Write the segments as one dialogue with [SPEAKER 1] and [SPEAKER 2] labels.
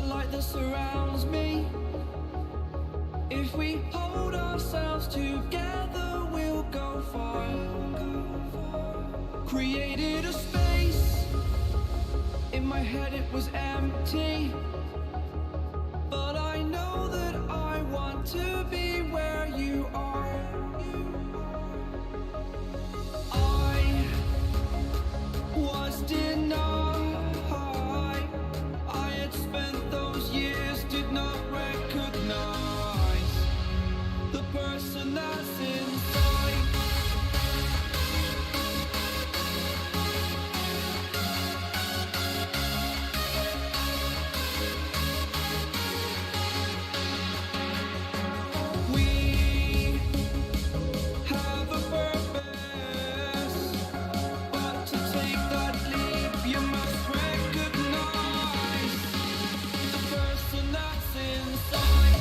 [SPEAKER 1] light that surrounds me. If we hold ourselves together, we'll go far. Created a space. In my head it was empty, but I know that I want to be where you are. I was denied. I had spent those years, did not recognize the person that's inside. We have a purpose, but to take that leap, you must recognize the person that's inside.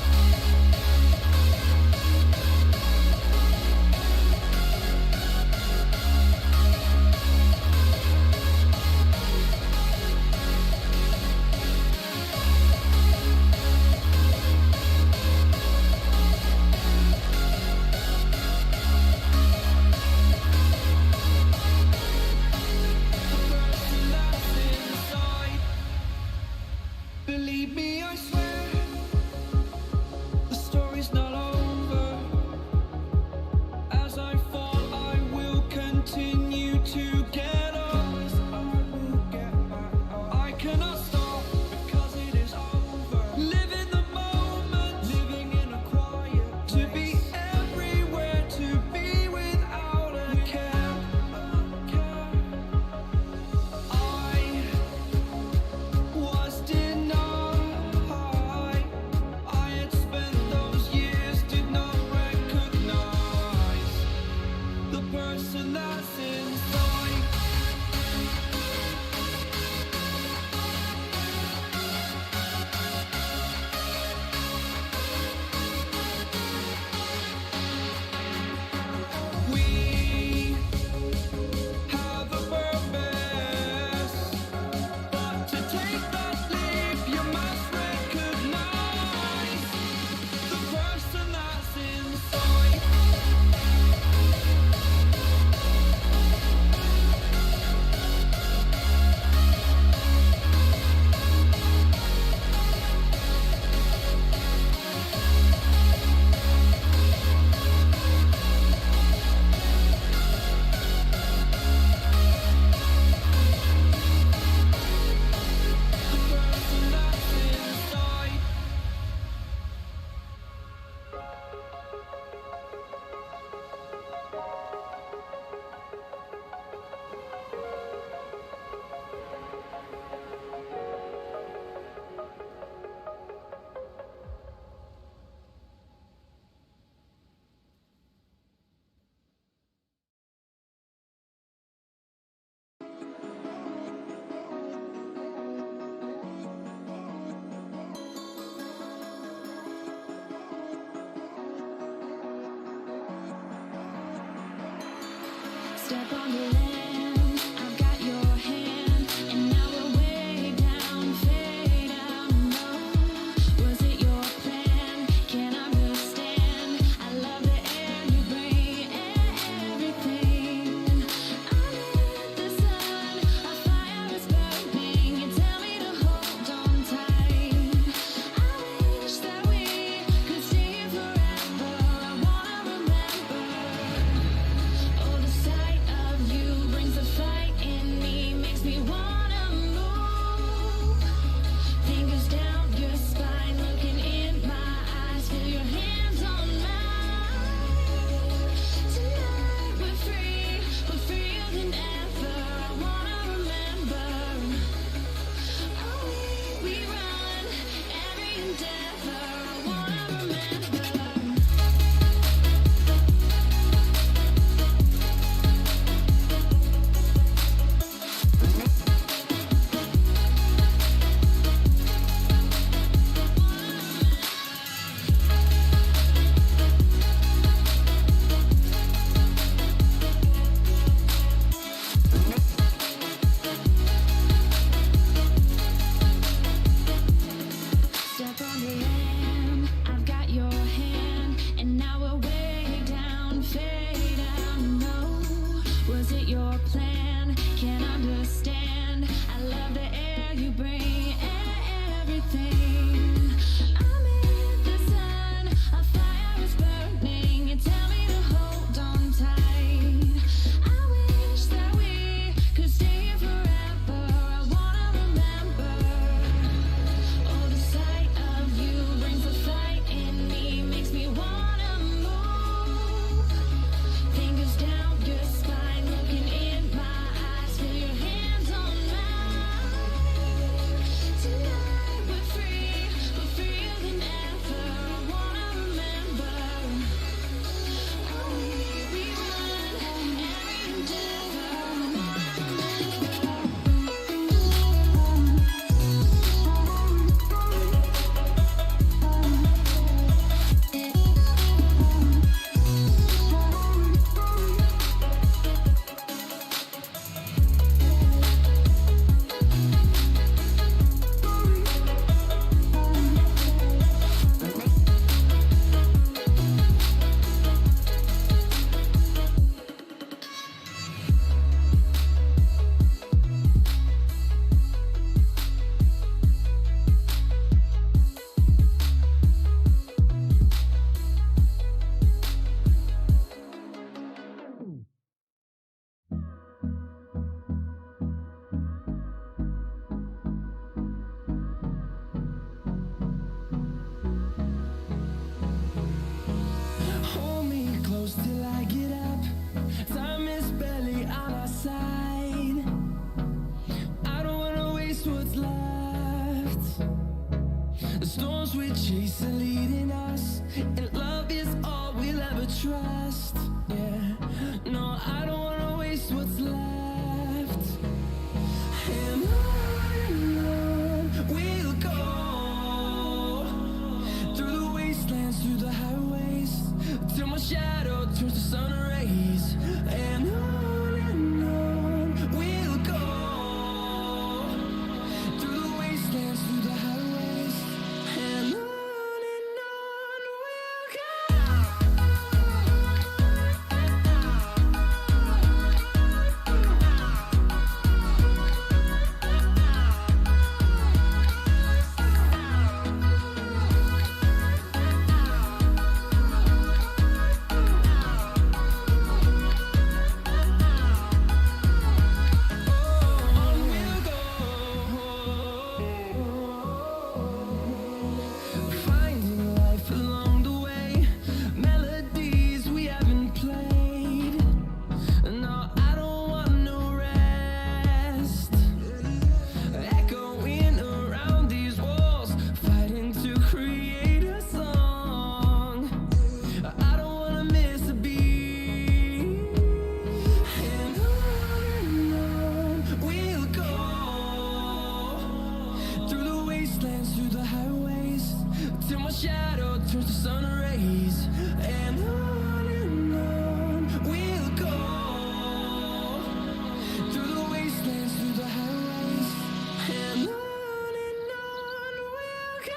[SPEAKER 1] Believe me, I swear, the story's not over. As I fall, I will continue to get up. I cannot stop because it is over. Live in the moment, living in a quiet place. To be everywhere, to be without a care. I was denied. I had spent those years, did not recognize the person that's inside. We have a purpose, but to take that leap, you must recognize the person that's inside. The person that's inside.
[SPEAKER 2] Step on the land, I've got your hand, and now we're way down, fade out low. Was it your plan? Can't understand. I love the air you bring, everything. Under the sun, a fire is burning. You tell me to hold on tight. I wish that we could stay here forever. I wanna remember. Oh, the sight of you.
[SPEAKER 1] The storms we chase are leading us, and love is all we'll ever trust. Yeah, no, I don't wanna waste what's left. And on we'll go, through the wastelands, through the highways, till my shadow turns to sun rays. And on we'll go, through the wastelands, through the highways, and on we'll go. Finding life along the way, melodies we haven't played. No, I don't want no rest. Echoing around these walls, fighting to create a song. I don't wanna miss a beat. And on we'll go, through the wastelands, through the highways, till my shadow turns to sun rays. And on we'll go, through the wastelands, through the highways, and on we'll go.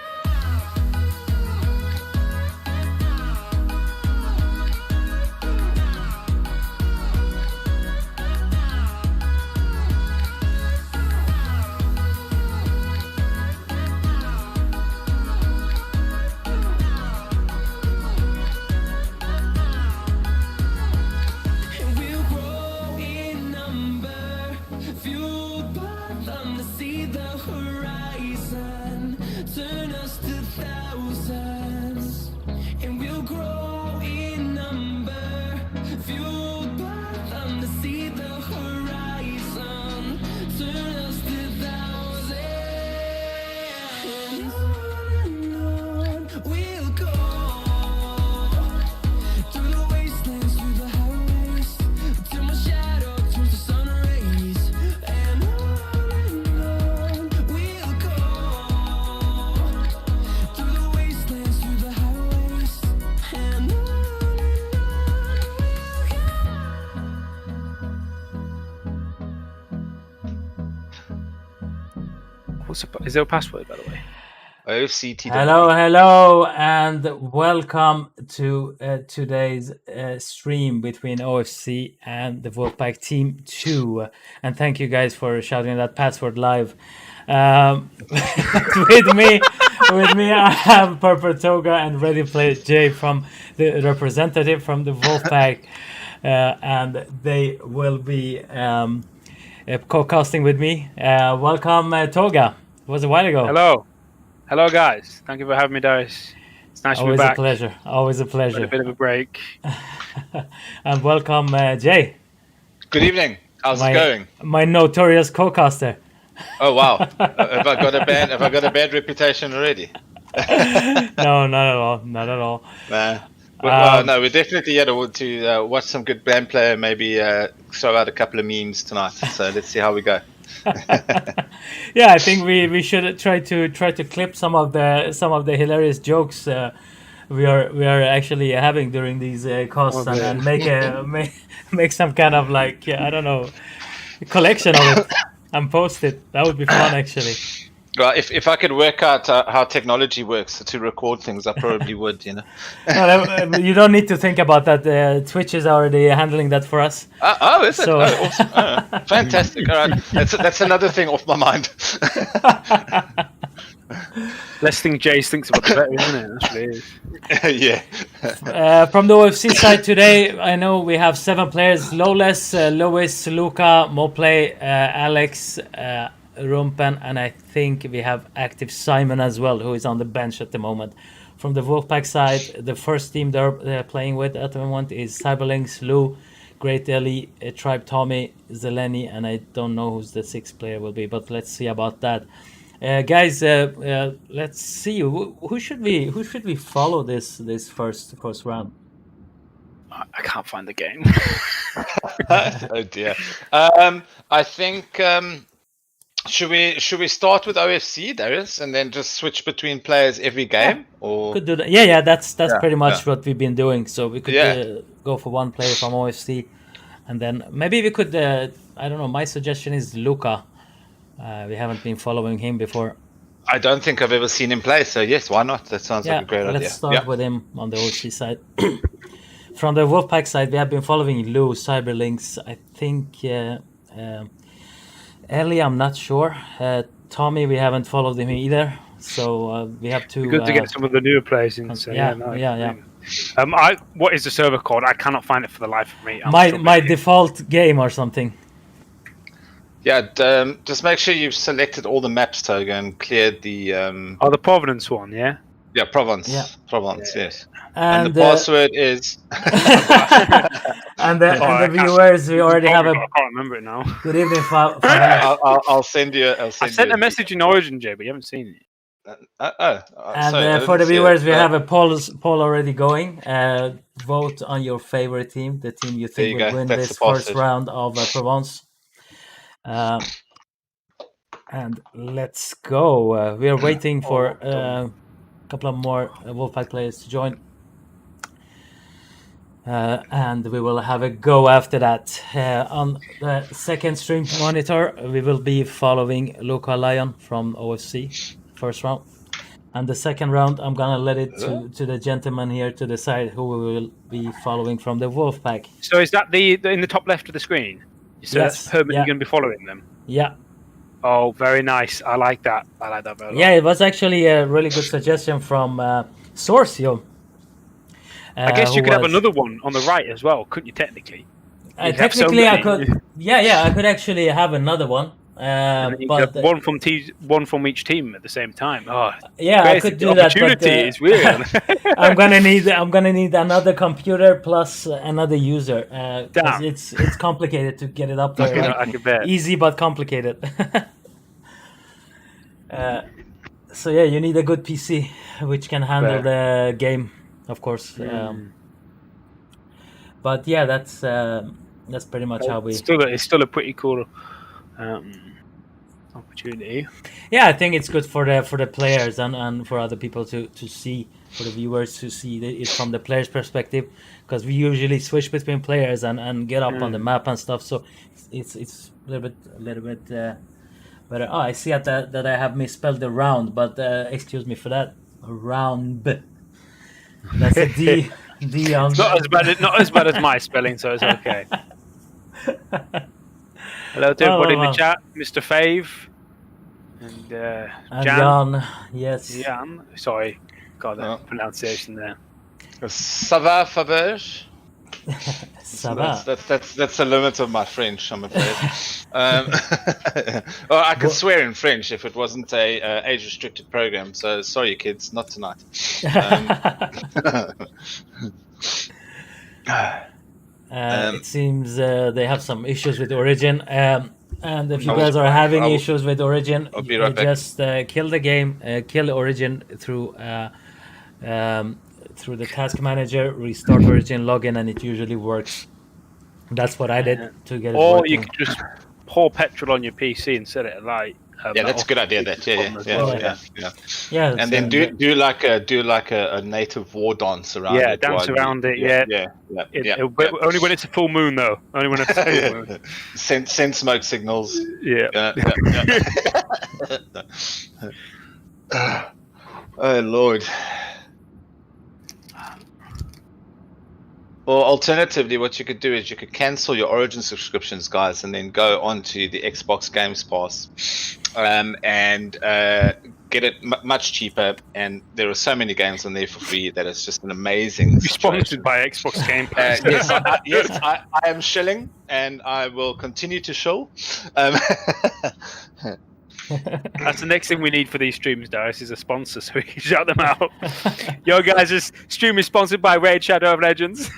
[SPEAKER 1] And we'll grow in number, fueled by them to see the horizon, turn us to thousands. And we'll grow in number, fueled by them to see the horizon, turn us to thousands. And on we'll go, through the wastelands, through the highways, till my shadow turns to sun rays. And on we'll go, through the wastelands, through the highways, and on
[SPEAKER 3] Is there a password, by the way?
[SPEAKER 4] OFC
[SPEAKER 5] Hello, and welcome to today's stream between OFC and the Wolfpack Team 2. And thank you guys for shouting that password live. with me, I have Purple Toga and Ready Play Jay from the representative from the Wolfpack, and they will be co-casting with me. Welcome, Toga. It was a while ago.
[SPEAKER 3] Hello, guys. Thank you for having me, Darius. It's nice to be
[SPEAKER 5] Always
[SPEAKER 3] back.
[SPEAKER 5] a pleasure. Always a
[SPEAKER 3] Had
[SPEAKER 5] pleasure.
[SPEAKER 3] a bit of a break.
[SPEAKER 5] And welcome, Jay,
[SPEAKER 4] Good evening. How's it going?
[SPEAKER 5] my notorious co-caster.
[SPEAKER 4] Oh wow. Have I got a bad reputation already?
[SPEAKER 5] No, not at all. Not at all.
[SPEAKER 4] Well, no, we're definitely here to watch some good band play and maybe throw out a couple of memes tonight. So let's see how we go.
[SPEAKER 5] Yeah, I think we should try to clip some of the hilarious jokes we are actually having during these casts and make some kind of like I don't know collection of it and post it. That would be fun actually.
[SPEAKER 4] Well, if I could work out how technology works to record things, I probably would. You know.
[SPEAKER 5] No, you don't need to think about that. Twitch is already handling that for us.
[SPEAKER 4] Is it?
[SPEAKER 5] So-
[SPEAKER 4] Awesome. Fantastic. All right, that's another thing off my mind.
[SPEAKER 3] Less thing Jace thinks about the better, isn't it? That's what it is.
[SPEAKER 4] Yeah.
[SPEAKER 5] From the OFC side today, I know we have 7 players: Loles, Lois, Luca, Moplay, Alex, Rumpen, and I think we have active Simon as well, who is on the bench at the moment. From the Wolfpack side, the first team they're playing with at the moment is Cyberlinks, Lou, Great Ellie, Tribe Tommy, Zeleny, and I don't know who's the 6th player will be, but let's see about that. Guys, let's see. Who should we follow this first round?
[SPEAKER 3] I can't find the game.
[SPEAKER 4] Oh dear. I think should we start with OFC, Darius, and then just switch between players every game, or
[SPEAKER 5] Could do that. Yeah. That's
[SPEAKER 4] Yeah,
[SPEAKER 5] pretty much what we've been doing. So we could
[SPEAKER 4] Yeah.
[SPEAKER 5] go for one player from OFC, and then maybe we could. I don't know. My suggestion is Luca. We haven't been following him before.
[SPEAKER 4] I don't think I've ever seen him play. So yes, why not? That sounds
[SPEAKER 5] Yeah,
[SPEAKER 4] like a great
[SPEAKER 5] let's
[SPEAKER 4] idea.
[SPEAKER 5] start
[SPEAKER 4] Yeah.
[SPEAKER 5] with him on the OFC side. From the Wolfpack side, we have been following Lou, Cyberlinks. I think Ellie, I'm not sure. Tommy, we haven't followed him either. So we have to.
[SPEAKER 3] Good to get some of the newer players in. So,
[SPEAKER 5] yeah.
[SPEAKER 3] What is the server code? I cannot find it for the life of me. I'm
[SPEAKER 5] My
[SPEAKER 3] struggling.
[SPEAKER 5] default game or something.
[SPEAKER 4] Yeah, just make sure you've selected all the maps, Toga, and cleared the
[SPEAKER 3] Oh, the Providence one, yeah.
[SPEAKER 4] Provence.
[SPEAKER 5] Yeah.
[SPEAKER 4] Provence, yes.
[SPEAKER 5] And,
[SPEAKER 4] And the password is
[SPEAKER 5] and the viewers, we already have a
[SPEAKER 3] I can't remember it now.
[SPEAKER 5] good evening.
[SPEAKER 4] I'll send you.
[SPEAKER 3] I sent a message in Origin, Jay, but you haven't seen it.
[SPEAKER 5] And for the viewers, we have a poll already going. Vote on your favorite team, the team you think
[SPEAKER 4] There you
[SPEAKER 5] will
[SPEAKER 4] go.
[SPEAKER 5] win
[SPEAKER 4] That's
[SPEAKER 5] this
[SPEAKER 4] the
[SPEAKER 5] first
[SPEAKER 4] password.
[SPEAKER 5] round of Provence. And let's go. We are waiting for a couple of more Wolfpack players to join. And we will have a go after that. On the second stream monitor, we will be following Luca Lion from OFC, first round. And the second round, I'm gonna let it to the gentleman here to decide who we will be following from the Wolfpack.
[SPEAKER 3] So is that the in the top left of the screen? So
[SPEAKER 5] Yes,
[SPEAKER 3] that's permanently
[SPEAKER 5] yeah.
[SPEAKER 3] going to be following them.
[SPEAKER 5] Yeah.
[SPEAKER 3] Oh, very nice. I like that. I like that very much.
[SPEAKER 5] Yeah, it was actually a really good suggestion from Sorcio.
[SPEAKER 3] I guess you
[SPEAKER 5] who
[SPEAKER 3] could have
[SPEAKER 5] was-
[SPEAKER 3] another one on the right as well, couldn't you? Technically. You'd have so
[SPEAKER 5] technically, I
[SPEAKER 3] many.
[SPEAKER 5] could. Yeah, I could actually have another one.
[SPEAKER 3] And then you
[SPEAKER 5] But
[SPEAKER 3] could have one from each team at the same time. Oh,
[SPEAKER 5] yeah, I
[SPEAKER 3] crazy.
[SPEAKER 5] could
[SPEAKER 3] The
[SPEAKER 5] do that. But
[SPEAKER 3] opportunity is real.
[SPEAKER 5] I'm gonna need another computer plus another user. 'Cause
[SPEAKER 3] Damn.
[SPEAKER 5] it's complicated to get it up
[SPEAKER 3] I
[SPEAKER 5] there.
[SPEAKER 3] can-
[SPEAKER 5] like,
[SPEAKER 3] I can bet.
[SPEAKER 5] easy but complicated. So yeah, you need a good PC which can handle the game, of course. But yeah, that's pretty much how we.
[SPEAKER 3] It's still a pretty cool opportunity.
[SPEAKER 5] Yeah, I think it's good for the players and for other people to see, for the viewers to see it from the players' perspective, because we usually switch between players and get up on the map and stuff. So it's a little bit better. Oh, I see that I have misspelled the round, but excuse me for that. Round. That's a D. D on.
[SPEAKER 3] It's not as bad as my spelling, so it's okay. Hello to everybody in the chat, Mr. Fave and
[SPEAKER 5] And
[SPEAKER 3] Jan.
[SPEAKER 5] Jan, yes.
[SPEAKER 3] Jan. Sorry, got that pronunciation there.
[SPEAKER 4] Ça va, Faberge?
[SPEAKER 5] Ça va.
[SPEAKER 4] That's the limit of my French, I'm afraid. Well, I could swear in French if it wasn't a age-restricted program. So sorry, kids, not tonight.
[SPEAKER 5] It seems they have some issues with Origin. And if you
[SPEAKER 4] I will-
[SPEAKER 5] guys are having
[SPEAKER 4] I will-
[SPEAKER 5] issues with Origin,
[SPEAKER 4] I'll be right back.
[SPEAKER 5] just kill the game, kill Origin through the task manager, restart Origin, login, and it usually works. That's what I did to get it
[SPEAKER 3] Or
[SPEAKER 5] working.
[SPEAKER 3] you could just pour petrol on your PC and set it alight.
[SPEAKER 4] Yeah, that's a good idea. That yeah.
[SPEAKER 5] Yeah,
[SPEAKER 4] And then do like a native war dance around
[SPEAKER 3] Yeah,
[SPEAKER 4] it.
[SPEAKER 3] dance
[SPEAKER 4] while
[SPEAKER 3] around it, yeah. Only when it's a full moon, though. Only when it's a full moon.
[SPEAKER 4] Send smoke signals.
[SPEAKER 3] Yeah.
[SPEAKER 4] Oh Lord. Or alternatively, what you could do is you could cancel your Origin subscriptions, guys, and then go onto the Xbox Games Pass and get it much cheaper. And there are so many games on there for free that it's just an amazing.
[SPEAKER 3] Sponsored by Xbox Game Pass.
[SPEAKER 4] Yes, I am shilling, and I will continue to shill.
[SPEAKER 3] That's the next thing we need for these streams, Darius, is a sponsor so we can shout them out. Yo, guys, this stream is sponsored by Raid Shadow of Legends.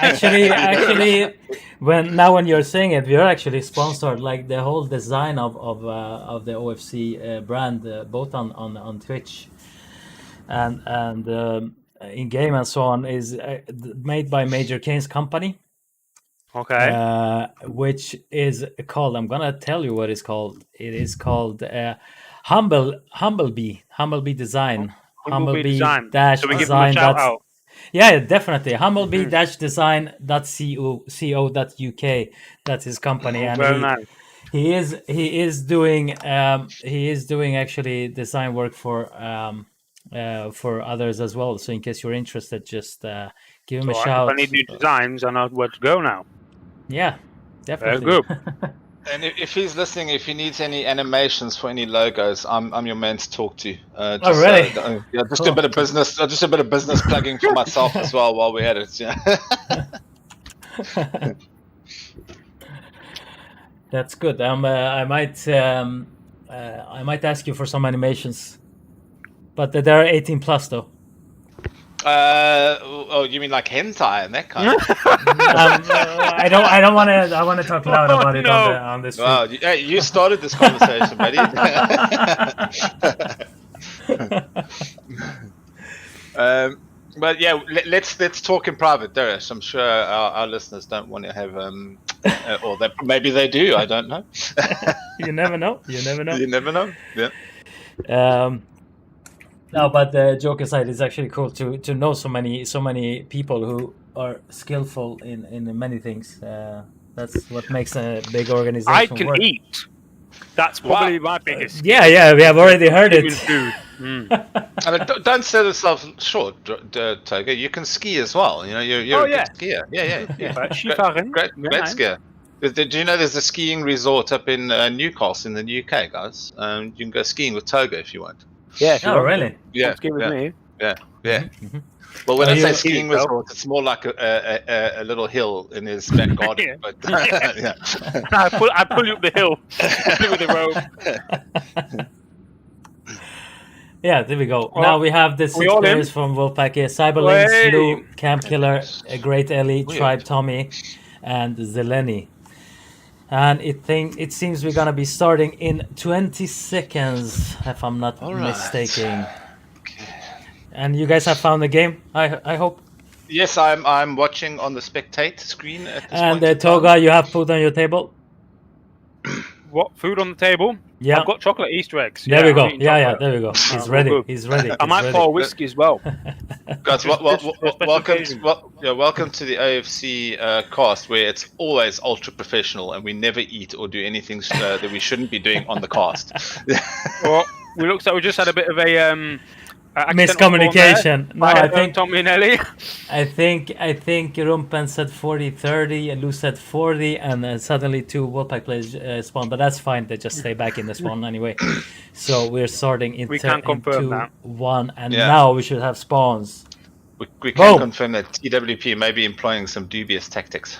[SPEAKER 5] Actually, when you're saying it, we are actually sponsored. Like the whole design of the OFC brand, both on Twitch and in game and so on, is made by Major Kane's company.
[SPEAKER 3] Okay.
[SPEAKER 5] Which is called. I'm gonna tell you what it's called. It is called Humblebee Design.
[SPEAKER 3] Humblebee Design.
[SPEAKER 5] Dash
[SPEAKER 3] So we give them a
[SPEAKER 5] design.
[SPEAKER 3] shout out.
[SPEAKER 5] Yeah, definitely. Humblebee-design.co.uk. That's his company, and
[SPEAKER 3] Very nice.
[SPEAKER 5] he is doing actually design work for others as well. So in case you're interested, just give him a
[SPEAKER 3] So
[SPEAKER 5] shout.
[SPEAKER 3] if I need new designs, I know where to go now.
[SPEAKER 5] Yeah, definitely.
[SPEAKER 3] good.
[SPEAKER 4] And if he's listening, if he needs any animations for any logos, I'm your man to talk to. Just,
[SPEAKER 5] really?
[SPEAKER 4] Just
[SPEAKER 5] Cool.
[SPEAKER 4] a bit of business. Just a bit of business plugging for myself as well while we're at it. Yeah.
[SPEAKER 5] That's good. I might ask you for some animations, but they're 18 plus though.
[SPEAKER 4] Oh, you mean like hentai and that kind of?
[SPEAKER 5] I don't want to. I want to talk loud about it
[SPEAKER 3] no.
[SPEAKER 5] on this.
[SPEAKER 4] Wow, you started this conversation, buddy. But yeah, let's talk in private, Darius. I'm sure our listeners don't want to have or maybe they do. I don't know.
[SPEAKER 5] You never know. You never know.
[SPEAKER 4] You never know. Yeah.
[SPEAKER 5] No, but joke aside, it's actually cool to know so many people who are skillful in many things. That's what makes a big organization
[SPEAKER 3] I can
[SPEAKER 5] work.
[SPEAKER 3] eat. That's probably my biggest.
[SPEAKER 5] Yeah, we have already heard it.
[SPEAKER 3] Food.
[SPEAKER 4] And don't sell yourself short, Toga. You can ski as well. You know, you're a good skier. Yeah.
[SPEAKER 3] Skifahren.
[SPEAKER 4] Great
[SPEAKER 3] Yeah.
[SPEAKER 4] skier. Do you know there's a skiing resort up in Newcastle in the UK, guys? You can go skiing with Toga if you want.
[SPEAKER 3] Yeah.
[SPEAKER 5] Oh, really?
[SPEAKER 4] Yeah.
[SPEAKER 3] Ski with me.
[SPEAKER 4] Yeah.
[SPEAKER 5] Mm-hmm.
[SPEAKER 4] Well, when
[SPEAKER 5] Are
[SPEAKER 4] I say
[SPEAKER 5] you-
[SPEAKER 4] skiing resort, it's more like a little hill in his back garden.
[SPEAKER 3] Yeah.
[SPEAKER 4] But
[SPEAKER 3] Yeah.
[SPEAKER 4] yeah.
[SPEAKER 3] I pull you up the hill with the rope.
[SPEAKER 5] Yeah, there we go.
[SPEAKER 3] Well,
[SPEAKER 5] now we have the
[SPEAKER 3] we
[SPEAKER 5] 6
[SPEAKER 3] all in?
[SPEAKER 5] players from Wolfpack here. Cyberlinks,
[SPEAKER 3] Way.
[SPEAKER 5] Lou, Camp Killer, a Great Ellie,
[SPEAKER 4] Weird.
[SPEAKER 5] Tribe Tommy, and Zeleny. And it seems we're gonna be starting in 20 seconds, if I'm not
[SPEAKER 4] All right.
[SPEAKER 5] mistaken. And you guys have found the game, I hope.
[SPEAKER 4] Yes, I'm watching on the spectate screen at this
[SPEAKER 5] And
[SPEAKER 4] point in time.
[SPEAKER 5] Toga, you have food on your table.
[SPEAKER 3] What food on the table?
[SPEAKER 5] Yeah.
[SPEAKER 3] I've got chocolate Easter eggs.
[SPEAKER 5] There we
[SPEAKER 3] I'm
[SPEAKER 5] go.
[SPEAKER 3] eating
[SPEAKER 5] Yeah,
[SPEAKER 3] chocolate.
[SPEAKER 5] there we go. He's
[SPEAKER 3] we're
[SPEAKER 5] ready.
[SPEAKER 3] good.
[SPEAKER 5] He's ready.
[SPEAKER 3] I might
[SPEAKER 5] He's
[SPEAKER 3] pour
[SPEAKER 5] ready.
[SPEAKER 3] whiskey as well.
[SPEAKER 4] Guys, welcome to the OFC cast, where it's always ultra professional and we never eat or do anything that we shouldn't be doing on the cast.
[SPEAKER 3] Well, we looks like we just had a bit of a
[SPEAKER 5] Miscommunication. No, I think
[SPEAKER 3] Tommy and Ellie.
[SPEAKER 5] I think Rumpen said 40-30 and Lou said 40, and suddenly 2 Wolfpack players spawn, but that's fine. They just stay back in the spawn anyway. So we're starting in
[SPEAKER 3] We can confirm that.
[SPEAKER 5] 1, and
[SPEAKER 4] Yeah.
[SPEAKER 5] now we should have spawns.
[SPEAKER 4] We can
[SPEAKER 5] Boom.
[SPEAKER 4] confirm that TWP may be employing some dubious tactics.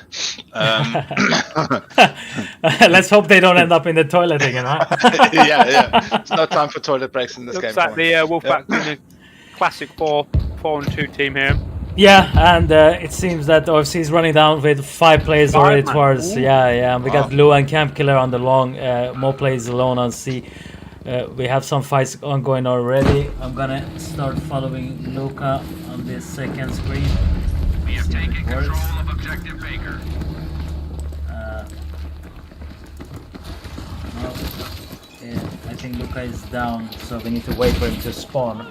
[SPEAKER 5] Let's hope they don't end up in the toilet again, huh?
[SPEAKER 4] yeah. It's no time for toilet breaks in this
[SPEAKER 3] Looks
[SPEAKER 4] game.
[SPEAKER 3] like the Wolfpack doing a classic 4-4-2 team here.
[SPEAKER 5] Yeah, and it seems that OFC is running down with 5 players
[SPEAKER 3] Five,
[SPEAKER 5] already
[SPEAKER 3] man.
[SPEAKER 5] towards.
[SPEAKER 3] Ooh.
[SPEAKER 5] Yeah. We got Lou and Camp Killer on the long. Mo plays alone on C. We have some fights ongoing already. I'm gonna start following Luca on this second screen.
[SPEAKER 6] We have
[SPEAKER 5] See if
[SPEAKER 6] taken
[SPEAKER 5] it works.
[SPEAKER 6] control of Objective Baker.
[SPEAKER 5] No. Yeah, I think Luca is down, so we need to wait for him to spawn.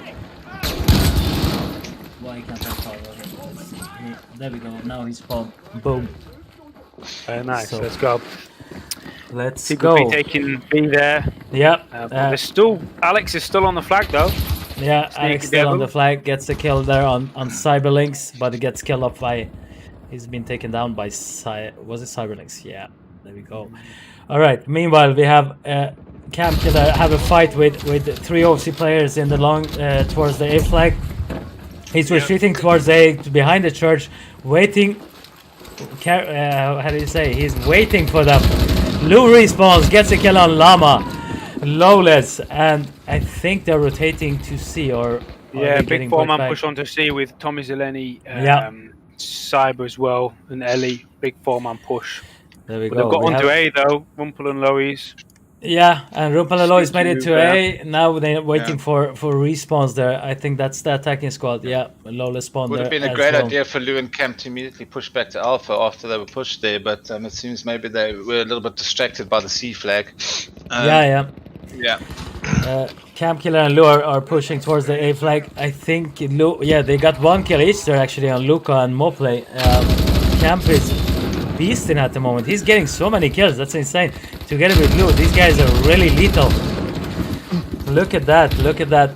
[SPEAKER 5] Why can't I follow him? Let's see. There we go. Now he spawned. Boom.
[SPEAKER 3] Very nice.
[SPEAKER 5] So-
[SPEAKER 3] Let's go.
[SPEAKER 5] Let's
[SPEAKER 3] He
[SPEAKER 5] go.
[SPEAKER 3] could be taking B there.
[SPEAKER 5] Yep.
[SPEAKER 3] There's still Alex is still on the flag though.
[SPEAKER 5] Yeah,
[SPEAKER 3] Sneaky
[SPEAKER 5] Alex still on
[SPEAKER 3] devil.
[SPEAKER 5] the flag, gets the kill there on Cyberlinks, but it gets killed off by. He's been taken down by was it Cyberlinks? Yeah, there we go. All right. Meanwhile, we have Camp Killer have a fight with 3 OFC players in the long towards the A flag. He's retreating towards A behind the church, waiting. How do you say? He's waiting for them. Lou respawns, gets a kill on Llama. Loles, and I think they're rotating to C or
[SPEAKER 3] Yeah,
[SPEAKER 5] they
[SPEAKER 3] big
[SPEAKER 5] getting
[SPEAKER 3] 4-man
[SPEAKER 5] pushed back?
[SPEAKER 3] push on to C with Tommy Zeleny
[SPEAKER 5] Yeah.
[SPEAKER 3] Cyber as well, and Ellie, big 4-man push.
[SPEAKER 5] There we
[SPEAKER 3] But
[SPEAKER 5] go.
[SPEAKER 3] they've got
[SPEAKER 5] We
[SPEAKER 3] onto
[SPEAKER 5] have-
[SPEAKER 3] A though, Rumpel and Lois.
[SPEAKER 5] Yeah, and Rumpel and Lois made it to
[SPEAKER 3] move
[SPEAKER 5] A. Now they're waiting
[SPEAKER 4] Yeah.
[SPEAKER 5] for respawns there. I think that's the attacking squad. Yeah, Loles spawned
[SPEAKER 4] Would
[SPEAKER 5] there
[SPEAKER 4] have been a
[SPEAKER 5] as
[SPEAKER 4] great
[SPEAKER 5] well.
[SPEAKER 4] idea for Lou and Camp to immediately push back to Alpha after they were pushed there, but it seems maybe they were a little bit distracted by the C flag.
[SPEAKER 5] Yeah.
[SPEAKER 4] Yeah.
[SPEAKER 5] Camp Killer and Lou are pushing towards the A flag. I think Lou, yeah, they got 1 kill each there actually on Luca and Moplay. Camp is beasting at the moment. He's getting so many kills. That's insane. Together with Lou, these guys are really lethal. Look at that! Look at that!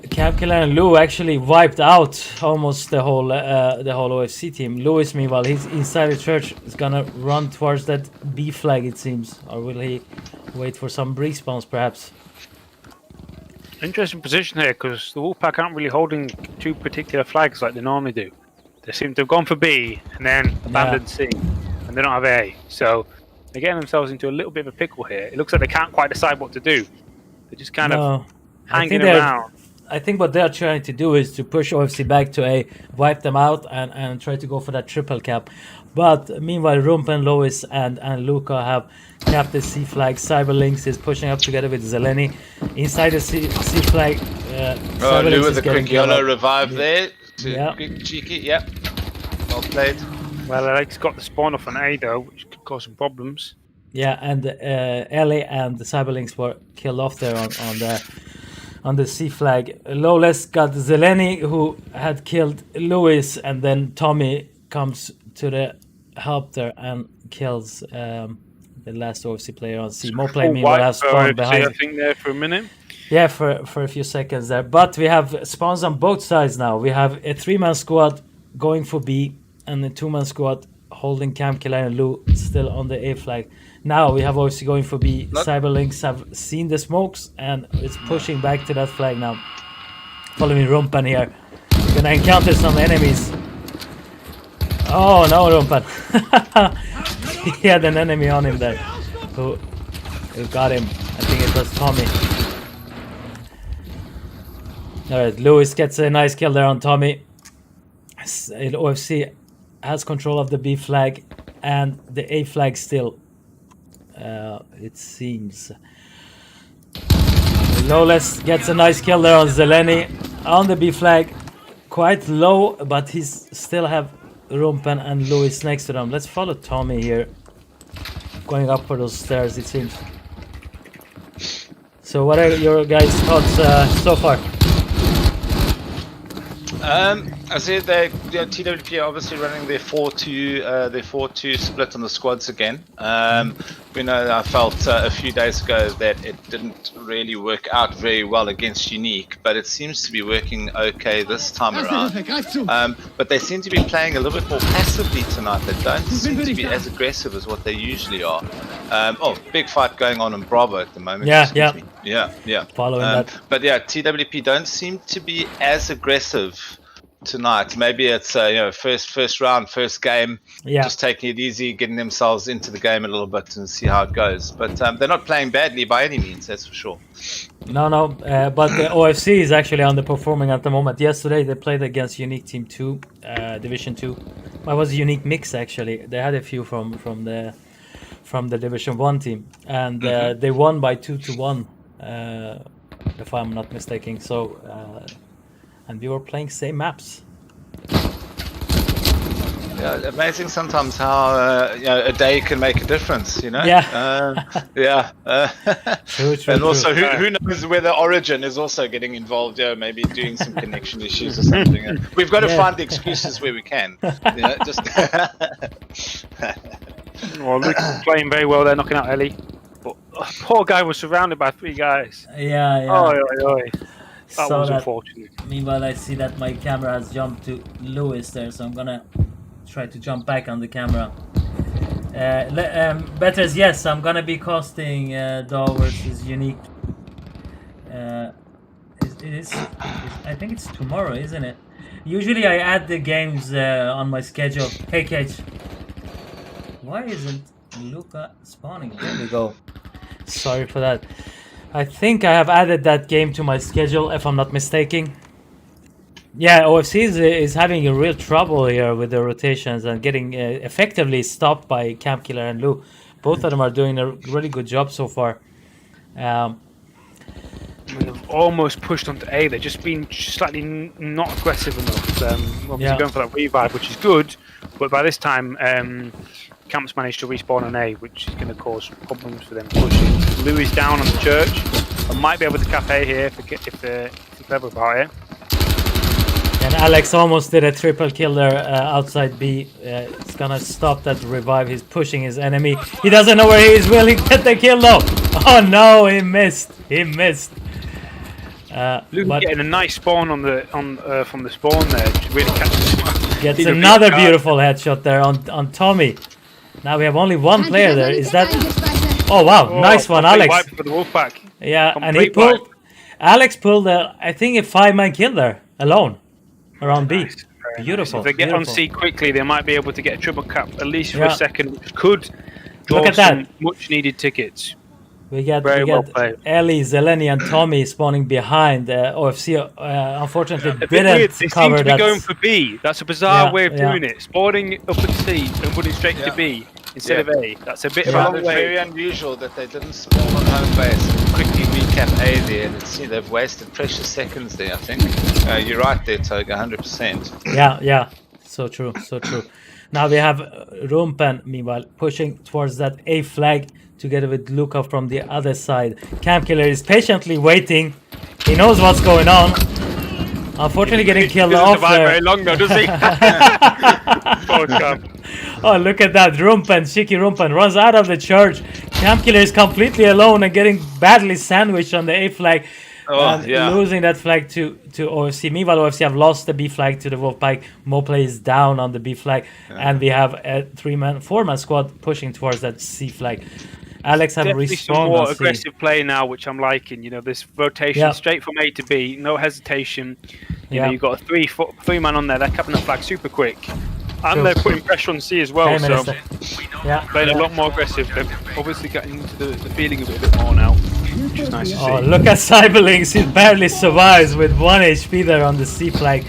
[SPEAKER 5] Camp Killer and Lou actually wiped out almost the whole OFC team. Lewis, meanwhile, he's inside the church. He's gonna run towards that B flag, it seems, or will he wait for some respawns, perhaps?
[SPEAKER 3] Interesting position here because the Wolfpack aren't really holding 2 particular flags like they normally do. They seem to have gone for B and then abandoned C, and they don't have A. So they're getting themselves into a little bit of a pickle here. It looks like they can't quite decide what to do. They're just kind of hanging around.
[SPEAKER 5] I think what they're trying to do is to push OFC back to A, wipe them out, and try to go for that triple cap. But meanwhile, Rumpen, Lois, and Luca have capped the C flag. Cyberlinks is pushing up together with Zeleny. Inside the C flag,
[SPEAKER 4] Lou with
[SPEAKER 5] is
[SPEAKER 4] the
[SPEAKER 5] getting
[SPEAKER 4] quick yellow
[SPEAKER 5] killed.
[SPEAKER 4] revive there.
[SPEAKER 5] Yeah.
[SPEAKER 4] Quick, cheeky, yeah. Well played.
[SPEAKER 3] Well, Alex got the spawn off an A though, which could cause some problems.
[SPEAKER 5] Yeah, and Ellie and the Cyberlinks were killed off there on the C flag. Loles got Zeleny, who had killed Lewis, and then Tommy comes to the help there and kills the last OFC player on C. Moplay meanwhile has spawned behind.
[SPEAKER 3] I think there for a minute.
[SPEAKER 5] Yeah, for a few seconds there. But we have spawns on both sides now. We have a 3-man squad going for B, and a 2-man squad holding Camp Killer and Lou still on the A flag. Now we have OFC going for B. Cyberlinks have seen the smokes and it's pushing back to that flag now. Following Rumpan here. Gonna encounter some enemies. Oh no, Rumpan. He had an enemy on him there. Who got him? I think it was Tommy. Alright, Lewis gets a nice kill there on Tommy. OFC has control of the B flag and the A flag still. It seems. Loles gets a nice kill there on Zeleny on the B flag. Quite low, but he's still have Rumpen and Lewis next to them. Let's follow Tommy here. Going up for those stairs, it seems. So what are your guys' thoughts so far?
[SPEAKER 4] I said they, TWP are obviously running their 4-2 split on the squads again. We know I felt a few days ago that it didn't really work out very well against UniQ, but it seems to be working okay this time around. But they seem to be playing a little bit more passively tonight. They don't seem to be as aggressive as what they usually are. Big fight going on in Bravo at the moment. Yeah.
[SPEAKER 5] Following that.
[SPEAKER 4] But yeah, TWP don't seem to be as aggressive tonight. Maybe it's first round, first game, just taking it easy, getting themselves into the game a little bit and see how it goes. But they're not playing badly by any means, that's for sure.
[SPEAKER 5] No, but the OFC is actually underperforming at the moment. Yesterday they played against UniQ Team 2, Division 2. Well, it was a UniQ mix actually. They had a few from the Division 1 team, and they won by 2-1, if I'm not mistaken. So, and we were playing same maps.
[SPEAKER 4] Yeah, amazing sometimes how a day can make a difference, you know.
[SPEAKER 5] Yeah. True,
[SPEAKER 4] and also, who knows whether Origin is also getting involved? Maybe doing some connection issues or something. We've got to find the excuses where we can. Just.
[SPEAKER 3] Well, Luke's playing very well there, knocking out Ellie. But poor guy was surrounded by 3 guys.
[SPEAKER 5] Yeah.
[SPEAKER 3] Oi. That
[SPEAKER 5] So
[SPEAKER 3] was unfortunate.
[SPEAKER 5] Meanwhile, I see that my camera has jumped to Lewis there, so I'm gonna try to jump back on the camera. Betters, yes, I'm gonna be casting DAW versus UniQ. I think it's tomorrow, isn't it? Usually I add the games on my schedule. Hey, Cage. Why isn't Luca spawning? There we go. Sorry for that. I think I have added that game to my schedule, if I'm not mistaken. Yeah, OFC is having a real trouble here with the rotations and getting effectively stopped by Camp Killer and Lou. Both of them are doing a really good job so far.
[SPEAKER 3] I mean, they've almost pushed onto A. They're just being slightly not aggressive enough. Obviously
[SPEAKER 5] Yeah.
[SPEAKER 3] going for that revive, which is good. But by this time, Camp's managed to respawn on A, which is going to cause problems for them pushing. Lou is down on the church. I might be able to cap A here if they're clever about it.
[SPEAKER 5] And Alex almost did a triple kill there outside B. It's gonna stop that revive. He's pushing his enemy. He doesn't know where he is. Will he get the kill though? Oh no, he missed. He missed.
[SPEAKER 3] Lou
[SPEAKER 5] But
[SPEAKER 3] getting a nice spawn from the spawn there. Just really catches him up.
[SPEAKER 5] gets
[SPEAKER 3] He's a
[SPEAKER 5] another
[SPEAKER 3] big
[SPEAKER 5] beautiful headshot there on Tommy. Now we have only one player there. Is that? Oh wow,
[SPEAKER 3] Oh,
[SPEAKER 5] nice one,
[SPEAKER 3] complete
[SPEAKER 5] Alex.
[SPEAKER 3] wipe for the Wolfpack.
[SPEAKER 5] Yeah, and he
[SPEAKER 3] Complete
[SPEAKER 5] pulled.
[SPEAKER 3] wipe.
[SPEAKER 5] Alex pulled I think a 5-man kill there alone around B.
[SPEAKER 3] Nice.
[SPEAKER 5] Beautiful.
[SPEAKER 3] If they get on
[SPEAKER 5] beautiful.
[SPEAKER 3] C quickly, they might be able to get a triple cap at least for
[SPEAKER 5] Yeah.
[SPEAKER 3] a second, which could draw
[SPEAKER 5] Look at
[SPEAKER 3] some
[SPEAKER 5] that.
[SPEAKER 3] much needed tickets.
[SPEAKER 5] We got
[SPEAKER 3] Very well played.
[SPEAKER 5] Ellie, Zeleny, and Tommy spawning behind. OFC unfortunately
[SPEAKER 3] A bit weird.
[SPEAKER 5] didn't
[SPEAKER 3] They seem
[SPEAKER 5] cover
[SPEAKER 3] to be
[SPEAKER 5] that.
[SPEAKER 3] going for B. That's a bizarre
[SPEAKER 5] Yeah,
[SPEAKER 3] way of
[SPEAKER 5] yeah.
[SPEAKER 3] doing it. Spawning up at C and running straight to
[SPEAKER 4] Yeah.
[SPEAKER 3] B instead of A. That's a bit of
[SPEAKER 4] Well,
[SPEAKER 3] a long
[SPEAKER 4] it's very
[SPEAKER 3] way.
[SPEAKER 4] unusual that they didn't spawn on home base and quickly recap A there. And see, they've wasted precious seconds there, I think. You're right there, Toga, 100%.
[SPEAKER 5] Yeah. So true, so true. Now we have Rumpen, meanwhile, pushing towards that A flag together with Luca from the other side. Camp Killer is patiently waiting. He knows what's going on. Unfortunately, getting killed
[SPEAKER 3] Doesn't
[SPEAKER 5] off
[SPEAKER 3] survive
[SPEAKER 5] there.
[SPEAKER 3] very long though, does he? Poor Camp.
[SPEAKER 5] Oh, look at that. Rumpen, Shiki Rumpen runs out of the church. Camp Killer is completely alone and getting badly sandwiched on the A flag.
[SPEAKER 4] Oh,
[SPEAKER 5] and
[SPEAKER 4] yeah.
[SPEAKER 5] losing that flag to OFC. Meanwhile, OFC have lost the B flag to the Wolfpack. Moplay is down on the B flag. And we have a 4-man squad pushing towards that C flag. Alex have
[SPEAKER 3] Definitely some
[SPEAKER 5] respawned
[SPEAKER 3] more
[SPEAKER 5] on C.
[SPEAKER 3] aggressive play now, which I'm liking. You know, this rotation
[SPEAKER 5] Yeah.
[SPEAKER 3] straight from A to B, no hesitation. You
[SPEAKER 5] Yeah.
[SPEAKER 3] know, you've got a three-man on there. They're capping the flag super quick, and
[SPEAKER 5] True.
[SPEAKER 3] they're putting pressure on C as well.
[SPEAKER 5] Hey,
[SPEAKER 3] So
[SPEAKER 5] Minister. Yeah.
[SPEAKER 3] playing a lot more aggressive. They're obviously getting into the feeling of it a bit more now, which is nice to
[SPEAKER 5] Oh,
[SPEAKER 3] see.
[SPEAKER 5] look at Cyberlinks. He barely survives with 1 HP there on the C flag.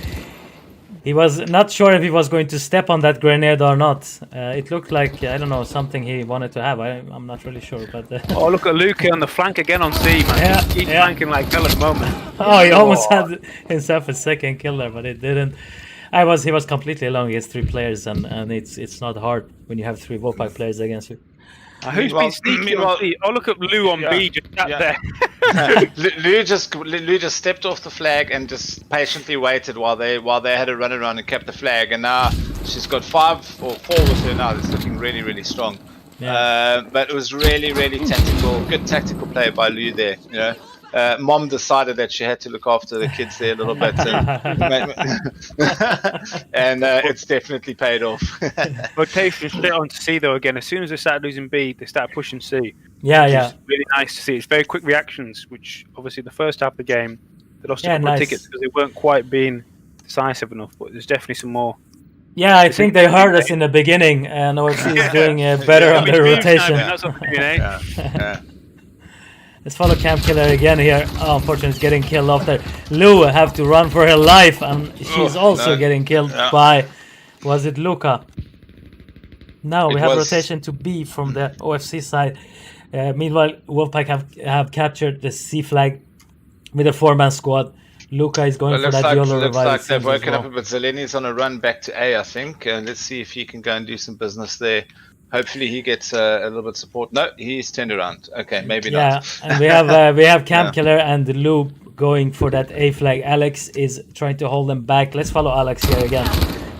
[SPEAKER 5] He was not sure if he was going to step on that grenade or not. It looked like, I don't know, something he wanted to have. I'm not really sure, but...
[SPEAKER 3] Oh, look at Luca on the flank again on C, man.
[SPEAKER 5] Yeah,
[SPEAKER 3] He's
[SPEAKER 5] yeah.
[SPEAKER 3] flanking like hell at the moment.
[SPEAKER 5] Oh, he almost had himself a second kill there, but it didn't. He was completely alone against 3 players, and it's not hard when you have 3 Wolfpack players against you.
[SPEAKER 3] Who's been sneaking on C? Oh, look at Lou on B, just sat
[SPEAKER 4] Yeah.
[SPEAKER 3] there.
[SPEAKER 4] Lou just stepped off the flag and just patiently waited while they had a run around and kept the flag, and now she's got 5 or 4 with her now. It's looking really, really strong.
[SPEAKER 5] Yeah.
[SPEAKER 4] But it was really, really tactical, good tactical play by Lou there. You know, Mom decided that she had to look after the kids there a little bit, and it's definitely paid off.
[SPEAKER 3] Rotation straight on to C though again. As soon as they started losing B, they started pushing C.
[SPEAKER 5] Yeah,
[SPEAKER 3] Which
[SPEAKER 5] yeah.
[SPEAKER 3] is really nice to see. It's very quick reactions, which obviously the first half of the game they lost a
[SPEAKER 5] Yeah,
[SPEAKER 3] couple
[SPEAKER 5] nice.
[SPEAKER 3] of tickets because they weren't quite being decisive enough. But there's definitely some more.
[SPEAKER 5] Yeah, I think they heard us in the beginning, and OFC is doing better on their rotation.
[SPEAKER 3] That's what they're doing, eh?
[SPEAKER 4] Yeah.
[SPEAKER 5] Let's follow Camp Killer again here. Oh, unfortunately, it's getting killed off there. Lou have to run for her life, and she's also
[SPEAKER 4] no.
[SPEAKER 5] getting killed
[SPEAKER 4] Yeah.
[SPEAKER 5] by, was it Luca? No, we
[SPEAKER 4] It
[SPEAKER 5] have
[SPEAKER 4] was-
[SPEAKER 5] rotation to B from the OFC side. Meanwhile, Wolfpack have captured the C flag with a 4-man squad. Luca is going
[SPEAKER 4] Well,
[SPEAKER 5] for that YOLO
[SPEAKER 4] looks
[SPEAKER 5] revive.
[SPEAKER 4] like
[SPEAKER 5] it
[SPEAKER 4] they've
[SPEAKER 5] seems, as
[SPEAKER 4] woken
[SPEAKER 5] well.
[SPEAKER 4] up a bit. Zeleni's on a run back to A, I think. Let's see if he can go and do some business there. Hopefully he gets a little bit of support. No, he's turned around. Okay, maybe
[SPEAKER 5] Yeah,
[SPEAKER 4] not.
[SPEAKER 5] and we have Camp Killer and Lou going for that A flag. Alex is trying to hold them back. Let's follow Alex here again.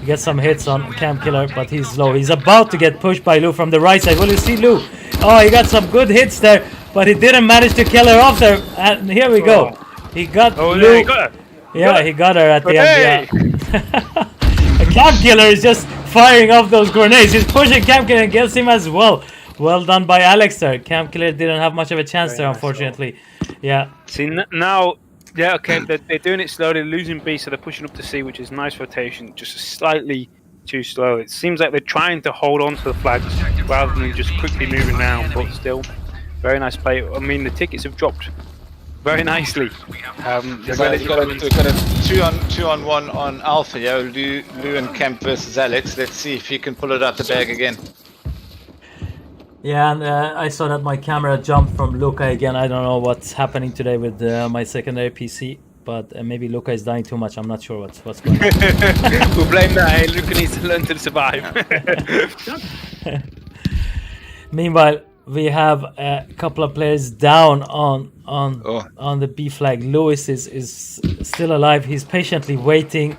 [SPEAKER 5] We get some hits on Camp Killer, but he's low. He's about to get pushed by Lou from the right side. Will you see Lou? Oh, he got some good hits there, but he didn't manage to kill her off there. And here we go. He got
[SPEAKER 3] Oh,
[SPEAKER 5] Lou.
[SPEAKER 3] there you go.
[SPEAKER 5] Yeah, he got her at the
[SPEAKER 3] Hey!
[SPEAKER 5] end. Yeah. And Camp Killer is just firing off those grenades. He's pushing Camp Killer and gets him as well. Well done by Alex there. Camp Killer didn't have much of a chance there, unfortunately. Yeah.
[SPEAKER 3] See now, yeah, okay, they're doing it slowly, losing B, so they're pushing up to C, which is nice rotation, just slightly too slow. It seems like they're trying to hold on to the flags rather than just quickly moving down, but still, very nice play. I mean, the tickets have dropped very nicely.
[SPEAKER 4] So we've got a 2-on-1 on Alpha, yeah. Lou and Camp versus Alex. Let's see if he can pull it out the bag again.
[SPEAKER 5] Yeah, and I saw that my camera jumped from Luca again. I don't know what's happening today with my secondary PC, but maybe Luca is dying too much. I'm not sure what's going on.
[SPEAKER 3] We'll blame that. Hey, Luca needs to learn to survive.
[SPEAKER 5] Meanwhile, we have a couple of players down on the B flag. Lewis is still alive. He's patiently waiting,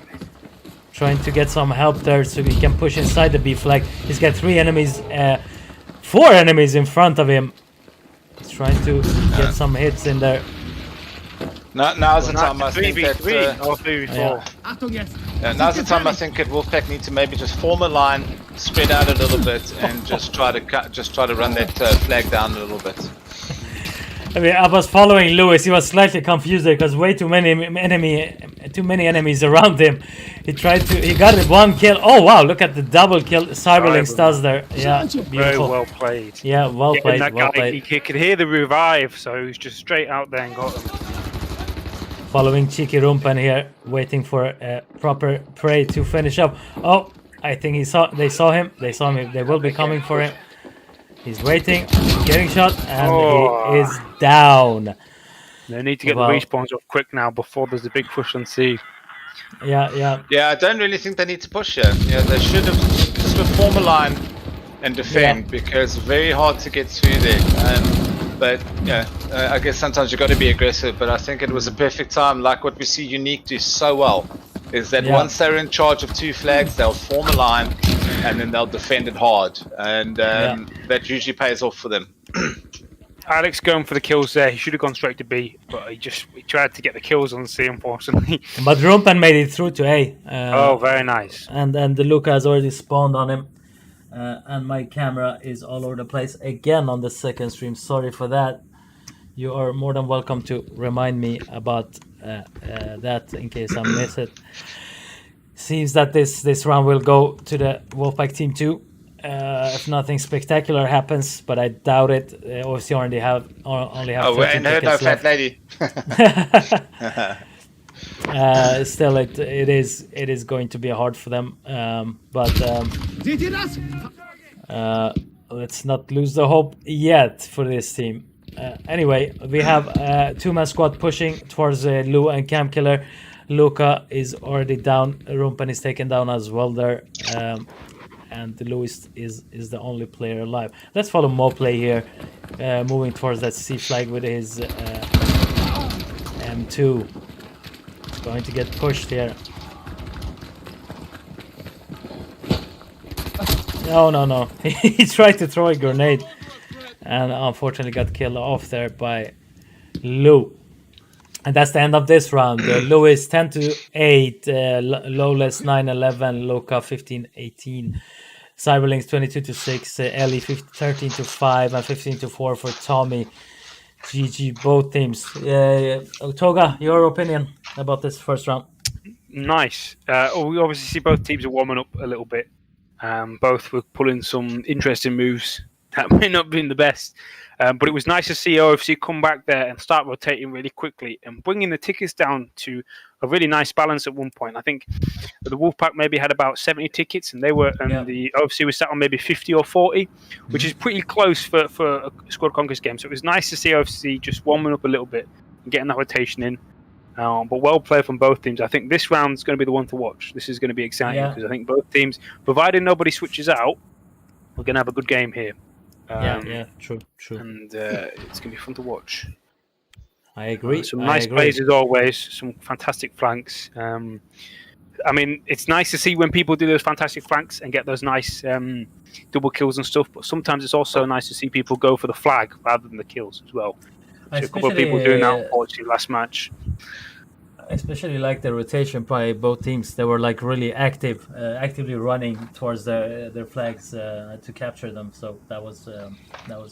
[SPEAKER 5] trying to get some help there so he can push inside the B flag. He's got 4 enemies in front of him. He's trying to get some hits in there.
[SPEAKER 4] Now's the time I think that.
[SPEAKER 3] 3v3 or 3v4.
[SPEAKER 4] Now's the time I think that Wolfpack need to maybe just form a line, spread out a little bit, and just try to run that flag down a little bit.
[SPEAKER 5] I mean, I was following Lewis. He was slightly confused there because way too many enemies around him. He got it 1 kill. Oh wow! Look at the double kill Cyberlinks does there. Yeah, beautiful.
[SPEAKER 3] Very well played.
[SPEAKER 5] Yeah, well played.
[SPEAKER 3] That
[SPEAKER 5] Well
[SPEAKER 3] guy,
[SPEAKER 5] played.
[SPEAKER 3] he could hear the revive, so he's just straight out there and got him.
[SPEAKER 5] Following Cheeky Rumpen here, waiting for a proper prey to finish up. Oh, I think they saw him. They will be coming for him. He's waiting, getting shot, and he is down.
[SPEAKER 3] They need to get the respawns off quick now before there's a big push on C.
[SPEAKER 5] Yeah.
[SPEAKER 4] Yeah, I don't really think they need to push here. Yeah, they should have just form a line and defend because it's very hard to get through there. But yeah, I guess sometimes you've got to be aggressive. But I think it was a perfect time, like what we see UniQ do so well, is that once they're in charge of 2 flags, they'll form a line and then they'll defend it hard, and that usually pays off for them.
[SPEAKER 3] Alex going for the kills there. He should have gone straight to B, but he tried to get the kills on C, unfortunately.
[SPEAKER 5] But Rumpen made it through to A.
[SPEAKER 3] Very nice.
[SPEAKER 5] And the Luca has already spawned on him. And my camera is all over the place again on the second stream. Sorry for that. You are more than welcome to remind me about that in case I miss it. Seems that this round will go to the Wolfpack team too. If nothing spectacular happens, but I doubt it. OFC only have 13 tickets
[SPEAKER 4] fat
[SPEAKER 5] left.
[SPEAKER 4] lady.
[SPEAKER 5] Still, it is going to be hard for them. Let's not lose the hope yet for this team. Anyway, we have 2-man squad pushing towards Lou and Cam Killer. Luca is already down. Rumpen is taken down as well there. And Lewis is the only player alive. Let's follow Moplay here, moving towards that C flag with his M2. Going to get pushed here. No. He tried to throw a grenade and unfortunately got killed off there by Lou. And that's the end of this round. Lewis 10-8, Loles 9-11, Luca 15-18, Cyberlinks 22-6, Ellie 13-5, and 15-4 for Tommy. GG both teams. Toga, your opinion about this first round?
[SPEAKER 3] Nice. We obviously see both teams are warming up a little bit. Both were pulling some interesting moves that may not have been the best. But it was nice to see OFC come back there and start rotating really quickly and bringing the tickets down to a really nice balance at one point. I think the Wolfpack maybe had about 70 tickets and the OFC was sat on maybe 50 or 40, which is pretty close for a Squad Conquest game. So it was nice to see OFC just warming up a little bit and getting that rotation in. But well played from both teams. I think this round is going to be the one to watch. This is going to be exciting because I think both teams, provided nobody switches out, we're going to have a good game here. True. And it's going to be fun to watch.
[SPEAKER 5] I agree.
[SPEAKER 3] Some nice plays as always, some fantastic flanks. I mean, it's nice to see when people do those fantastic flanks and get those nice double kills and stuff, but sometimes it's also nice to see people go for the flag rather than the kills as well. So a couple of people doing that, unfortunately, last match.
[SPEAKER 5] I especially like the rotation by both teams. They were like really actively running towards their flags to capture them. So that was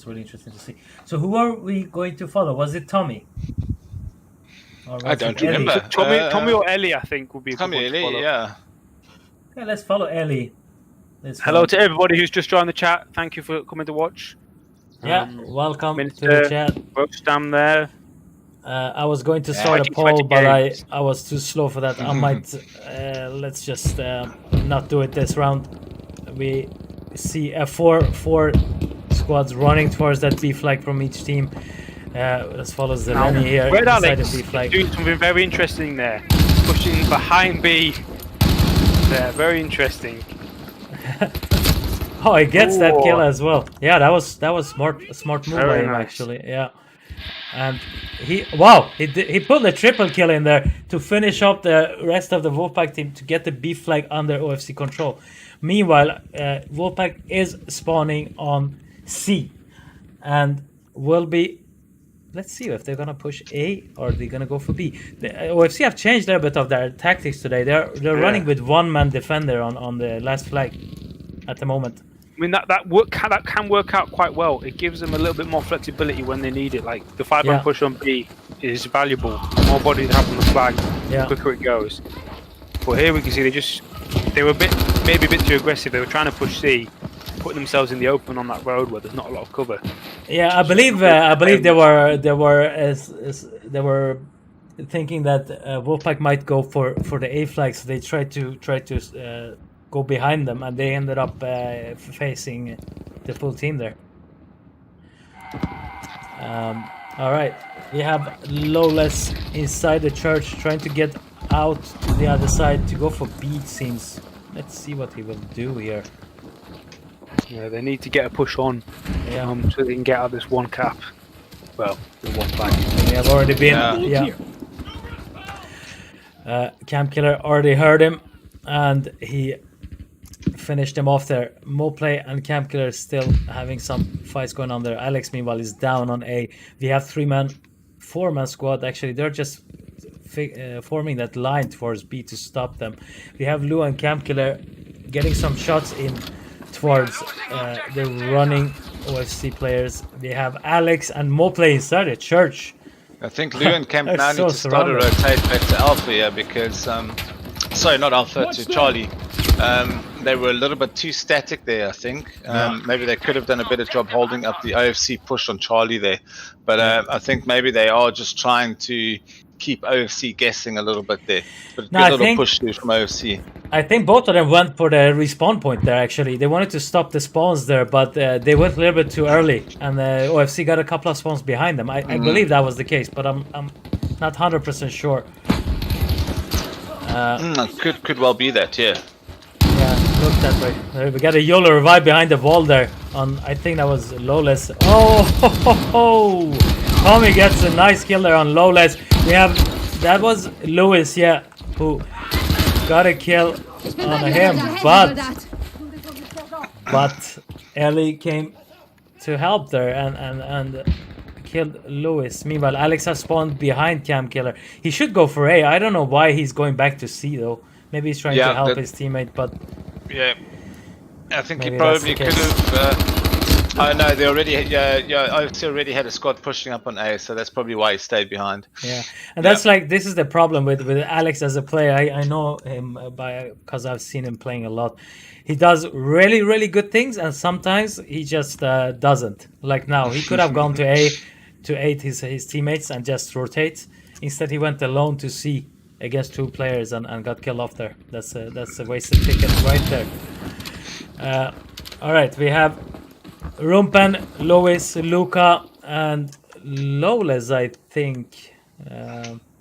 [SPEAKER 5] really interesting to see. So who are we going to follow? Was it Tommy?
[SPEAKER 4] I don't remember.
[SPEAKER 3] Tommy or Ellie, I think, would be a
[SPEAKER 4] Tommy,
[SPEAKER 3] good one to follow.
[SPEAKER 4] yeah.
[SPEAKER 5] Okay, let's follow Ellie.
[SPEAKER 3] Hello to everybody who's just joined the chat. Thank you for coming to watch.
[SPEAKER 5] Welcome to the chat.
[SPEAKER 3] Roastam there.
[SPEAKER 5] I was going to
[SPEAKER 3] Yeah,
[SPEAKER 5] start a
[SPEAKER 3] 20
[SPEAKER 5] poll, but
[SPEAKER 3] games.
[SPEAKER 5] I was too slow for that. I might let's just not do it this round. We see four squads running towards that B flag from each team. Let's follow the
[SPEAKER 3] Now,
[SPEAKER 5] Lenny here
[SPEAKER 3] Red
[SPEAKER 5] inside
[SPEAKER 3] Alex
[SPEAKER 5] the B
[SPEAKER 3] is
[SPEAKER 5] flag.
[SPEAKER 3] doing something very interesting there. Pushing behind B. There, very interesting.
[SPEAKER 5] Oh, he gets that kill
[SPEAKER 3] Ooh.
[SPEAKER 5] as well. Yeah, that was a smart move by
[SPEAKER 3] Very
[SPEAKER 5] him
[SPEAKER 3] nice.
[SPEAKER 5] actually. Yeah, and he pulled a triple kill in there to finish up the rest of the Wolfpack team to get the B flag under OFC control. Meanwhile, Wolfpack is spawning on C, and will be. Let's see if they're gonna push A or they're gonna go for B. The OFC have changed a bit of their tactics today. They're running with one-man defender on the last flag at the moment.
[SPEAKER 3] I mean that can work out quite well. It gives them a little bit more flexibility when they need it. Like the 5-man
[SPEAKER 5] Yeah.
[SPEAKER 3] push on B is valuable. The more bodies have on the flag,
[SPEAKER 5] Yeah.
[SPEAKER 3] the quicker it goes. But here we can see they were maybe a bit too aggressive. They were trying to push C, putting themselves in the open on that road where there's not a lot of cover.
[SPEAKER 5] Yeah, I believe they were thinking that Wolfpack might go for the A flag, so they tried to go behind them, and they ended up facing the full team there. All right, we have Loles inside the church trying to get out to the other side to go for B, it seems. Let's see what he will do here.
[SPEAKER 3] Yeah, they need to get a push on,
[SPEAKER 5] Yeah.
[SPEAKER 3] so they can get out this one cap. Well, the one flag.
[SPEAKER 5] We have already been.
[SPEAKER 4] Yeah.
[SPEAKER 5] Camp Killer already heard him, and he finished him off there. Moplay and Camp Killer still having some fights going on there. Alex, meanwhile, is down on A. We have 4-man squad. Actually, they're just forming that line towards B to stop them. We have Lou and Camp Killer getting some shots in towards the running OFC players. We have Alex and Moplay inside the church.
[SPEAKER 4] I think Lou and Camp
[SPEAKER 5] They're
[SPEAKER 4] now
[SPEAKER 5] so
[SPEAKER 4] need to start to
[SPEAKER 5] surrounded.
[SPEAKER 4] rotate back to Alpha here because, sorry, not Alpha, to Charlie. They were a little bit too static there, I think. Maybe they could have done a better job holding up the OFC push on Charlie there. But I think maybe they are just trying to keep OFC guessing a little bit there. But
[SPEAKER 5] No,
[SPEAKER 4] good
[SPEAKER 5] I
[SPEAKER 4] little
[SPEAKER 5] think-
[SPEAKER 4] push through from OFC.
[SPEAKER 5] I think both of them went for the respawn point there, actually. They wanted to stop the spawns there, but they went a little bit too early, and OFC got a couple of spawns behind them. I believe that was the case, but I'm not 100% sure.
[SPEAKER 4] Could well be that, yeah.
[SPEAKER 5] Yeah, look that way. We got a YOLO revive behind the wall there. I think that was Loles. Oh, ho, ho, ho. Tommy gets a nice kill there on Loles. That was Lewis, yeah, who got a kill on him, but Ellie came to help there and killed Lewis. Meanwhile, Alex has spawned behind Cam Killer. He should go for A. I don't know why he's going back to C though. Maybe he's trying
[SPEAKER 4] Yeah,
[SPEAKER 5] to help
[SPEAKER 4] that-
[SPEAKER 5] his teammate, but
[SPEAKER 4] Yeah. I think
[SPEAKER 5] Maybe
[SPEAKER 4] he
[SPEAKER 5] that's
[SPEAKER 4] probably
[SPEAKER 5] the
[SPEAKER 4] could
[SPEAKER 5] case.
[SPEAKER 4] have. Oh no, they already. OFC already had a squad pushing up on A, so that's probably why he stayed behind.
[SPEAKER 5] yeah, and that's like this is the problem with Alex as a player. I know him because I've seen him playing a lot. He does really really good things, and sometimes he just doesn't. Like now, he could have gone to A to aid his teammates and just rotate. Instead, he went alone to C against 2 players and got killed off there. That's a wasted ticket right there. All right, we have Rumpen, Lois, Luca, and Loles, I think.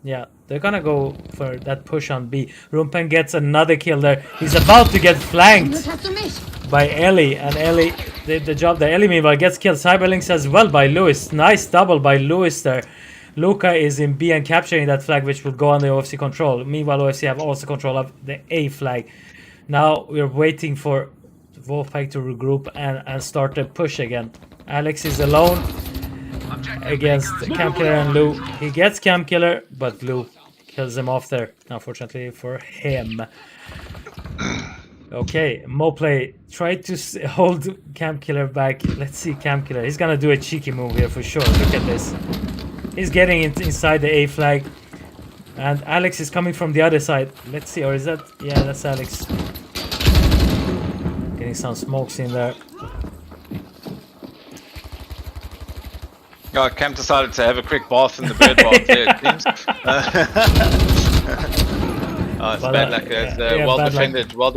[SPEAKER 5] Yeah, they're gonna go for that push on B. Rumpen gets another kill there. He's about to get flanked by Ellie, and Ellie did the job there. Ellie, meanwhile, gets killed. Cyberlinks as well by Lewis. Nice double by Lewis there. Luca is in B and capturing that flag, which will go on the OFC control. Meanwhile, OFC have also control of the A flag. Now we're waiting for Wolfpack to regroup and start the push again. Alex is alone against Cam Killer and Lou. He gets Cam Killer, but Lou kills him off there, unfortunately for him. Okay, Moplay tried to hold Cam Killer back. Let's see Cam Killer. He's gonna do a cheeky move here for sure. Look at this. He's getting inside the A flag. And Alex is coming from the other side. Let's see, or is that... Yeah, that's Alex. Getting some smokes in there.
[SPEAKER 4] Oh, Cam decided to have a quick bath in the bird bath there, it seems. Oh, it's
[SPEAKER 5] But,
[SPEAKER 4] bad luck. It's
[SPEAKER 5] yeah,
[SPEAKER 4] well
[SPEAKER 5] bad luck.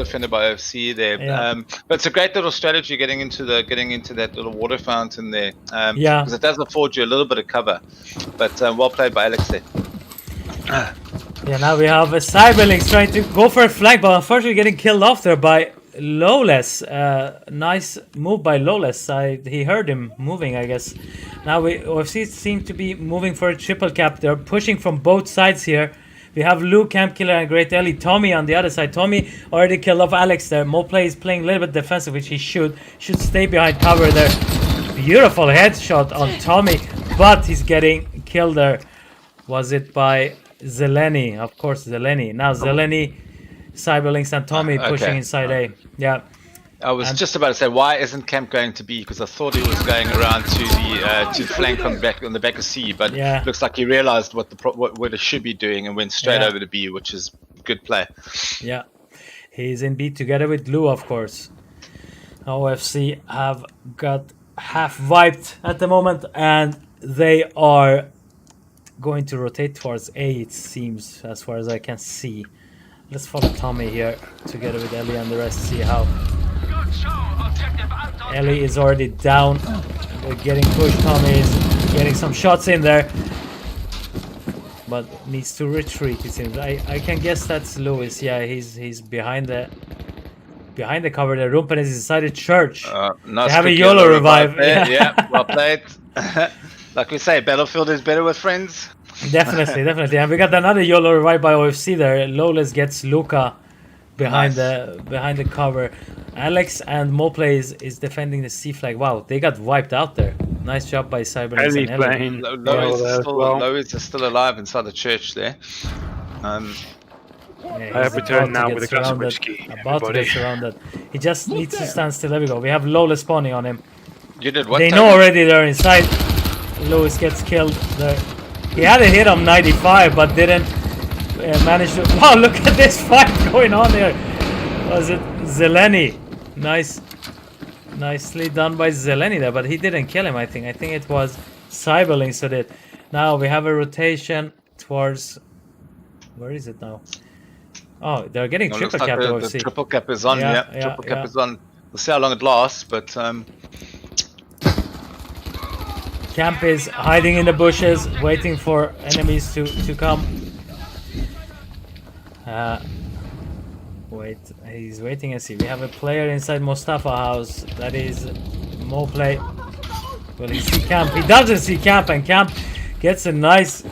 [SPEAKER 4] defended by OFC there.
[SPEAKER 5] Yeah.
[SPEAKER 4] But it's a great little strategy getting into that little water fountain there.
[SPEAKER 5] Yeah.
[SPEAKER 4] Because it does afford you a little bit of cover. But well played by Alex there.
[SPEAKER 5] Yeah, now we have a Cyberlynx trying to go for a flag, but unfortunately getting killed off there by Loles. Nice move by Loles. He heard him moving, I guess. Now OFC seem to be moving for a triple cap. They're pushing from both sides here. We have Luke, Camp Killer, and Great Ellie. Tommy on the other side. Tommy already killed off Alex there. Moplay is playing a little bit defensive, which he should stay behind cover there. Beautiful headshot on Tommy, but he's getting killed there. Was it by Zeleny? Of course, Zeleny. Now Zeleny, Cyberlynx, and Tommy pushing inside A. Yeah.
[SPEAKER 4] I was just about to say, why isn't Camp going to B? Because I thought he was going around to the to flank on the back of C, but
[SPEAKER 5] Yeah.
[SPEAKER 4] looks like he realized what it should be doing and went straight over to B, which is good play.
[SPEAKER 5] Yeah, he's in B together with Lou, of course. OFC have got half wiped at the moment, and they are going to rotate towards A, it seems, as far as I can see. Let's follow Tommy here together with Ellie and the rest, see how.
[SPEAKER 6] Good show. Objective out.
[SPEAKER 5] Ellie is already down. They're getting pushed. Tommy is getting some shots in there, but needs to retreat, it seems. I can guess that's Lewis. Yeah, he's behind the cover there. Rumpen is inside the church.
[SPEAKER 4] Nice
[SPEAKER 5] They have a
[SPEAKER 4] quick
[SPEAKER 5] YOLO revive.
[SPEAKER 4] there. Yeah, well played. Like we say, Battlefield is better with friends.
[SPEAKER 5] Definitely. And we got another YOLO revive by OFC there. Loles gets Luca behind the cover. Alex and Moplay is defending the C flag. Wow, they got wiped out there. Nice job by Cyberlynx
[SPEAKER 3] Ellie's
[SPEAKER 5] and Ellie.
[SPEAKER 3] playing.
[SPEAKER 4] Lois is still alive inside the church there.
[SPEAKER 5] Yeah,
[SPEAKER 3] I have
[SPEAKER 5] he's
[SPEAKER 3] returned
[SPEAKER 5] about to
[SPEAKER 3] now
[SPEAKER 5] get
[SPEAKER 3] with a glass of
[SPEAKER 5] surrounded.
[SPEAKER 3] whiskey,
[SPEAKER 5] About to
[SPEAKER 3] everybody.
[SPEAKER 5] get surrounded. He just needs to stand still. There we go. We have Lola spawning on him.
[SPEAKER 4] You did what?
[SPEAKER 5] They
[SPEAKER 4] Tony?
[SPEAKER 5] know already they're inside. Lewis gets killed there. He had a hit on 95, but didn't manage to. Wow, look at this fight going on here. Was it Zeleny? Nicely done by Zeleny there, but he didn't kill him. I think it was Cyberlynx who did. Now we have a rotation towards. Where is it now? Oh, they're getting
[SPEAKER 4] It looks
[SPEAKER 5] triple
[SPEAKER 4] like
[SPEAKER 5] cap.
[SPEAKER 4] the
[SPEAKER 5] OFC.
[SPEAKER 4] triple cap is on.
[SPEAKER 5] Yeah,
[SPEAKER 4] Yeah, triple cap
[SPEAKER 5] yeah.
[SPEAKER 4] is on. We'll see how long it lasts, but
[SPEAKER 5] Camp is hiding in the bushes, waiting for enemies to come. Wait, he's waiting and see. We have a player inside Mustafa house. That is Moplay. Will he see Camp? He doesn't see Camp, and Camp gets a nice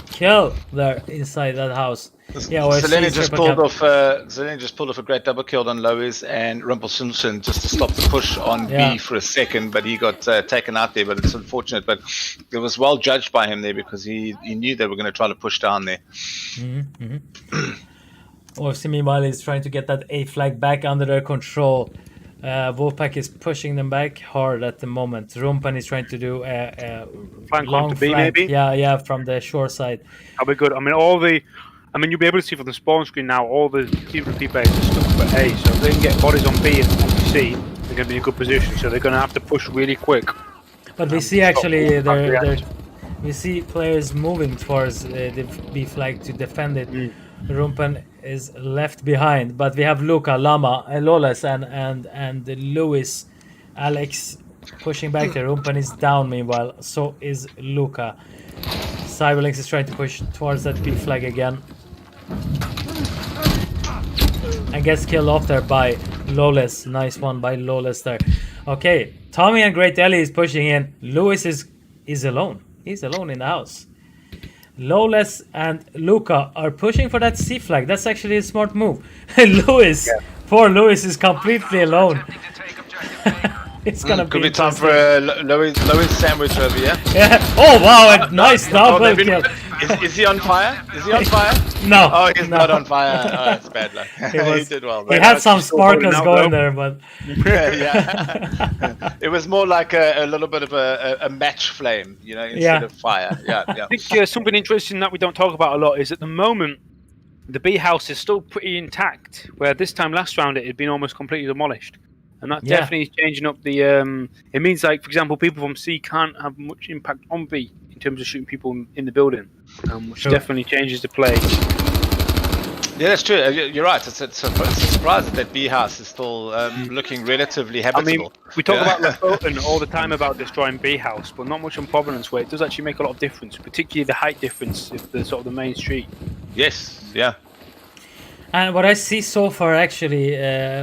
[SPEAKER 5] kill there inside that house. Yeah, OFC
[SPEAKER 4] Zeleny
[SPEAKER 5] is
[SPEAKER 4] just
[SPEAKER 5] triple
[SPEAKER 4] pulled
[SPEAKER 5] cap.
[SPEAKER 4] off. Zeleny just pulled off a great double kill on Lois and Rumpelstiltskin just to stop the push on
[SPEAKER 5] Yeah.
[SPEAKER 4] B for a second, but he got taken out there. But it's unfortunate, but it was well judged by him there because he knew they were going to try to push down there.
[SPEAKER 5] OFC meanwhile is trying to get that A flag back under their control. Wolfpack is pushing them back hard at the moment. Rumpen is trying to do a
[SPEAKER 3] Flank
[SPEAKER 5] long
[SPEAKER 3] onto B,
[SPEAKER 5] flank.
[SPEAKER 3] maybe?
[SPEAKER 5] Yeah, from the shore side.
[SPEAKER 3] That'll be good. I mean, you'll be able to see from the spawn screen now all the T base are stuck for A, so if they can get bodies on B and on C, they're going to be in a good position. So they're going to have to push really quick.
[SPEAKER 5] But we see
[SPEAKER 3] stop
[SPEAKER 5] actually
[SPEAKER 3] Wolfpack
[SPEAKER 5] we see players moving towards the B flag to defend it. Rumpen is left behind, but we have Luca, Lama, Loles, and Lewis, Alex pushing back there. Rumpen is down meanwhile, so is Luca. Cyberlynx is trying to push towards that B flag again. And gets killed off there by Loles. Nice one by Loles there. Okay, Tommy and Great Ellie is pushing in. Lewis is alone. He's alone in the house. Loles and Luca are pushing for that C flag. That's actually a smart move. Lewis, poor Lewis is completely alone.
[SPEAKER 6] Attempting to take objective Baker.
[SPEAKER 5] It's gonna
[SPEAKER 4] Could
[SPEAKER 5] be
[SPEAKER 4] be time
[SPEAKER 5] interesting.
[SPEAKER 4] for a Lois sandwich over here.
[SPEAKER 5] Yeah. Oh wow, a nice double kill.
[SPEAKER 4] Is he on fire? Is he on fire?
[SPEAKER 5] No.
[SPEAKER 4] Oh, he's
[SPEAKER 5] no.
[SPEAKER 4] not on fire. Oh, it's bad luck.
[SPEAKER 5] He
[SPEAKER 4] He did well.
[SPEAKER 5] He had some
[SPEAKER 3] still holding
[SPEAKER 5] sparkles
[SPEAKER 3] out,
[SPEAKER 5] going
[SPEAKER 3] though.
[SPEAKER 5] there, but
[SPEAKER 4] Yeah. It was more like a little bit of a match flame, instead of fire. Yeah.
[SPEAKER 3] I think something interesting that we don't talk about a lot is at the moment, the B house is still pretty intact, where this time last round it had been almost completely demolished. and that
[SPEAKER 5] Yeah.
[SPEAKER 3] definitely is changing up the. It means, like, for example, people from C can't have much impact on B in terms of shooting people in the building, which
[SPEAKER 5] Sure.
[SPEAKER 3] definitely changes the play.
[SPEAKER 4] Yeah, that's true. You're right. It's a surprise that that B house is still looking relatively
[SPEAKER 3] I
[SPEAKER 4] habitable.
[SPEAKER 3] mean, we talk
[SPEAKER 4] Yeah.
[SPEAKER 3] about Lafoten all the time about destroying B house, but not much on Providence, where it does actually make a lot of difference, particularly the height difference of the sort of the main street.
[SPEAKER 4] Yes. Yeah.
[SPEAKER 5] And what I see so far, actually,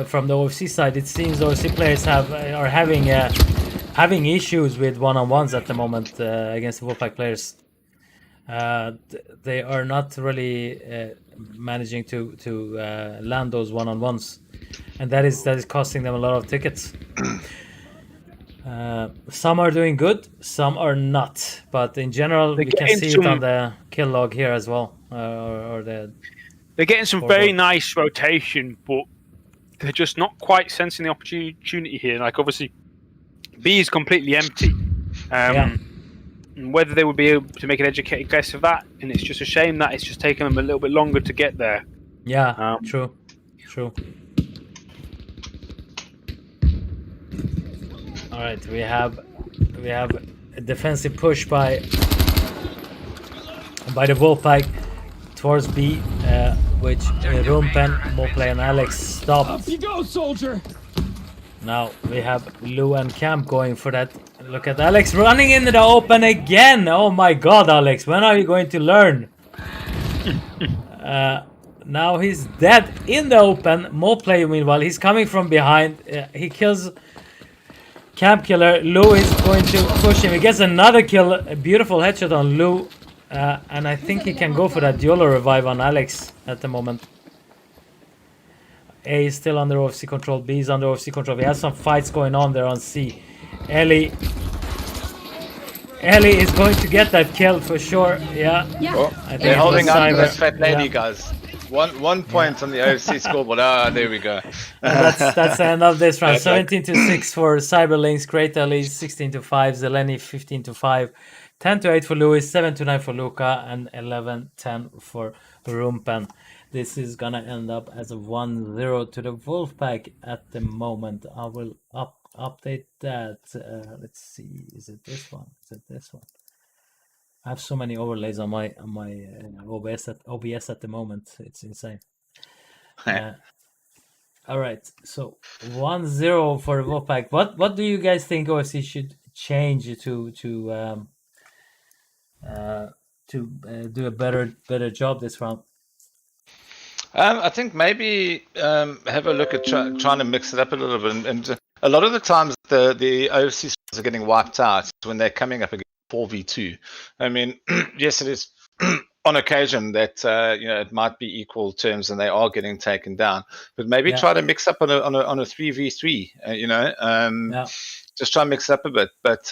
[SPEAKER 5] from the OFC side, it seems OFC players are having issues with one-on-ones at the moment against the Wolfpack players. They are not really managing to land those one-on-ones, and that is costing them a lot of tickets. Some are doing good, some are not, but in general, we can
[SPEAKER 3] getting
[SPEAKER 5] see it on the kill log here as well, or the.
[SPEAKER 3] They're getting some
[SPEAKER 5] Forward.
[SPEAKER 3] very nice rotation, but they're just not quite sensing the opportunity here. Like, obviously, B is completely empty.
[SPEAKER 5] Yeah.
[SPEAKER 3] And whether they would be able to make an educated guess of that, and it's just a shame that it's just taken them a little bit longer to get there.
[SPEAKER 5] Yeah, true. All right, we have a defensive push by the Wolfpack towards B, which Rumpen, Moplay, and Alex stopped.
[SPEAKER 1] You go, soldier.
[SPEAKER 5] Now we have Lou and Camp going for that. Look at Alex running into the open again. Oh my God, Alex, when are you going to learn? Now he's dead in the open. Moplay, meanwhile, he's coming from behind. He kills Camp Killer. Lou is going to push him. He gets another kill. A beautiful headshot on Lou. And I think he can go for that Diolo revive on Alex at the moment. A is still under OFC control. B is under OFC control. We have some fights going on there on C. Ellie is going to get that kill for sure. Yeah.
[SPEAKER 4] Oh,
[SPEAKER 5] I think
[SPEAKER 4] they're
[SPEAKER 5] it
[SPEAKER 4] holding
[SPEAKER 5] was
[SPEAKER 4] on to
[SPEAKER 5] Cyber.
[SPEAKER 4] that fat lady,
[SPEAKER 5] Yeah.
[SPEAKER 4] guys. One point on the OFC scoreboard. There we go.
[SPEAKER 5] That's the end of this round.
[SPEAKER 4] That's like-
[SPEAKER 5] 17-6 for Cyberlinks. Great Ellie. 16-5. Zeleny 15-5. 10-8 for Lewis. 7-9 for Luca. And 11-10 for Rumpen. This is gonna end up as a 1-0 to the Wolfpack at the moment. I will update that. Let's see. Is it this one? I have so many overlays on my OBS at the moment. It's insane. All right. So 1-0 for the Wolfpack. What do you guys think OFC should change to do a better job this round?
[SPEAKER 4] I think maybe have a look at trying to mix it up a little bit. And a lot of the times the OFC are getting wiped out when they're coming up against 4v2. I mean, yes, it is on occasion that it might be equal terms and they are getting taken down. But maybe try to mix up on a 3v3. Just try and mix it up a bit. But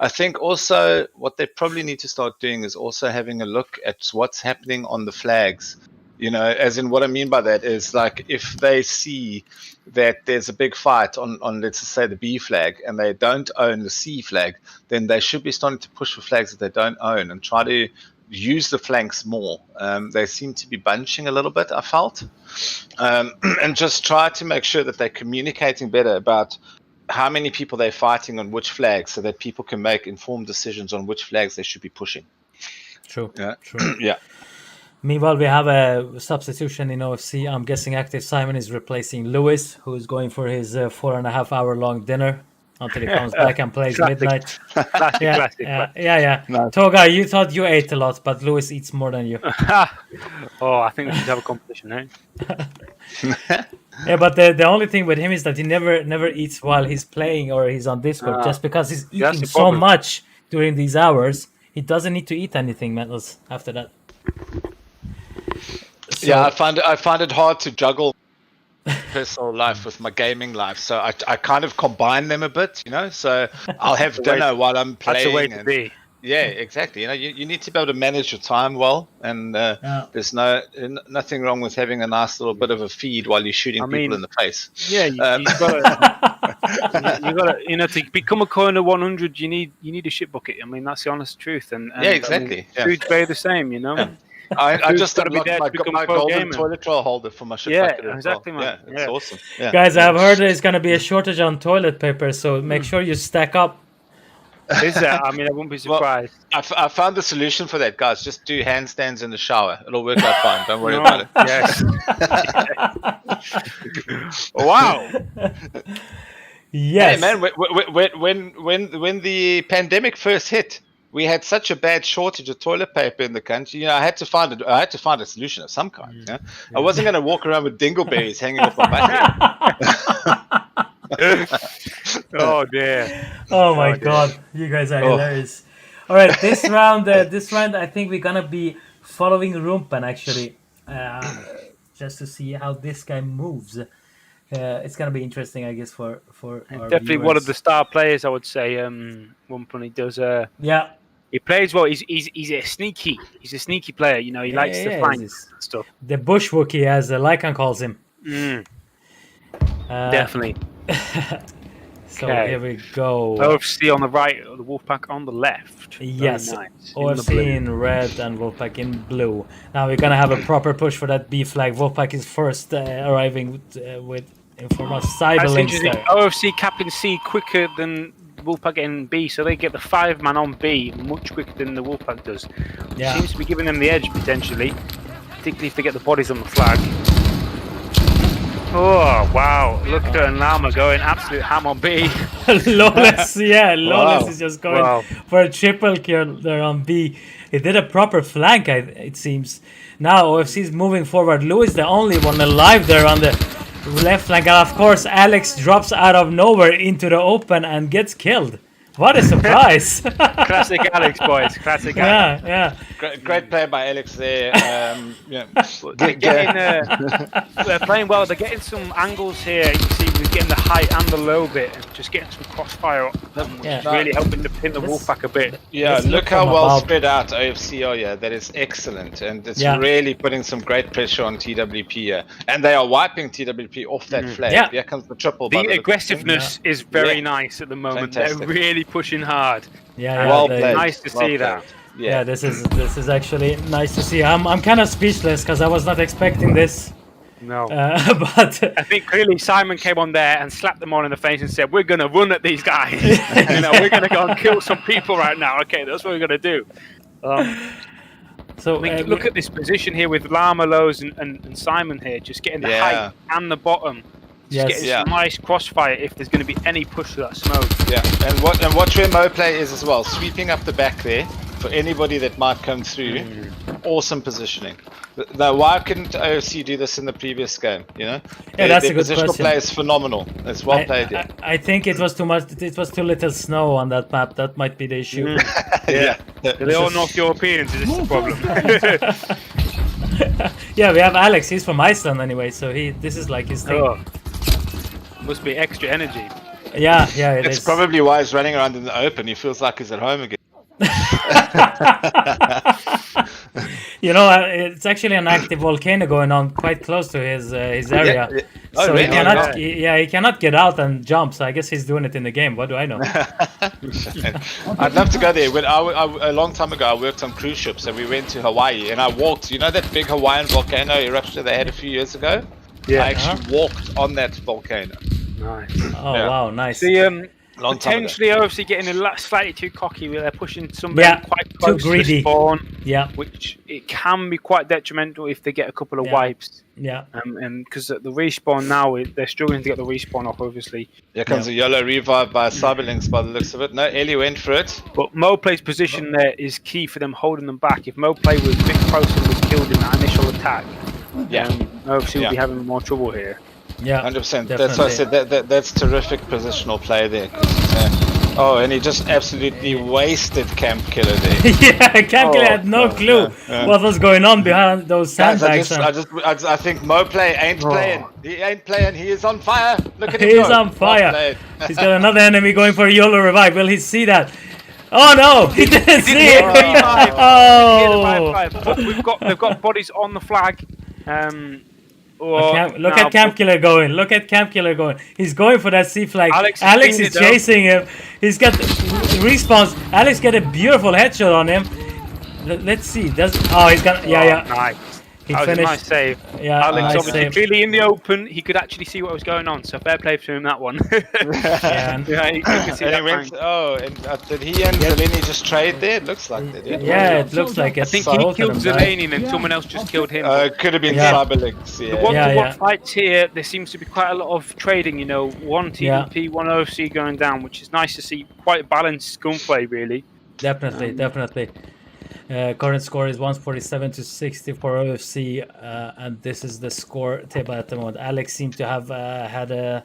[SPEAKER 4] I think also what they probably need to start doing is also having a look at what's happening on the flags. As in what I mean by that is, like, if they see that there's a big fight on let's just say the B flag and they don't own the C flag, then they should be starting to push for flags that they don't own and try to use the flanks more. They seem to be bunching a little bit, I felt. And just try to make sure that they're communicating better about how many people they're fighting on which flags so that people can make informed decisions on which flags they should be pushing.
[SPEAKER 5] True.
[SPEAKER 4] Yeah.
[SPEAKER 5] True.
[SPEAKER 4] Yeah.
[SPEAKER 5] Meanwhile, we have a substitution in OFC. I'm guessing Active Simon is replacing Lewis, who's going for his 4.5 hour long dinner until he comes back and plays midnight.
[SPEAKER 3] Classic.
[SPEAKER 5] Yeah.
[SPEAKER 3] Nice.
[SPEAKER 5] Toga, you thought you ate a lot, but Lewis eats more than you.
[SPEAKER 3] Oh, I think we should have a competition, eh?
[SPEAKER 5] Yeah, but the only thing with him is that he never eats while he's playing or he's on Discord, just because he's
[SPEAKER 3] that's
[SPEAKER 5] eating
[SPEAKER 3] the
[SPEAKER 5] so
[SPEAKER 3] problem.
[SPEAKER 5] much during these hours. He doesn't need to eat anything, Metals, after that. So,
[SPEAKER 4] Yeah, I find it hard to juggle personal life with my gaming life, so I kind of combine them a bit, So I'll have dinner while I'm playing.
[SPEAKER 3] That's the way to be.
[SPEAKER 4] Yeah, exactly. You need to be able to manage your time well, and there's nothing wrong with having a nice little bit of a feed while you're shooting people in the face.
[SPEAKER 3] Yeah, you've got to become a corner 100. You need a shit bucket. I mean, that's the honest truth. And
[SPEAKER 4] Yeah, exactly.
[SPEAKER 3] Food's very the same,
[SPEAKER 4] Yeah. I
[SPEAKER 3] Who's
[SPEAKER 4] just
[SPEAKER 3] gotta be
[SPEAKER 4] unlocked
[SPEAKER 3] there
[SPEAKER 4] my,
[SPEAKER 3] to become
[SPEAKER 4] my
[SPEAKER 3] pro
[SPEAKER 4] golden
[SPEAKER 3] gamer?
[SPEAKER 4] toilet roll holder for my shit
[SPEAKER 3] Yeah,
[SPEAKER 4] bucket as
[SPEAKER 3] exactly,
[SPEAKER 4] well.
[SPEAKER 3] man.
[SPEAKER 4] Yeah, it's
[SPEAKER 3] Yeah.
[SPEAKER 4] awesome. Yeah.
[SPEAKER 5] Guys, I've heard there's gonna be a shortage on toilet paper, so make sure you stack up.
[SPEAKER 3] Is that? I mean, I wouldn't be
[SPEAKER 4] Well,
[SPEAKER 3] surprised.
[SPEAKER 4] I found the solution for that, guys. Just do handstands in the shower. It'll work out fine. Don't worry about it.
[SPEAKER 3] Yes. Wow.
[SPEAKER 5] Yes.
[SPEAKER 4] Hey man, when the pandemic first hit, we had such a bad shortage of toilet paper in the country. You know, I had to find a solution of some kind. You know? I wasn't going to walk around with dingleberries hanging off my butt.
[SPEAKER 3] Oh dear.
[SPEAKER 5] Oh my
[SPEAKER 3] dear.
[SPEAKER 5] god, you guys are
[SPEAKER 4] Oh.
[SPEAKER 5] hilarious. All right, this round, I think we're gonna be following Rumpen actually, just to see how this guy moves. It's gonna be interesting, I guess, for our
[SPEAKER 3] Definitely one of
[SPEAKER 5] viewers.
[SPEAKER 3] the star players, I would say. One point he does.
[SPEAKER 5] Yeah.
[SPEAKER 3] He plays well. He's a sneaky. He's a sneaky player. You know, he likes to flank
[SPEAKER 5] he's
[SPEAKER 3] and stuff.
[SPEAKER 5] the bush Wookie, as Lycan calls him.
[SPEAKER 3] Definitely.
[SPEAKER 5] So
[SPEAKER 3] Okay.
[SPEAKER 5] here we go.
[SPEAKER 3] OFC on the right, the Wolfpack on the left. Very
[SPEAKER 5] Yes,
[SPEAKER 3] nice. In the
[SPEAKER 5] OFC
[SPEAKER 3] blue.
[SPEAKER 5] in red and Wolfpack in blue. Now we're gonna have a proper push for that B flag. Wolfpack is first arriving with Informa
[SPEAKER 3] That's
[SPEAKER 5] Cyberlinks
[SPEAKER 3] interesting.
[SPEAKER 5] there.
[SPEAKER 3] OFC capping C quicker than Wolfpack in B, so they get the 5-man on B much quicker than the Wolfpack does.
[SPEAKER 5] Yeah.
[SPEAKER 3] Seems to be giving them the edge potentially, particularly if they get the bodies on the flag. Oh wow! Look at her and Lama going absolute ham on B.
[SPEAKER 5] Loles, yeah, Loles
[SPEAKER 4] Wow.
[SPEAKER 5] is just going
[SPEAKER 3] Wow.
[SPEAKER 5] for a triple kill there on B. He did a proper flank, it seems. Now OFC is moving forward. Lou is the only one alive there on the left flank, and of course Alex drops out of nowhere into the open and gets killed. What a surprise!
[SPEAKER 3] Classic Alex, boys. Classic Alex.
[SPEAKER 5] yeah.
[SPEAKER 4] Great play by Alex there. Yeah.
[SPEAKER 3] They're they're playing well. They're getting some angles here. You see, we're getting the high and the low bit, and just getting some crossfire up, which is
[SPEAKER 5] Yeah.
[SPEAKER 3] really helping to pin the
[SPEAKER 5] This-
[SPEAKER 3] Wolfpack a bit.
[SPEAKER 4] Yeah,
[SPEAKER 5] Let's
[SPEAKER 4] look
[SPEAKER 5] look
[SPEAKER 4] how
[SPEAKER 5] from
[SPEAKER 4] well
[SPEAKER 5] above.
[SPEAKER 4] spread out OFC are. Yeah, that is excellent, and it's
[SPEAKER 5] Yeah.
[SPEAKER 4] really putting some great pressure on TWP here. And they are wiping TWP off that flag.
[SPEAKER 5] Yeah.
[SPEAKER 4] Here comes the triple. by
[SPEAKER 3] The
[SPEAKER 4] the looks of things.
[SPEAKER 3] aggressiveness is very
[SPEAKER 4] Yeah.
[SPEAKER 3] nice at the moment.
[SPEAKER 4] Fantastic.
[SPEAKER 3] They're really pushing hard.
[SPEAKER 5] Yeah,
[SPEAKER 4] Well
[SPEAKER 5] they-
[SPEAKER 4] played.
[SPEAKER 3] Nice to
[SPEAKER 4] Well
[SPEAKER 3] see
[SPEAKER 4] played.
[SPEAKER 3] that.
[SPEAKER 5] yeah, this is actually nice to see. I'm kind of speechless because I was not expecting this.
[SPEAKER 3] No.
[SPEAKER 5] But
[SPEAKER 3] I think clearly Simon came on there and slapped them all in the face and said, "We're gonna run at these guys. You know, we're gonna go and kill some people right now. Okay, that's what we're gonna do."
[SPEAKER 5] so
[SPEAKER 3] I mean, look at this position here with Lama, Loles, and Simon here, just getting the
[SPEAKER 4] Yeah.
[SPEAKER 3] height and the bottom. Just
[SPEAKER 5] Yes.
[SPEAKER 3] getting
[SPEAKER 4] Yeah.
[SPEAKER 3] some nice crossfire if there's going to be any push to that smoke.
[SPEAKER 4] Yeah, and watch where Mo play is as well, sweeping up the back there for anybody that might come through. Awesome positioning. Now, why couldn't OFC do this in the previous game? You know,
[SPEAKER 5] Yeah, that's a good
[SPEAKER 4] positional
[SPEAKER 5] question.
[SPEAKER 4] play is phenomenal. It's well played. Yeah.
[SPEAKER 5] I think it was too much. It was too little snow on that map. That might be the issue.
[SPEAKER 3] Yeah. They're all North Europeans, is this the problem?
[SPEAKER 5] Yeah, we have Alex. He's from Iceland anyway, so this is like his thing.
[SPEAKER 3] Oh. Must be extra energy.
[SPEAKER 5] Yeah, it
[SPEAKER 4] It's
[SPEAKER 5] is.
[SPEAKER 4] probably why he's running around in the open. He feels like he's at home again.
[SPEAKER 5] You know, it's actually an active volcano going on quite close to his area.
[SPEAKER 4] Yeah. Oh,
[SPEAKER 5] So
[SPEAKER 4] really?
[SPEAKER 5] he cannot,
[SPEAKER 3] Yeah.
[SPEAKER 5] he cannot get out and jump. So I guess he's doing it in the game. What do I know?
[SPEAKER 4] I'd love to go there. When a long time ago, I worked on cruise ships, and we went to Hawaii, and I walked. You know that big Hawaiian volcano eruption they had a few years ago?
[SPEAKER 3] Yeah.
[SPEAKER 4] I actually walked on that volcano.
[SPEAKER 3] Nice.
[SPEAKER 5] Oh
[SPEAKER 4] Yeah.
[SPEAKER 5] wow, nice.
[SPEAKER 3] The
[SPEAKER 4] Long time ago.
[SPEAKER 3] potentially OFC getting slightly too cocky where they're pushing somebody
[SPEAKER 5] Yeah,
[SPEAKER 3] quite
[SPEAKER 5] too
[SPEAKER 3] close to
[SPEAKER 5] greedy.
[SPEAKER 3] spawn,
[SPEAKER 5] Yeah,
[SPEAKER 3] which it can be quite detrimental if they get a couple of
[SPEAKER 5] Yeah.
[SPEAKER 3] wipes.
[SPEAKER 5] yeah.
[SPEAKER 3] And because the respawn now, they're struggling to get the respawn off, obviously.
[SPEAKER 4] Here comes a yellow revive by Cyberlinks by the looks of it. No, Ellie went for it.
[SPEAKER 3] But Moplay's position there is key for them holding them back. If Moplay was a bit closer and was killed in that initial attack,
[SPEAKER 4] Yeah.
[SPEAKER 3] OFC
[SPEAKER 4] Yeah.
[SPEAKER 3] would be having more trouble here.
[SPEAKER 5] Yeah,
[SPEAKER 4] 100%. That's why I said that's terrific positional play there. Oh, and he just absolutely wasted Camp Killer there.
[SPEAKER 5] yeah, Camkiller had no clue
[SPEAKER 4] yeah.
[SPEAKER 5] what was going on behind those
[SPEAKER 4] Guys,
[SPEAKER 5] sandbags.
[SPEAKER 4] I think Moplay ain't playing. He ain't playing. He is on fire. Look at him.
[SPEAKER 5] He's
[SPEAKER 4] go.
[SPEAKER 5] on fire.
[SPEAKER 4] Well played.
[SPEAKER 5] He's got another enemy going for a YOLO revive. Will he see that? Oh no, he didn't see
[SPEAKER 3] He
[SPEAKER 5] it.
[SPEAKER 3] hit the revive.
[SPEAKER 5] Oh,
[SPEAKER 3] But they've got bodies on the flag.
[SPEAKER 5] Look at Camp Killer going. Look at Camp Killer going. He's going for that C flag.
[SPEAKER 3] Alex
[SPEAKER 5] Alex
[SPEAKER 3] has
[SPEAKER 5] is
[SPEAKER 3] seen it, though.
[SPEAKER 5] chasing him. He's got respawns. Alex got a beautiful headshot on him. Let's see. He's got. Yeah.
[SPEAKER 3] Nice.
[SPEAKER 5] He
[SPEAKER 3] That was a
[SPEAKER 5] finished.
[SPEAKER 3] nice save.
[SPEAKER 5] Yeah,
[SPEAKER 3] Alex
[SPEAKER 5] nice
[SPEAKER 3] obviously
[SPEAKER 5] save.
[SPEAKER 3] clearly in the open. He could actually see what was going on. So fair play to him that one.
[SPEAKER 5] Yeah, and-
[SPEAKER 3] Yeah, you can see
[SPEAKER 4] And
[SPEAKER 3] that.
[SPEAKER 4] he went.
[SPEAKER 3] flank.
[SPEAKER 4] Oh, and did he and Zeleny just trade there? It looks like they did.
[SPEAKER 5] yeah, it looks like
[SPEAKER 3] I
[SPEAKER 5] it's
[SPEAKER 3] think
[SPEAKER 5] both
[SPEAKER 3] he
[SPEAKER 5] of
[SPEAKER 3] killed
[SPEAKER 5] them died.
[SPEAKER 3] Zeleny and then someone else just killed him.
[SPEAKER 4] It could have been
[SPEAKER 5] Yeah.
[SPEAKER 4] Cyberlinks.
[SPEAKER 3] The
[SPEAKER 4] Yeah.
[SPEAKER 3] one-to-one
[SPEAKER 5] Yeah.
[SPEAKER 3] fights here, there seems to be quite a lot of trading. You know, one TDP, one OFC going down, which is nice to see. Quite balanced gunplay, really.
[SPEAKER 5] Definitely. Current score is 147 to 60 for OFC, and this is the score table at the moment. Alex seemed to have had a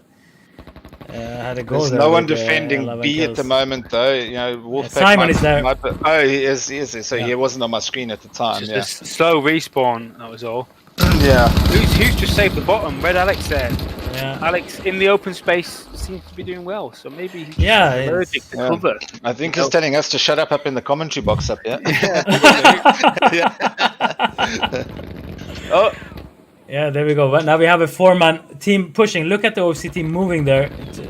[SPEAKER 5] goal.
[SPEAKER 4] There's
[SPEAKER 5] there
[SPEAKER 4] no one
[SPEAKER 5] with,
[SPEAKER 4] defending
[SPEAKER 5] 11
[SPEAKER 4] B at
[SPEAKER 5] kills.
[SPEAKER 4] the moment, though. You know, Wolfpack.
[SPEAKER 5] Simon is there.
[SPEAKER 4] Oh, he is. So
[SPEAKER 5] Yeah.
[SPEAKER 4] he wasn't on my screen at the time.
[SPEAKER 3] Just
[SPEAKER 4] Yeah.
[SPEAKER 3] a slow respawn. That was all.
[SPEAKER 4] Yeah.
[SPEAKER 3] Who's just saved the bottom? Red Alex there.
[SPEAKER 5] Yeah,
[SPEAKER 3] Alex in the open space seems to be doing well. So maybe he's
[SPEAKER 5] Yeah,
[SPEAKER 3] just allergic to
[SPEAKER 4] Yeah.
[SPEAKER 3] cover.
[SPEAKER 4] I think he's telling us to shut up in the commentary box up here. Oh,
[SPEAKER 5] yeah. There we go. Well, now we have a 4-man team pushing. Look at the OFC team moving there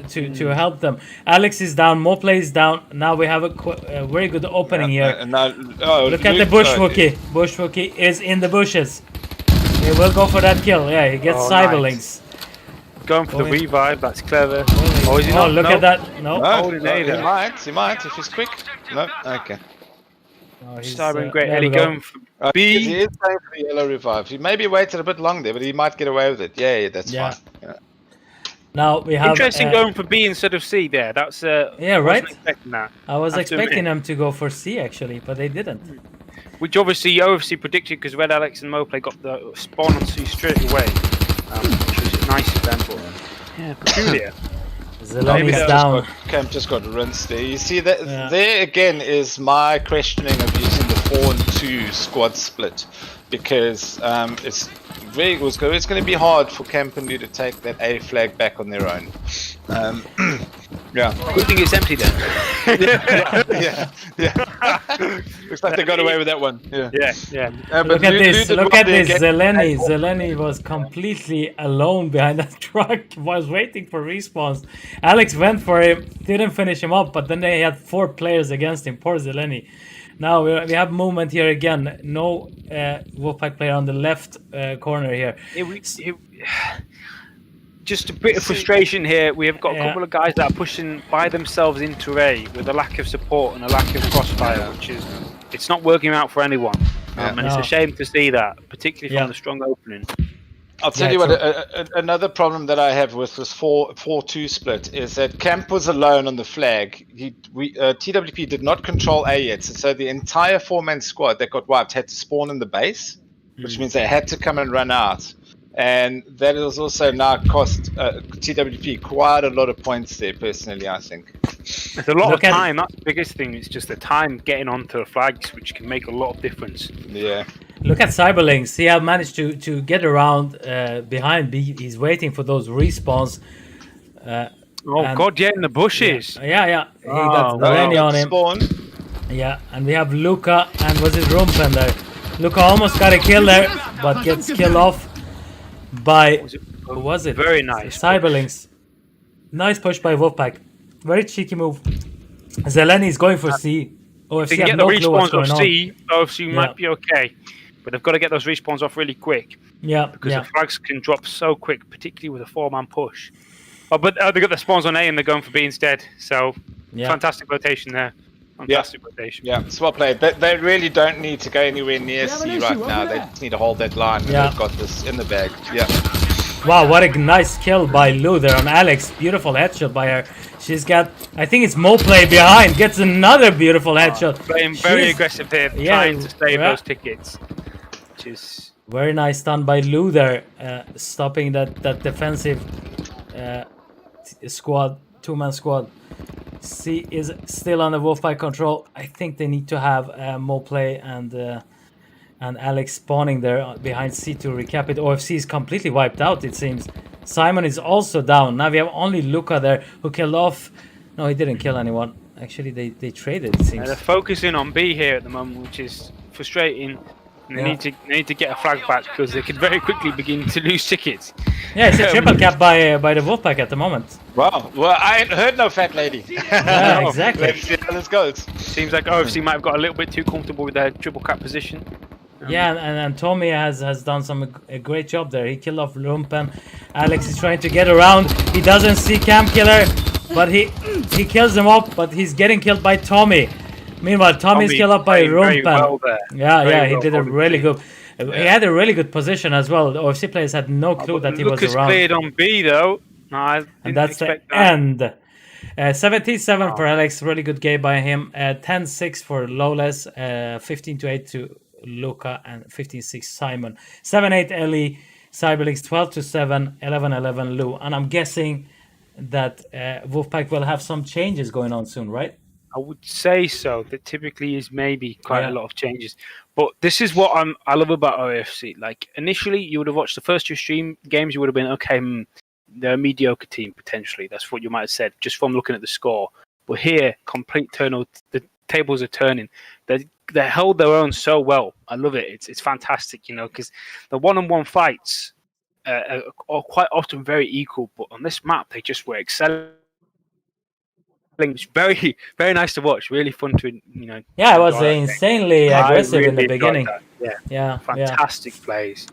[SPEAKER 5] to help them. Alex is down. Moplay is down. Now we have a very good opening here.
[SPEAKER 4] Now,
[SPEAKER 5] Look at the bush Wookie. Bush Wookie is in the bushes. He will go for that kill. Yeah, he gets
[SPEAKER 3] Oh,
[SPEAKER 5] cyberlinks.
[SPEAKER 3] Going for the
[SPEAKER 5] Going-
[SPEAKER 3] revive. That's clever. Oh, is he
[SPEAKER 5] Oh,
[SPEAKER 3] not?
[SPEAKER 5] look
[SPEAKER 3] No.
[SPEAKER 5] at that. No.
[SPEAKER 3] Holding
[SPEAKER 4] he
[SPEAKER 3] either.
[SPEAKER 4] might if he's quick. No, okay.
[SPEAKER 5] No, he's,
[SPEAKER 3] Cyber great.
[SPEAKER 5] there
[SPEAKER 3] Ellie
[SPEAKER 5] we go.
[SPEAKER 3] going for
[SPEAKER 4] He
[SPEAKER 3] B.
[SPEAKER 4] is going for the yellow revive. He maybe waited a bit long there, but he might get away with it. Yeah, that's
[SPEAKER 5] Yeah.
[SPEAKER 4] fine. Yeah.
[SPEAKER 5] Now we have.
[SPEAKER 3] Interesting going for B instead of C there. That's
[SPEAKER 5] Yeah, right?
[SPEAKER 3] wasn't expecting that.
[SPEAKER 5] I was
[SPEAKER 3] have to
[SPEAKER 5] expecting
[SPEAKER 3] admit.
[SPEAKER 5] them to go for C actually, but they didn't.
[SPEAKER 3] Which obviously OFC predicted because Red Alex and Moplay got the spawn on C straight away. Which is nice of them, but yeah, peculiar.
[SPEAKER 5] Zelony's
[SPEAKER 3] that's
[SPEAKER 5] down.
[SPEAKER 4] Camp just got rinsed there. You see that
[SPEAKER 5] Yeah.
[SPEAKER 4] there again is my questioning of using the 4 and 2 squad split because it's going to be hard for Camp and New to take that A flag back on their own. Yeah.
[SPEAKER 3] Good thing it's empty then.
[SPEAKER 4] Yeah. Looks like they got away with that one. Yeah.
[SPEAKER 3] Yeah.
[SPEAKER 4] But
[SPEAKER 5] Look at
[SPEAKER 4] Lou
[SPEAKER 5] this.
[SPEAKER 4] did
[SPEAKER 5] Look
[SPEAKER 4] well
[SPEAKER 5] at
[SPEAKER 4] there
[SPEAKER 5] this.
[SPEAKER 4] again.
[SPEAKER 5] Zeleny was completely alone behind that truck. Was waiting for respawns. Alex went for him, didn't finish him up, but then they had 4 players against him. Poor Zeleny. Now we have movement here again. No Wolfpack player on the left corner here.
[SPEAKER 3] Just a bit of frustration here. We have got a
[SPEAKER 5] Yeah.
[SPEAKER 3] couple of guys that are pushing by themselves into A with a lack of support and a lack of crossfire, which is it's not working out for anyone. And it's
[SPEAKER 5] No.
[SPEAKER 3] a shame to see that, particularly from
[SPEAKER 5] Yeah.
[SPEAKER 3] the strong opening.
[SPEAKER 4] I'll tell
[SPEAKER 5] Yeah,
[SPEAKER 4] you what,
[SPEAKER 5] true.
[SPEAKER 4] another problem that I have with this 4-2 split is that Camp was alone on the flag. TWP did not control A yet, so the entire 4-man squad that got wiped had to spawn in the base, which means they had to come and run out. And that has also now cost TWP quite a lot of points there, personally, I think.
[SPEAKER 3] There's a lot
[SPEAKER 5] Look
[SPEAKER 3] of
[SPEAKER 5] at-
[SPEAKER 3] time. That's the biggest thing. It's just the time getting onto the flags, which can make a lot of difference.
[SPEAKER 4] Yeah.
[SPEAKER 5] Look at Cyberlinks. He have managed to get around behind B. He's waiting for those respawns.
[SPEAKER 3] Oh
[SPEAKER 5] And-
[SPEAKER 3] God, yeah, in the bushes.
[SPEAKER 5] Yeah. He got
[SPEAKER 3] Oh,
[SPEAKER 5] Zeleny on him.
[SPEAKER 4] Spawn.
[SPEAKER 5] Yeah, and we have Luca and was it Rumpen there? Luca almost got a kill there, but gets killed off by who was it?
[SPEAKER 3] Very nice.
[SPEAKER 5] Cyberlinks. Nice push by Wolfpack. Very cheeky move. Zeleny is going for C.
[SPEAKER 3] If
[SPEAKER 5] OFC
[SPEAKER 3] they can
[SPEAKER 5] have
[SPEAKER 3] get the
[SPEAKER 5] no clue what's
[SPEAKER 3] respawns
[SPEAKER 5] going
[SPEAKER 3] off
[SPEAKER 5] on.
[SPEAKER 3] C, OFC
[SPEAKER 5] Yeah.
[SPEAKER 3] might be okay. But they've got to get those respawns off really quick
[SPEAKER 5] Yeah,
[SPEAKER 3] because
[SPEAKER 5] yeah.
[SPEAKER 3] the flags can drop so quick, particularly with a 4-man push. Oh, but they got the spawns on A and they're going for B instead. So
[SPEAKER 5] Yeah.
[SPEAKER 3] fantastic rotation there. Fantastic rotation.
[SPEAKER 4] Yeah, it's well played. They really don't need to go anywhere near C right now. They just need to hold that line. And
[SPEAKER 5] Yeah.
[SPEAKER 4] they've got this in the bag. Yeah.
[SPEAKER 5] Wow, what a nice kill by Lou there on Alex. Beautiful headshot by her. She's got, I think it's Moplay behind. Gets another beautiful headshot.
[SPEAKER 3] Playing very
[SPEAKER 5] She's-
[SPEAKER 3] aggressive here,
[SPEAKER 5] Yeah,
[SPEAKER 3] trying to save
[SPEAKER 5] yeah.
[SPEAKER 3] those tickets. Which is
[SPEAKER 5] Very nice done by Lou there, stopping that defensive squad, 2-man squad. C is still under Wolfpack control. I think they need to have Moplay and Alex spawning there behind C to recap it. OFC is completely wiped out, it seems. Simon is also down. Now we have only Luca there who killed off. No, he didn't kill anyone. Actually, they traded, it seems.
[SPEAKER 3] they're focusing on B here at the moment, which is frustrating. And they need to get a flag back because they could very quickly begin to lose tickets.
[SPEAKER 5] Yeah, it's a triple cap by the Wolfpack at the moment.
[SPEAKER 4] Wow. Well, I ain't heard no fat lady.
[SPEAKER 5] Yeah, exactly.
[SPEAKER 4] Let's see how this goes.
[SPEAKER 3] Seems like OFC might have got a little bit too comfortable with their triple cap position.
[SPEAKER 5] Yeah, and Tommy has done a great job there. He killed off Rumpen. Alex is trying to get around. He doesn't see Cam Killer, but he kills him off. But he's getting killed by Tommy. Meanwhile, Tommy's killed up by
[SPEAKER 3] playing very
[SPEAKER 5] Rumpen.
[SPEAKER 3] well there.
[SPEAKER 5] Yeah,
[SPEAKER 3] Very
[SPEAKER 5] he
[SPEAKER 3] well
[SPEAKER 5] did a
[SPEAKER 3] holding
[SPEAKER 5] really
[SPEAKER 3] team.
[SPEAKER 5] good. He had a really good position as well. The OFC players had no clue that he was
[SPEAKER 3] Lucas
[SPEAKER 5] around.
[SPEAKER 3] cleared on B though. No, I didn't
[SPEAKER 5] And that's the
[SPEAKER 3] expect that.
[SPEAKER 5] end. 17-7 for Alex, really good game by him. 10-6 for Loles, 15-8 to Luca, and 15-6 Simon. 7-8 Ellie, Cyberlinks 12-7, 11-11 Lou. And I'm guessing that Wolfpack will have some changes going on soon, right?
[SPEAKER 3] I would say so. There typically is maybe quite
[SPEAKER 5] Yeah.
[SPEAKER 3] a lot of changes. But this is what I love about OFC. Like, initially, you would have watched the first two stream games, you would have been, okay, they're a mediocre team, potentially. That's what you might have said, just from looking at the score. But here, complete turn, the tables are turning. They held their own so well. I love it. It's fantastic, because the one-on-one fights are quite often very equal. But on this map, they just were excelling. It's very, very nice to watch. Really fun to,
[SPEAKER 5] Yeah, it was
[SPEAKER 3] enjoy that game.
[SPEAKER 5] insanely
[SPEAKER 3] I
[SPEAKER 5] aggressive in the
[SPEAKER 3] really enjoyed
[SPEAKER 5] beginning.
[SPEAKER 3] that. Yeah,
[SPEAKER 5] Yeah,
[SPEAKER 3] fantastic plays,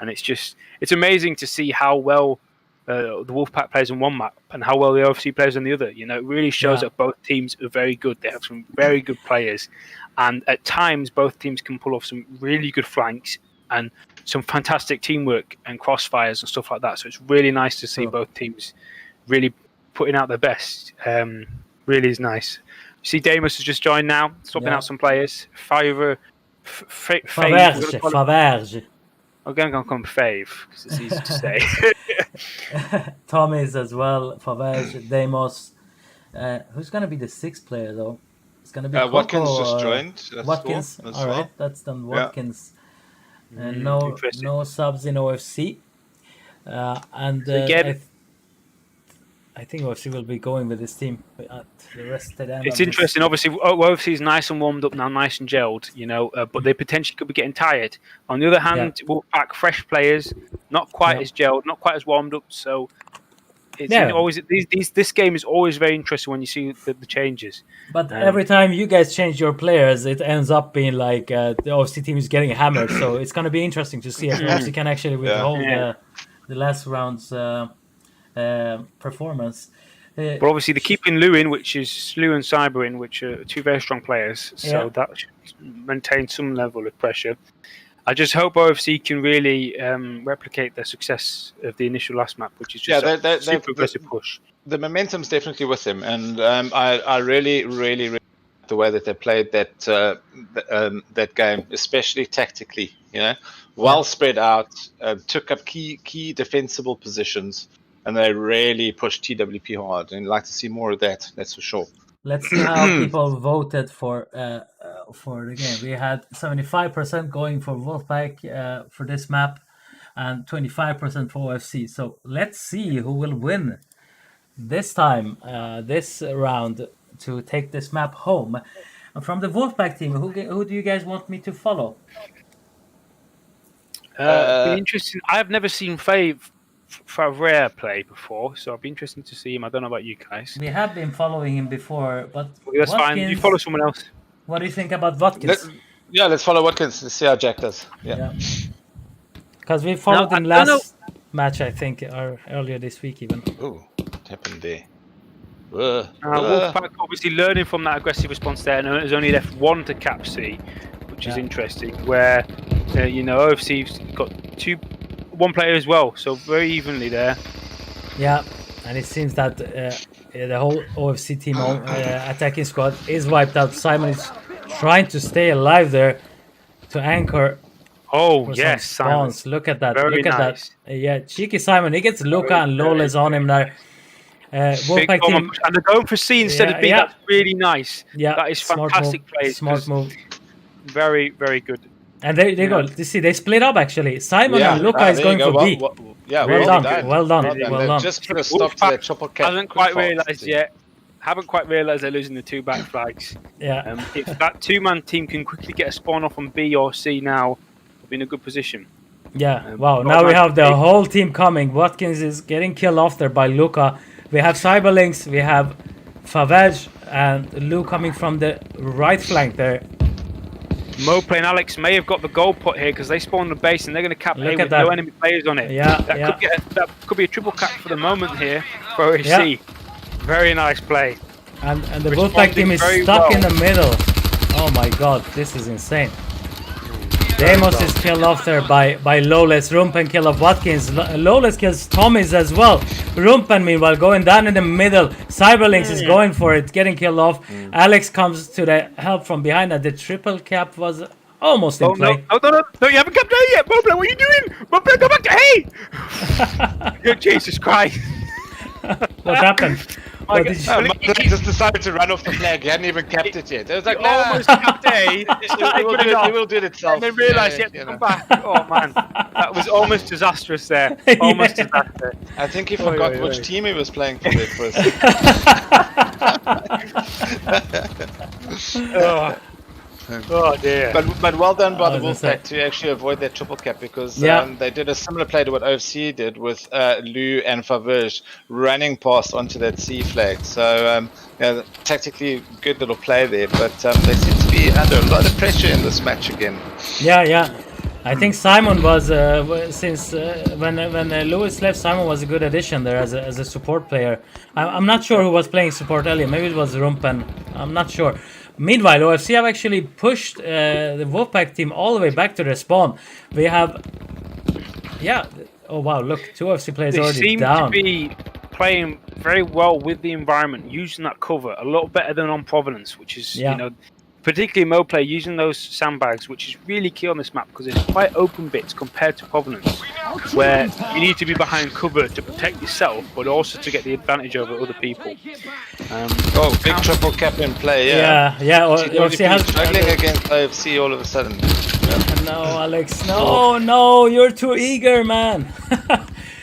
[SPEAKER 3] and it's amazing to see how well the Wolfpack plays on one map and how well the OFC plays on the other. It really shows
[SPEAKER 5] Yeah.
[SPEAKER 3] that both teams are very good. They have some very good players, and at times both teams can pull off some really good flanks and some fantastic teamwork and crossfires and stuff like that. So it's really nice to see both teams really putting out their best. Really is nice. You see, Damus has just joined now, swapping
[SPEAKER 5] Yeah.
[SPEAKER 3] out some players. Faverge.
[SPEAKER 5] Faverge.
[SPEAKER 3] I'm going to call him Fave because it's easy to say.
[SPEAKER 5] Tommy's as well. Faverge, Demos. Who's going to be the sixth player, though? It's going to be
[SPEAKER 4] Watkins
[SPEAKER 5] Coco,
[SPEAKER 4] just joined. That's
[SPEAKER 5] Watkins.
[SPEAKER 4] cool as
[SPEAKER 5] All right,
[SPEAKER 4] well.
[SPEAKER 5] that's done. Watkins. No
[SPEAKER 3] interesting.
[SPEAKER 5] subs in OFC. And
[SPEAKER 3] Again-
[SPEAKER 5] I think OFC will be going with this team at the rest of the end.
[SPEAKER 3] It's interesting. Obviously, OFC is nice and warmed up now, nice and gelled, but they potentially could be getting tired. On the other hand, Wolfpack, fresh players, not quite as gelled, not quite as warmed up. So it's always this game is always very interesting when you see the changes.
[SPEAKER 5] But every time you guys change your players, it ends up being like the OFC team is getting hammered. So it's going to be interesting to see if OFC can actually withhold the last round's performance.
[SPEAKER 3] But obviously, they're keeping Lou in, which is Lou and Cyber in, which are two very strong players. So that should maintain some level of pressure. I just hope OFC can really replicate their success of the initial last map, which is just a super aggressive push.
[SPEAKER 4] The momentum's definitely with him, and I really, really, really like the way that they played that game, especially tactically. Well spread out, took up key defensible positions, and they really pushed TWP hard. And I'd like to see more of that. That's for sure.
[SPEAKER 5] Let's see how people voted for the game. We had 75% going for Wolfpack for this map, and 25% for OFC. So let's see who will win this time, this round, to take this map home. And from the Wolfpack team, who do you guys want me to follow?
[SPEAKER 3] Be interesting. I've never seen Favre play before, so it'd be interesting to see him. I don't know about you guys.
[SPEAKER 5] We have been following him before, but
[SPEAKER 3] That's fine. You follow someone else.
[SPEAKER 5] What do you think about Watkins?
[SPEAKER 4] Let's follow Watkins. Let's see how Jack does.
[SPEAKER 5] Because we followed
[SPEAKER 3] Now,
[SPEAKER 5] him
[SPEAKER 3] I don't
[SPEAKER 5] last match, I think, or earlier this week even.
[SPEAKER 4] Ooh, what happened there?
[SPEAKER 3] Wolfpack obviously learning from that aggressive response there, and has only left one to cap C, which is interesting. Where OFC's got one player as well, so very evenly there.
[SPEAKER 5] Yeah, and it seems that the whole OFC team attacking squad is wiped out. Simon is trying to stay alive there to anchor.
[SPEAKER 3] Oh yes, Simon.
[SPEAKER 5] Look at that!
[SPEAKER 3] Very
[SPEAKER 5] Look at
[SPEAKER 3] nice.
[SPEAKER 5] that! Yeah, cheeky Simon. He gets Luca and Loles on him there. Wolfpack team,
[SPEAKER 3] and they're going for C instead of B.
[SPEAKER 5] Yeah.
[SPEAKER 3] That's really nice.
[SPEAKER 5] yeah,
[SPEAKER 3] That is
[SPEAKER 5] smart
[SPEAKER 3] fantastic
[SPEAKER 5] move,
[SPEAKER 3] play.
[SPEAKER 5] Smart move.
[SPEAKER 3] Very, very good.
[SPEAKER 5] And they go. You see, they split up actually. Simon and Luca is
[SPEAKER 4] there you
[SPEAKER 5] going
[SPEAKER 4] go.
[SPEAKER 5] for B.
[SPEAKER 4] Well done.
[SPEAKER 5] Well done.
[SPEAKER 4] Just put a stop to that triple cap.
[SPEAKER 3] Hasn't quite realised yet. Haven't quite realised they're losing the two back flags.
[SPEAKER 5] Yeah.
[SPEAKER 3] If that two-man team can quickly get a spawn off on B or C now, be in a good position.
[SPEAKER 5] Yeah, wow.
[SPEAKER 3] not
[SPEAKER 5] Now we
[SPEAKER 3] much
[SPEAKER 5] have the
[SPEAKER 3] space.
[SPEAKER 5] whole team coming. Watkins is getting killed off there by Luca. We have Cyberlinks, we have Favage, and Lou coming from the right flank there.
[SPEAKER 3] Moplay and Alex may have got the goal put here because they spawned the base and they're going to cap
[SPEAKER 5] Look
[SPEAKER 3] A
[SPEAKER 5] at
[SPEAKER 3] with
[SPEAKER 5] that.
[SPEAKER 3] no enemy players on it.
[SPEAKER 5] Yeah,
[SPEAKER 3] that
[SPEAKER 5] yeah.
[SPEAKER 3] that could be a triple cap for the moment here for OFC.
[SPEAKER 5] Yeah.
[SPEAKER 3] Very nice play.
[SPEAKER 5] And the Wolfpack team is
[SPEAKER 3] Responding very
[SPEAKER 5] stuck
[SPEAKER 3] well.
[SPEAKER 5] in the middle. Oh my god, this is insane. Demos is killed off there by Loles. Rumpen kill of Watkins. Loles kills Tommy's as well. Rumpen meanwhile going down in the middle. Cyberlinks is going for it, getting killed off. Alex comes to the help from behind, and the triple cap was almost in
[SPEAKER 3] Oh
[SPEAKER 5] play.
[SPEAKER 3] no, you haven't capped A yet, Moplay. What are you doing? Moplay, go back to A. Good Jesus Christ.
[SPEAKER 5] What happened? What did you-
[SPEAKER 4] Moplay just decided to run off the flag. He hadn't even capped it yet. It was like,
[SPEAKER 3] Almost capped A.
[SPEAKER 4] it will do it itself.
[SPEAKER 3] And then realised he had to come back. Oh man, that was almost disastrous there. Almost disastrous.
[SPEAKER 4] I think he
[SPEAKER 3] Oi,
[SPEAKER 4] forgot
[SPEAKER 3] oi,
[SPEAKER 4] which
[SPEAKER 3] oi.
[SPEAKER 4] team he was playing for there for a second.
[SPEAKER 3] Oh dear.
[SPEAKER 4] But well done by the
[SPEAKER 5] I was gonna
[SPEAKER 4] Wolfpack to actually avoid that triple cap because
[SPEAKER 5] Yeah.
[SPEAKER 4] they did a similar play to what OFC did with Lou and Favage running past onto that C flag. So yeah, tactically good little play there, but they seem to be under a lot of pressure in this match again.
[SPEAKER 5] Yeah. I think Simon was since when Lewis left, Simon was a good addition there as a support player. I'm not sure who was playing support earlier. Maybe it was Rumpen. I'm not sure. Meanwhile, OFC have actually pushed the Wolfpack team all the way back to their spawn. We have, yeah. Oh wow! Look, 2 OFC players
[SPEAKER 3] They
[SPEAKER 5] already
[SPEAKER 3] seem
[SPEAKER 5] down.
[SPEAKER 3] to be playing very well with the environment, using that cover a lot better than on Providence, which is
[SPEAKER 5] Yeah.
[SPEAKER 3] you know, particularly Moplay using those sandbags, which is really key on this map because it's quite open bits compared to Providence, where you need to be behind cover to protect yourself, but also to get the advantage over other people.
[SPEAKER 4] Oh, big triple cap in play,
[SPEAKER 5] Yeah. OFC has.
[SPEAKER 4] struggling against OFC all of a sudden.
[SPEAKER 5] No, Alex. No, you're too eager, man.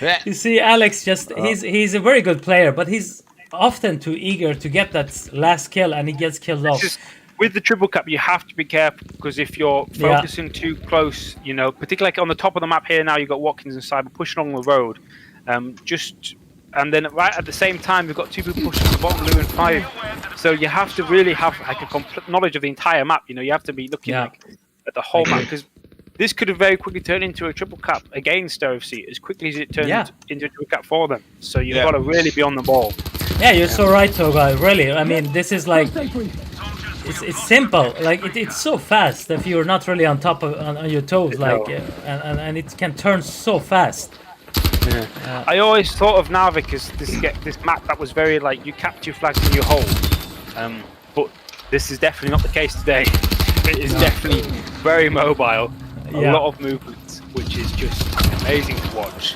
[SPEAKER 4] Yeah.
[SPEAKER 5] You see, Alex he's a very good player, but he's often too eager to get that last kill, and he gets killed off.
[SPEAKER 3] Just with the triple cap, you have to be careful because if you're
[SPEAKER 5] Yeah.
[SPEAKER 3] focusing too close, you know, particularly like on the top of the map here now, you've got Watkins and Cyber pushing along the road. And then right at the same time, you've got 2 people pushing the bottom, Blue and 5. So you have to really have like a complete knowledge of the entire map. You know, you have to be looking
[SPEAKER 5] Yeah.
[SPEAKER 3] like, at the whole map because this could have very quickly turned into a triple cap against OFC as quickly as it turned
[SPEAKER 5] Yeah.
[SPEAKER 3] into a triple cap for them. So you've
[SPEAKER 4] Yeah.
[SPEAKER 3] got to really be on the ball.
[SPEAKER 5] Yeah, you're so right, Toga. Really, I mean, this is like it's simple. Like it's so fast if you're not really on top of on your toes. Like, and it can turn so fast.
[SPEAKER 3] I always thought of Narvik as this map that was very like you capture flags and you hold, but this is definitely not the case today. It is definitely very mobile,
[SPEAKER 5] Yeah.
[SPEAKER 3] a lot of movement, which is just amazing to watch.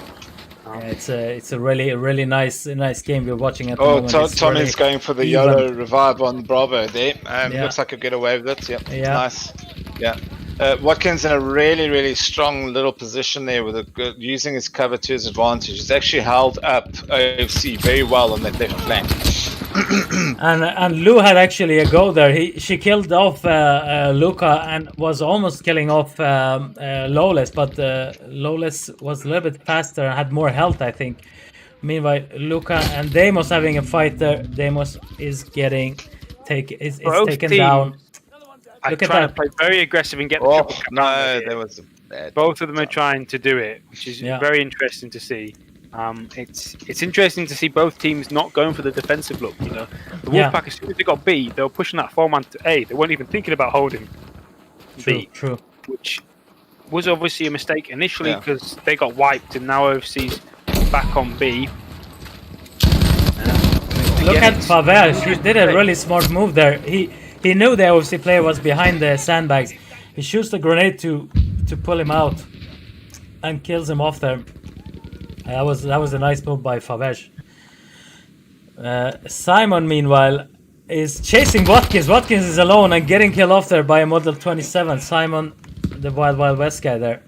[SPEAKER 5] Yeah, it's a really nice game we're watching at the
[SPEAKER 4] Oh,
[SPEAKER 5] moment. It's
[SPEAKER 4] Tommy's
[SPEAKER 5] really
[SPEAKER 4] going for the
[SPEAKER 5] even.
[SPEAKER 4] YOLO revive on Bravo there.
[SPEAKER 5] Yeah.
[SPEAKER 4] Looks like a get away with it. Yep.
[SPEAKER 5] Yeah.
[SPEAKER 4] Nice. Yeah. Watkins in a really strong little position there with a good, using his cover to his advantage. He's actually held up OFC very well on that left flank.
[SPEAKER 5] And Lou had actually a go there. She killed off Luca and was almost killing off Loles, but Loles was a little bit faster and had more health, I think. Meanwhile, Luca and Demos having a fight there. Demos is getting
[SPEAKER 3] Both
[SPEAKER 5] taken
[SPEAKER 3] teams
[SPEAKER 5] down.
[SPEAKER 3] are
[SPEAKER 5] Look at
[SPEAKER 3] trying
[SPEAKER 5] that.
[SPEAKER 3] to play very aggressive and get the
[SPEAKER 4] Oh
[SPEAKER 3] triple cap.
[SPEAKER 4] no, there was a bad.
[SPEAKER 3] Both of them are trying to do it, which is
[SPEAKER 5] Yeah.
[SPEAKER 3] very interesting to see. It's interesting to see both teams not going for the defensive look. You know, the
[SPEAKER 5] Yeah.
[SPEAKER 3] Wolfpack as soon as they got B, they were pushing that 4-man to A. They weren't even thinking about holding B,
[SPEAKER 5] True.
[SPEAKER 3] which was obviously a mistake initially
[SPEAKER 4] Yeah.
[SPEAKER 3] because they got wiped, and now OFC's back on B.
[SPEAKER 5] Look
[SPEAKER 3] Again,
[SPEAKER 5] at Pavel. He did a really smart move there. He knew the OFC player was behind the sandbags. He shoots the grenade to pull him out and kills him off there. That was a nice move by Favej. Simon, meanwhile, is chasing Watkins. Watkins is alone and getting killed off there by a Model 27. Simon, the Wild West guy there.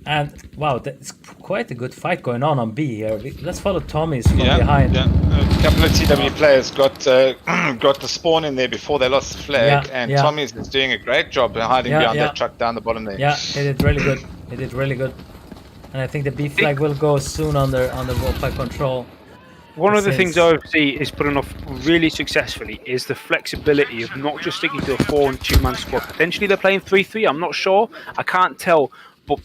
[SPEAKER 5] And wow, that's quite a good fight going on B here. Let's follow Tommy's from behind.
[SPEAKER 4] Yeah. A couple of TW players got got the spawn in there before they lost the flag,
[SPEAKER 5] Yeah,
[SPEAKER 4] and
[SPEAKER 5] yeah.
[SPEAKER 4] Tommy's is doing a great job hiding
[SPEAKER 5] Yeah,
[SPEAKER 4] behind
[SPEAKER 5] yeah.
[SPEAKER 4] that truck down the bottom there.
[SPEAKER 5] Yeah, he did really good. He did really good. And I think the B flag will go soon on the Wolfpack control.
[SPEAKER 3] One of the
[SPEAKER 5] Since-
[SPEAKER 3] things OFC is putting off really successfully is the flexibility of not just sticking to a 4 and 2 man squad. Potentially they're playing 3-3. I'm not sure. I can't tell. But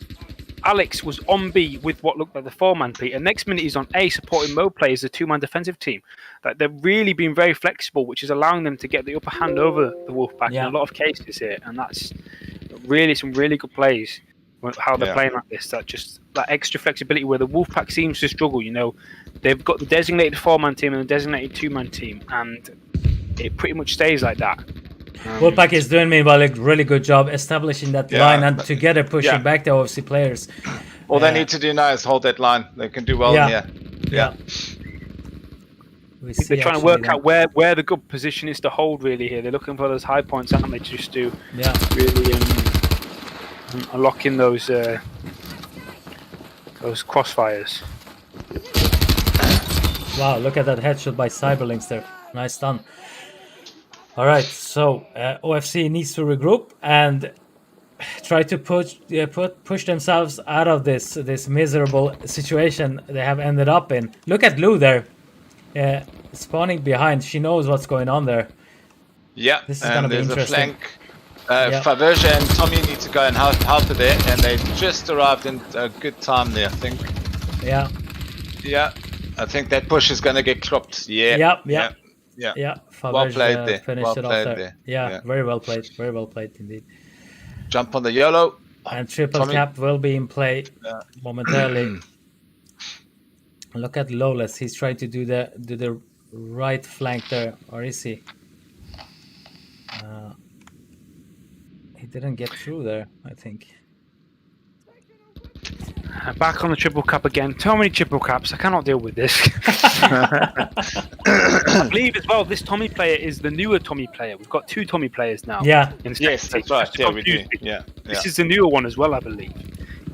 [SPEAKER 3] Alex was on B with what looked like the 4-man P, and next minute he's on A supporting Mo play as a 2-man defensive team. Like they're really being very flexible, which is allowing them to get the upper hand over the Wolfpack
[SPEAKER 5] Yeah.
[SPEAKER 3] in a lot of cases here, and that's really some really good plays. How they're
[SPEAKER 4] Yeah.
[SPEAKER 3] playing like this, that extra flexibility where the Wolfpack seems to struggle. You know, they've got the designated 4-man team and the designated 2-man team, and it pretty much stays like that.
[SPEAKER 5] Wolfpack is doing meanwhile a really good job establishing that
[SPEAKER 4] Yeah,
[SPEAKER 5] line and
[SPEAKER 4] but-
[SPEAKER 5] together pushing
[SPEAKER 4] yeah.
[SPEAKER 5] back the OFC players.
[SPEAKER 4] All they need to do now is hold that line. They can do well
[SPEAKER 5] Yeah.
[SPEAKER 4] here.
[SPEAKER 5] Yeah. We see
[SPEAKER 3] They're trying to
[SPEAKER 5] actually
[SPEAKER 3] work
[SPEAKER 5] that-
[SPEAKER 3] out where the good position is to hold. Really, here they're looking for those high points, aren't they? Just to
[SPEAKER 5] Yeah.
[SPEAKER 3] really unlock in those crossfires.
[SPEAKER 5] Wow, look at that headshot by Cyberlinks there. Nice stun. All right, so OFC needs to regroup and try to push themselves out of this miserable situation they have ended up in. Look at Lou there, spawning behind. She knows what's going on there.
[SPEAKER 4] Yeah,
[SPEAKER 5] This is gonna
[SPEAKER 4] and
[SPEAKER 5] be
[SPEAKER 4] there's a
[SPEAKER 5] interesting.
[SPEAKER 4] flank.
[SPEAKER 5] Yeah.
[SPEAKER 4] Faverja and Tommy need to go and help her there, and they just arrived in a good time there, I think.
[SPEAKER 5] Yeah,
[SPEAKER 4] Yeah, I think that push is going to get cropped. Yeah.
[SPEAKER 5] Yeah, yeah.
[SPEAKER 4] Yeah.
[SPEAKER 5] yeah.
[SPEAKER 4] Well
[SPEAKER 5] Faberge,
[SPEAKER 4] played there.
[SPEAKER 5] finished
[SPEAKER 4] Well
[SPEAKER 5] it off
[SPEAKER 4] played
[SPEAKER 5] there.
[SPEAKER 4] there.
[SPEAKER 5] Yeah,
[SPEAKER 4] Yeah.
[SPEAKER 5] very well played. Very well played indeed.
[SPEAKER 4] Jump on the YOLO.
[SPEAKER 5] And triple
[SPEAKER 4] Tommy.
[SPEAKER 5] cap will be in play
[SPEAKER 4] Yeah.
[SPEAKER 5] momentarily. Look at Loles. He's trying to do the right flank there, or is he? He didn't get through there, I think.
[SPEAKER 3] Back on the triple cap again. Too many triple caps. I cannot deal with this. I believe as well this Tommy player is the newer Tommy player. We've got 2 Tommy players now.
[SPEAKER 5] Yeah,
[SPEAKER 3] in the
[SPEAKER 4] Yes,
[SPEAKER 3] second
[SPEAKER 4] that's
[SPEAKER 3] team.
[SPEAKER 4] right.
[SPEAKER 3] Just
[SPEAKER 4] Yeah, we do.
[SPEAKER 3] confused me.
[SPEAKER 4] Yeah.
[SPEAKER 3] This is the newer one as well, I believe.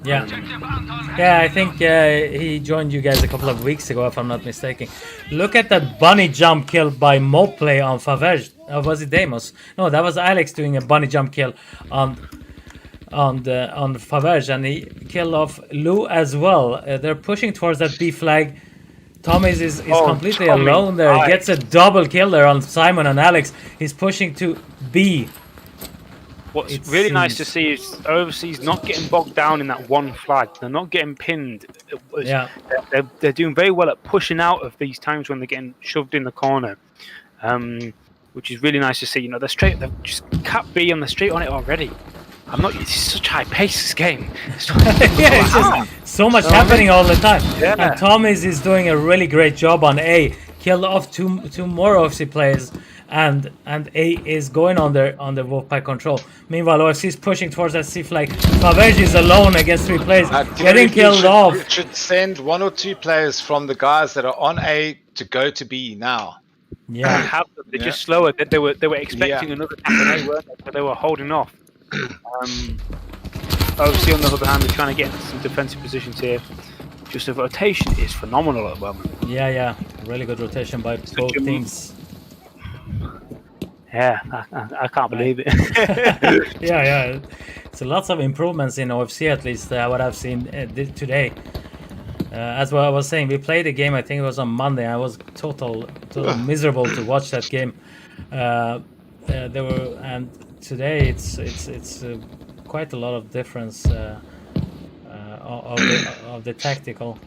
[SPEAKER 5] yeah.
[SPEAKER 6] Objective Anton
[SPEAKER 5] Yeah, I think he joined you guys a couple of weeks ago, if I'm not mistaken. Look at that bunny jump kill by Moplay on Faverge. Was it Demos? No, that was Alex doing a bunny jump kill on Faverge, and he killed off Lou as well. They're pushing towards that B flag. Tommy's is completely
[SPEAKER 3] Tommy,
[SPEAKER 5] alone there.
[SPEAKER 3] right.
[SPEAKER 5] Gets a double kill there on Simon and Alex. He's pushing to B.
[SPEAKER 3] What's
[SPEAKER 5] It
[SPEAKER 3] really nice to
[SPEAKER 5] seems-
[SPEAKER 3] see is overseas not getting bogged down in that one flag. They're not getting pinned.
[SPEAKER 5] Yeah.
[SPEAKER 3] They're doing very well at pushing out of these times when they're getting shoved in the corner, which is really nice to see. You know, they're just cap B and they're straight on it already. It's such high pace, this game.
[SPEAKER 5] Yeah, it's just so much happening all the time.
[SPEAKER 3] Yeah.
[SPEAKER 5] And Tommy's is doing a really great job on A. Killed off two more OFC players, and A is going on the Wolfpack control. Meanwhile, OFC is pushing towards that C flag. Faverge is alone against 3 players, getting killed off.
[SPEAKER 4] Should send 1 or 2 players from the guys that are on A to go to B now.
[SPEAKER 5] Yeah,
[SPEAKER 3] They're
[SPEAKER 4] Yeah.
[SPEAKER 3] just slower. They were expecting
[SPEAKER 4] Yeah.
[SPEAKER 3] another tap A, weren't they? But they were holding off. Obviously, on the other hand, they're trying to get into some defensive positions here. Just the rotation is phenomenal at the moment.
[SPEAKER 5] yeah. Really good rotation by both
[SPEAKER 3] a-
[SPEAKER 5] teams.
[SPEAKER 3] Yeah, I can't believe it.
[SPEAKER 5] Yeah. So lots of improvements in OFC, at least what I've seen today. As what I was saying, we played a game. I think it was on Monday. I was total miserable to watch that game. And today it's quite a lot of difference of the tactical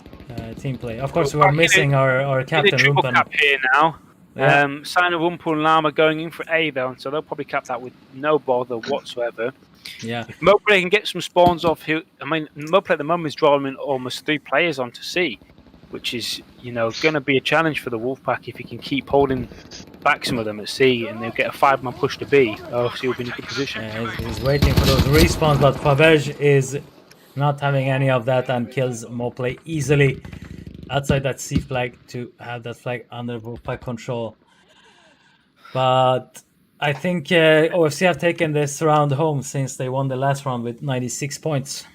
[SPEAKER 5] team play. Of course, we were missing our
[SPEAKER 3] In
[SPEAKER 5] captain
[SPEAKER 3] the triple
[SPEAKER 5] Rumpen.
[SPEAKER 3] cap here now.
[SPEAKER 5] Yeah.
[SPEAKER 3] Sign of Rumpel and Lama going in for A though, so they'll probably cap that with no bother whatsoever.
[SPEAKER 5] Yeah,
[SPEAKER 3] If Moplay can get some spawns off, Moplay at the moment is drawing almost 3 players onto C, which is going to be a challenge for the Wolfpack if he can keep holding back some of them at C and they'll get a 5-man push to B. Obviously, he'll be in a good position.
[SPEAKER 5] he's waiting for those respawns, but Faverge is not having any of that and kills Moplay easily outside that C flag to have that flag under Wolfpack control. But I think OFC have taken this round home since they won the last round with 96 points.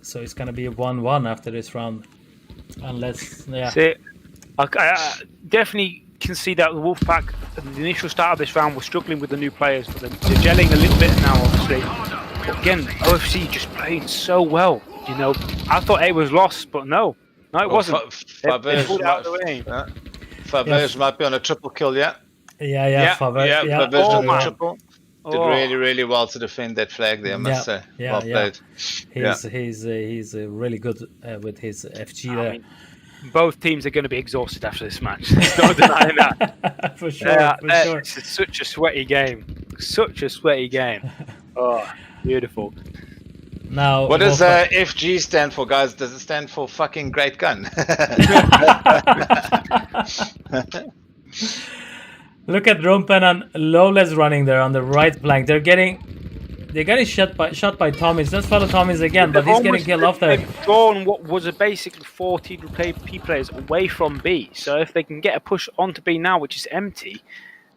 [SPEAKER 5] So it's gonna be a 1-1 after this round, unless
[SPEAKER 3] See, I definitely can see that the Wolfpack at the initial start of this round were struggling with the new players, but they're gelling a little bit now, obviously. But again, OFC just played so well. You know, I thought A was lost, but no, it wasn't. They pulled it out of the way.
[SPEAKER 4] Favage might be on a triple kill, yeah.
[SPEAKER 5] Favage,
[SPEAKER 4] Favage
[SPEAKER 3] Oh,
[SPEAKER 4] on a
[SPEAKER 3] man.
[SPEAKER 4] triple. Did
[SPEAKER 3] Oh.
[SPEAKER 4] really well to defend that flag there, I must say. Well played.
[SPEAKER 5] He's really good with his FG there.
[SPEAKER 3] I mean, both teams are going to be exhausted after this match. There's no denying that.
[SPEAKER 5] For sure.
[SPEAKER 3] It's such a sweaty game. Such a sweaty game. Oh, beautiful.
[SPEAKER 5] Now,
[SPEAKER 4] What does FG stand for, guys? Does it stand for fucking great gun?
[SPEAKER 5] Look at Rumpen and Loles running there on the right flank. They're getting shot by Tommys. Let's follow Tommys again, but he's getting killed off there.
[SPEAKER 3] They've drawn what was a basically 40 P players away from B. So if they can get a push onto B now, which is empty,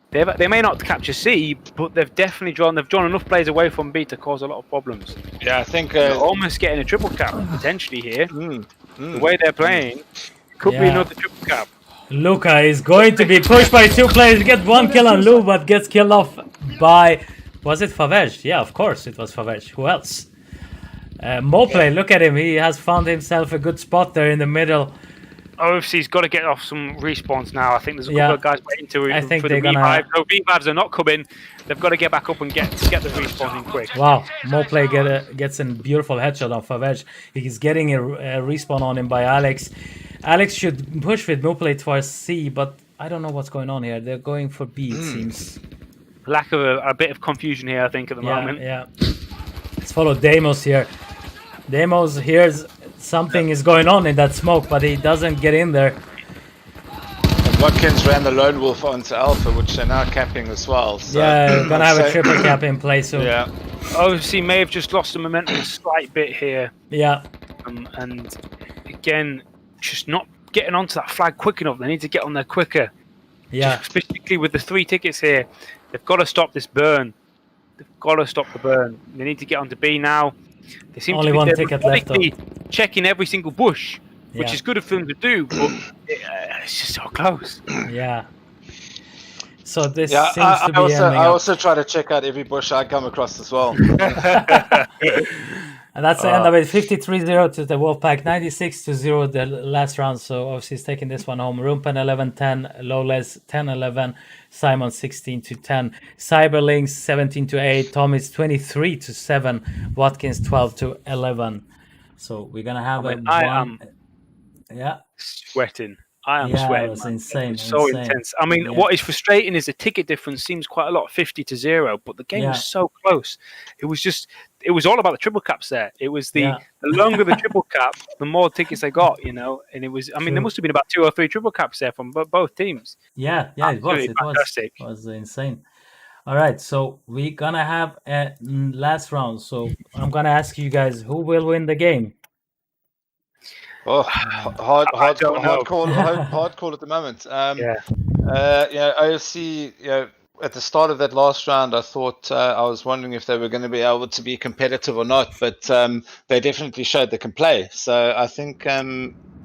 [SPEAKER 3] they may not capture C, but they've drawn enough players away from B to cause a lot of problems.
[SPEAKER 4] Yeah, I think
[SPEAKER 3] They're almost getting a triple cap potentially here. The way they're playing, could be another triple cap.
[SPEAKER 5] Luca is going to be pushed by two players. He gets one kill on Lou, but gets killed off by... Was it Favage? Yeah, of course it was Favage. Who else? Moplay, look at him. He has found himself a good spot there in the middle.
[SPEAKER 3] OFC's got to get off some respawns now. I think there's a couple of guys waiting for the revive. No, revives are not coming. They've got to get back up and get the respawns in quick.
[SPEAKER 5] Wow, Moplay gets a beautiful headshot on Favage. He's getting a respawn on him by Alex. Alex should push with Moplay towards C, but I don't know what's going on here. They're going for B, it seems.
[SPEAKER 3] Lack of a bit of confusion here, I think, at the moment.
[SPEAKER 5] Yeah. Let's follow Deimos here. Deimos hears something is going on in that smoke, but he doesn't get in there.
[SPEAKER 4] And Watkins ran the Lone Wolf onto Alpha, which they're now capping as well. So
[SPEAKER 5] Yeah, we're gonna have a triple cap in place soon.
[SPEAKER 4] Yeah.
[SPEAKER 3] OFC may have just lost the momentum a slight bit here.
[SPEAKER 5] Yeah.
[SPEAKER 3] And again, just not getting onto that flag quick enough. They need to get on there quicker.
[SPEAKER 5] Yeah.
[SPEAKER 3] Just particularly with the 3 tickets here. They've got to stop this burn. They've got to stop the burn. They need to get onto B now. They seem
[SPEAKER 5] Only
[SPEAKER 3] to be
[SPEAKER 5] one ticket left, though.
[SPEAKER 3] checking every single bush, which
[SPEAKER 5] Yeah.
[SPEAKER 3] is good for them to do, but it's just so close.
[SPEAKER 5] Yeah. So this
[SPEAKER 4] Yeah,
[SPEAKER 5] seems to be ending
[SPEAKER 4] I
[SPEAKER 5] up.
[SPEAKER 4] also try to check out every bush I come across as well.
[SPEAKER 5] And that's the end of it. 53-0 to the Wolfpack, 96-0 the last round. So obviously he's taking this one home. Rumpen 11-10, Loles 10-11, Simon 16-10, Cyberlinks 17-8, Tommy's 23-7, Watkins 12-11. So we're gonna have
[SPEAKER 3] I am
[SPEAKER 5] yeah.
[SPEAKER 3] sweating. I am
[SPEAKER 5] Yeah,
[SPEAKER 3] sweating.
[SPEAKER 5] it was
[SPEAKER 3] man.
[SPEAKER 5] insane,
[SPEAKER 3] It's so
[SPEAKER 5] insane.
[SPEAKER 3] intense. I mean,
[SPEAKER 5] Yeah.
[SPEAKER 3] what is frustrating is the ticket difference seems quite a lot, 50-0, but the game
[SPEAKER 5] Yeah.
[SPEAKER 3] was so close. It was all about the triple caps there. It was the
[SPEAKER 5] Yeah.
[SPEAKER 3] longer the triple cap, the more tickets they got, and it was, I mean,
[SPEAKER 5] True.
[SPEAKER 3] there must have been about 2 or 3 triple caps there from both teams.
[SPEAKER 5] Yeah,
[SPEAKER 3] Absolutely
[SPEAKER 5] it
[SPEAKER 3] fantastic.
[SPEAKER 5] was insane. All right, so we're gonna have a last round. So I'm gonna ask you guys who will win the game.
[SPEAKER 4] Oh, hard call at the moment. OFC, at the start of that last round, I thought I was wondering if they were going to be able to be competitive or not, but they definitely showed they can play. So I think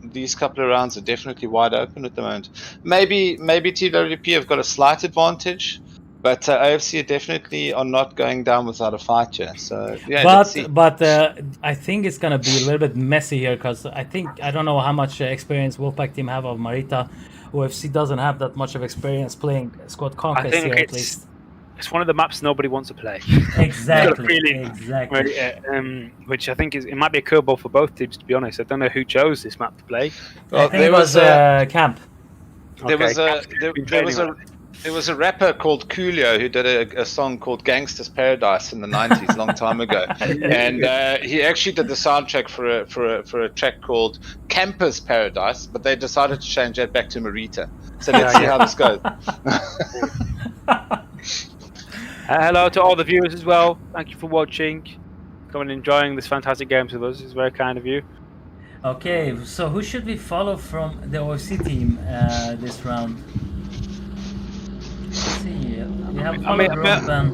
[SPEAKER 4] these couple of rounds are definitely wide open at the moment. Maybe TWP have got a slight advantage, but OFC definitely are not going down without a fight here. So yeah, let's see.
[SPEAKER 5] But I think it's gonna be a little bit messy here because I don't know how much experience Wolfpack team have of Marita. OFC doesn't have that much of experience playing Squad
[SPEAKER 3] I
[SPEAKER 5] Conquest
[SPEAKER 3] think
[SPEAKER 5] here at least.
[SPEAKER 3] it's one of the maps nobody wants to play.
[SPEAKER 5] Exactly.
[SPEAKER 3] Really,
[SPEAKER 5] Exactly.
[SPEAKER 3] which I think it might be a curveball for both teams, to be honest. I don't know who chose this map to play.
[SPEAKER 5] I think it was Camp.
[SPEAKER 4] There was a rapper called Coolio who did a song called Gangsta's Paradise in the 90s, long time ago, and he actually did the soundtrack for a track called Camper's Paradise, but they decided to change that back to Marita. So let's see how this goes.
[SPEAKER 3] Hello to all the viewers as well. Thank you for watching. Come and enjoying this fantastic games with us. It's very kind of you.
[SPEAKER 5] Okay, so who should we follow from the OFC team this round? Let's see. We have
[SPEAKER 3] I mean,
[SPEAKER 5] Rumpen.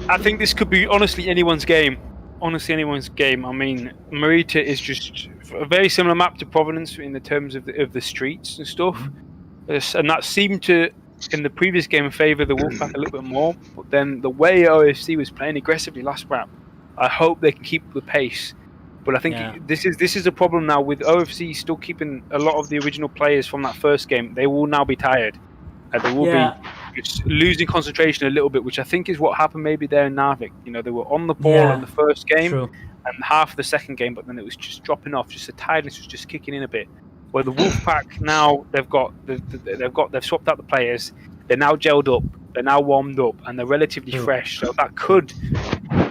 [SPEAKER 3] I think this could be honestly anyone's game. honestly anyone's game. I mean, Marita is just a very similar map to Providence in the terms of the streets and stuff. And that seemed to, in the previous game, favour the Wolfpack a little bit more. But then the way OFC was playing aggressively last map, I hope they can keep the pace. But I think this is a problem now with OFC still keeping a lot of the original players from that first game. They will now be tired. They will be just losing concentration a little bit, which I think is what happened maybe there in Narvik. You know, they were on the ball in the first game and half of the second game, but then it was just dropping off. Just the tiredness was just kicking in a bit. Where the Wolfpack now they've swapped out the players. They're now gelled up. They're now warmed up, and they're relatively fresh. So that could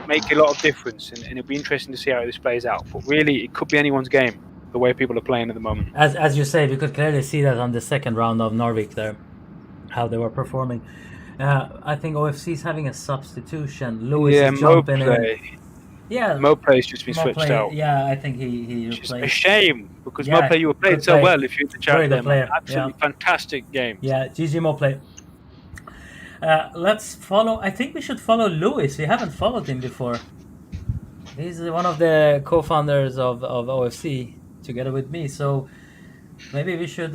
[SPEAKER 3] make a lot of difference, and it'll be interesting to see how this plays out. But really, it could be anyone's game the way people are playing at the moment.
[SPEAKER 5] As you say, we could clearly see that on the second round of Narvik there, how they were performing. I think OFC is having a substitution. Lewis is jumping in. Yeah,
[SPEAKER 3] Moplay's just been switched out.
[SPEAKER 5] Yeah, I think he
[SPEAKER 3] It's
[SPEAKER 5] played.
[SPEAKER 3] a shame because Moplay, you were playing so well. If you're the
[SPEAKER 5] Very good
[SPEAKER 3] champion,
[SPEAKER 5] player.
[SPEAKER 3] absolutely fantastic game.
[SPEAKER 5] Yeah, GG Moplay. Let's follow. I think we should follow Lewis. We haven't followed him before. He's one of the co-founders of OFC together with me. So maybe we should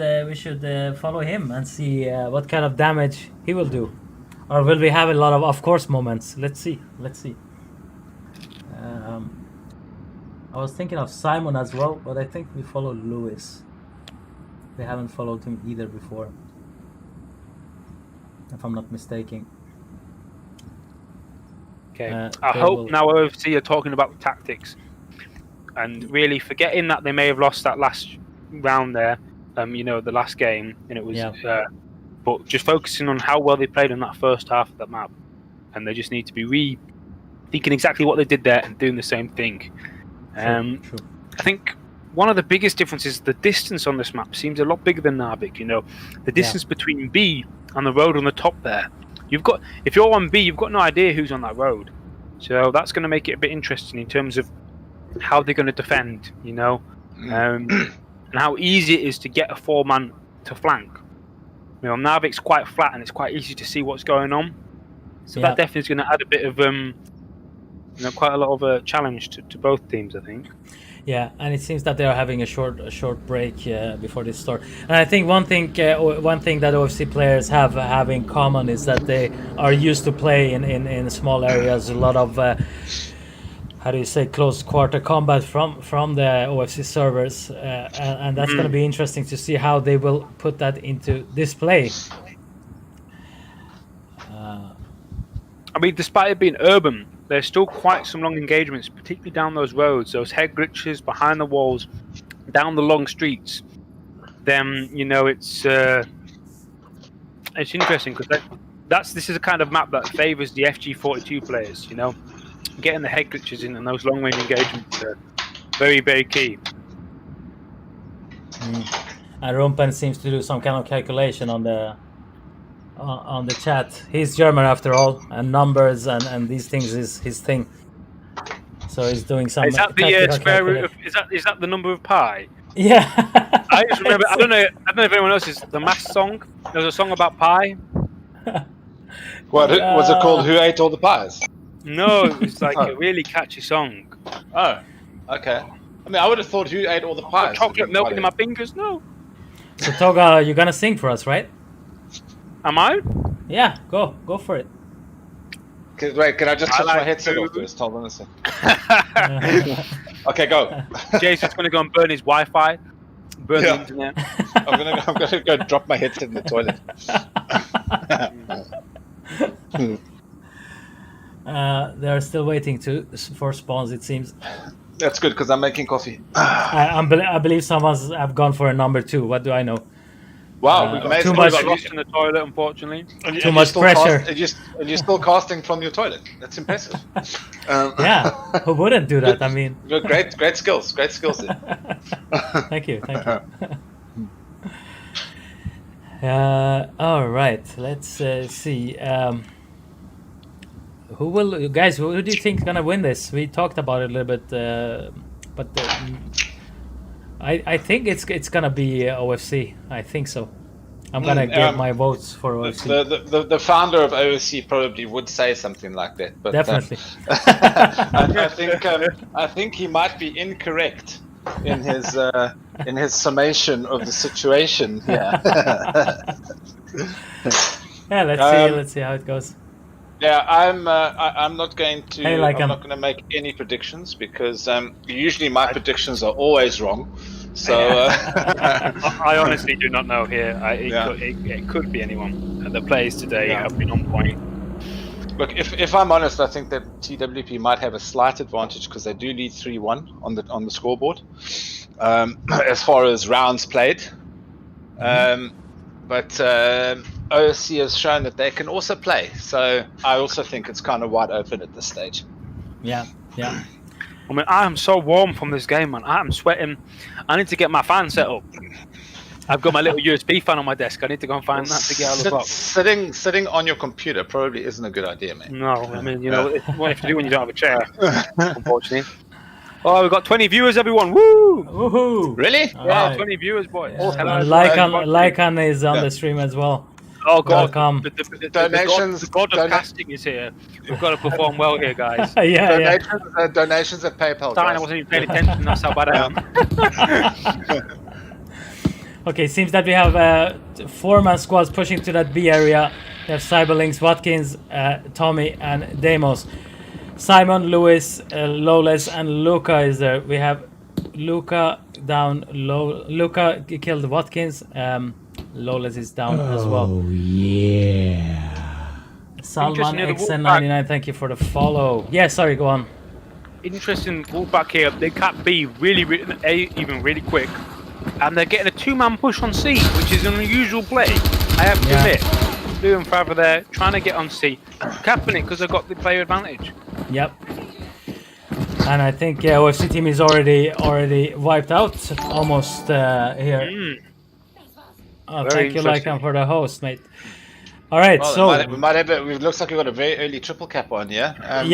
[SPEAKER 5] follow him and see what kind of damage he will do, or will we have a lot of course moments? Let's see. I was thinking of Simon as well, but I think we follow Lewis. We haven't followed him either before, if I'm not mistaken.
[SPEAKER 3] Okay. I hope now OFC are talking about the tactics and really forgetting that they may have lost that last round there, you know, the last game, and it was, but just focusing on how well they played in that first half of that map, and they just need to be thinking exactly what they did there and doing the same thing.
[SPEAKER 5] True.
[SPEAKER 3] I think one of the biggest differences is the distance on this map seems a lot bigger than Narvik. You know, the distance between B and the road on the top there. If you're on B, you've got no idea who's on that road. So that's going to make it a bit interesting in terms of how they're going to defend. You know, and how easy it is to get a 4-man to flank. You know, Narvik's quite flat and it's quite easy to see what's going on. So that definitely is going to add a bit of you know, quite a lot of a challenge to both teams, I think.
[SPEAKER 5] Yeah, and it seems that they are having a short break before this start. And I think one thing that OFC players have in common is that they are used to play in small areas. A lot of how do you say, close quarter combat from the OFC servers, and that's going to be interesting to see how they will put that into display.
[SPEAKER 3] I mean, despite it being urban, there's still quite some long engagements, particularly down those roads, those head glitches behind the walls, down the long streets. Then, you know, it's interesting because this is a kind of map that favours the FG42 players. You know, getting the head glitches in and those long range engagements are very, very key.
[SPEAKER 5] And Rumpen seems to do some kind of calculation on the chat. He's German after all, and numbers and these things is his thing. So he's doing some.
[SPEAKER 3] Is that the square root of? Is that the number of pi?
[SPEAKER 5] Yeah.
[SPEAKER 3] I just remember. I don't know if anyone else is the math song. There's a song about pi.
[SPEAKER 4] What was it called? Who ate all the pies?
[SPEAKER 3] No, it's like a really catchy song.
[SPEAKER 4] Oh, okay. I mean, I would have thought who ate all the pies.
[SPEAKER 3] Chocolate melting in my fingers. No.
[SPEAKER 5] So Toga, you're gonna sing for us, right?
[SPEAKER 3] Am I?
[SPEAKER 5] Yeah, go for it.
[SPEAKER 4] Wait, can I just touch my headset off first? Hold on a second. Okay, go.
[SPEAKER 3] Jason's gonna go and burn his Wi-Fi, burn the internet.
[SPEAKER 4] I'm gonna go drop my headset in the toilet.
[SPEAKER 5] They're still waiting for spawns, it seems.
[SPEAKER 4] That's good because I'm making coffee.
[SPEAKER 5] I believe someone's have gone for a number 2. What do I know?
[SPEAKER 4] Wow,
[SPEAKER 5] too much.
[SPEAKER 3] Got lost in the toilet, unfortunately.
[SPEAKER 5] Too much pressure.
[SPEAKER 4] And you're still casting from your toilet. That's impressive.
[SPEAKER 5] Yeah, who wouldn't do that? I mean,
[SPEAKER 4] great skills. Great skills there.
[SPEAKER 5] Thank you. All right, let's see. Who do you think is gonna win this? We talked about it a little bit, but I think it's gonna be OFC. I think so. I'm gonna give my votes for OFC.
[SPEAKER 4] The founder of OFC probably would say something like that, but
[SPEAKER 5] Definitely.
[SPEAKER 4] I think he might be incorrect in his summation of the situation. Yeah.
[SPEAKER 5] Yeah, let's see how it goes.
[SPEAKER 4] Yeah, I'm not going to.
[SPEAKER 5] Hey,
[SPEAKER 4] I'm not going to make any predictions because usually my predictions are always wrong. So
[SPEAKER 3] I honestly do not know here. It could be anyone. The players today have been on point.
[SPEAKER 4] Look, if I'm honest, I think that TWP might have a slight advantage because they do lead 3-1 on the scoreboard as far as rounds played. But OFC has shown that they can also play. So I also think it's kind of wide open at this stage.
[SPEAKER 5] Yeah.
[SPEAKER 3] I mean, I am so warm from this game, man. I am sweating. I need to get my fan set up. I've got my little USB fan on my desk. I need to go and find that to get out of the box.
[SPEAKER 4] Sitting on your computer probably isn't a good idea, mate.
[SPEAKER 3] No, I mean, you know, what you have to do when you don't have a chair, unfortunately. Oh, we've got 20 viewers, everyone. Woo!
[SPEAKER 5] Woohoo!
[SPEAKER 4] Really?
[SPEAKER 3] Yeah,
[SPEAKER 5] Right.
[SPEAKER 3] 20 viewers, boys.
[SPEAKER 5] Yeah.
[SPEAKER 3] Hello.
[SPEAKER 5] Lycan is on the stream as well.
[SPEAKER 3] Oh, God.
[SPEAKER 5] Welcome.
[SPEAKER 3] The
[SPEAKER 4] Donations-
[SPEAKER 3] God of casting is here. We've got to perform well here, guys.
[SPEAKER 5] yeah.
[SPEAKER 4] Donations at PayPal.
[SPEAKER 3] Darn, I
[SPEAKER 4] guys.
[SPEAKER 3] wasn't even paying attention. That's how bad I am.
[SPEAKER 5] Okay, seems that we have 4-man squads pushing to that B area. We have Cyberlinks, Watkins, Tommy, and Demos. Simon, Lewis, Loles, and Luca is there. We have Luca down low. Luca killed Watkins. Loles is down as well.
[SPEAKER 7] Oh yeah.
[SPEAKER 5] Salman
[SPEAKER 3] Interesting,
[SPEAKER 5] XN99, thank you for the follow. Yeah, sorry, go on.
[SPEAKER 3] Interesting Wolfpack here. They cap B really really quick. And they're getting a 2-man push on C, which is an unusual play. I have to admit. Blue and Favre there, trying to get on C. Capping it because they've got the player advantage.
[SPEAKER 5] Yep. And I think OFC team is already wiped out almost here. Oh,
[SPEAKER 3] Very
[SPEAKER 5] thank you,
[SPEAKER 3] interesting.
[SPEAKER 5] Lycan, for the host, mate. All right,
[SPEAKER 4] Well,
[SPEAKER 5] so
[SPEAKER 4] we might have. It looks like we've got a very early triple cap on, yeah.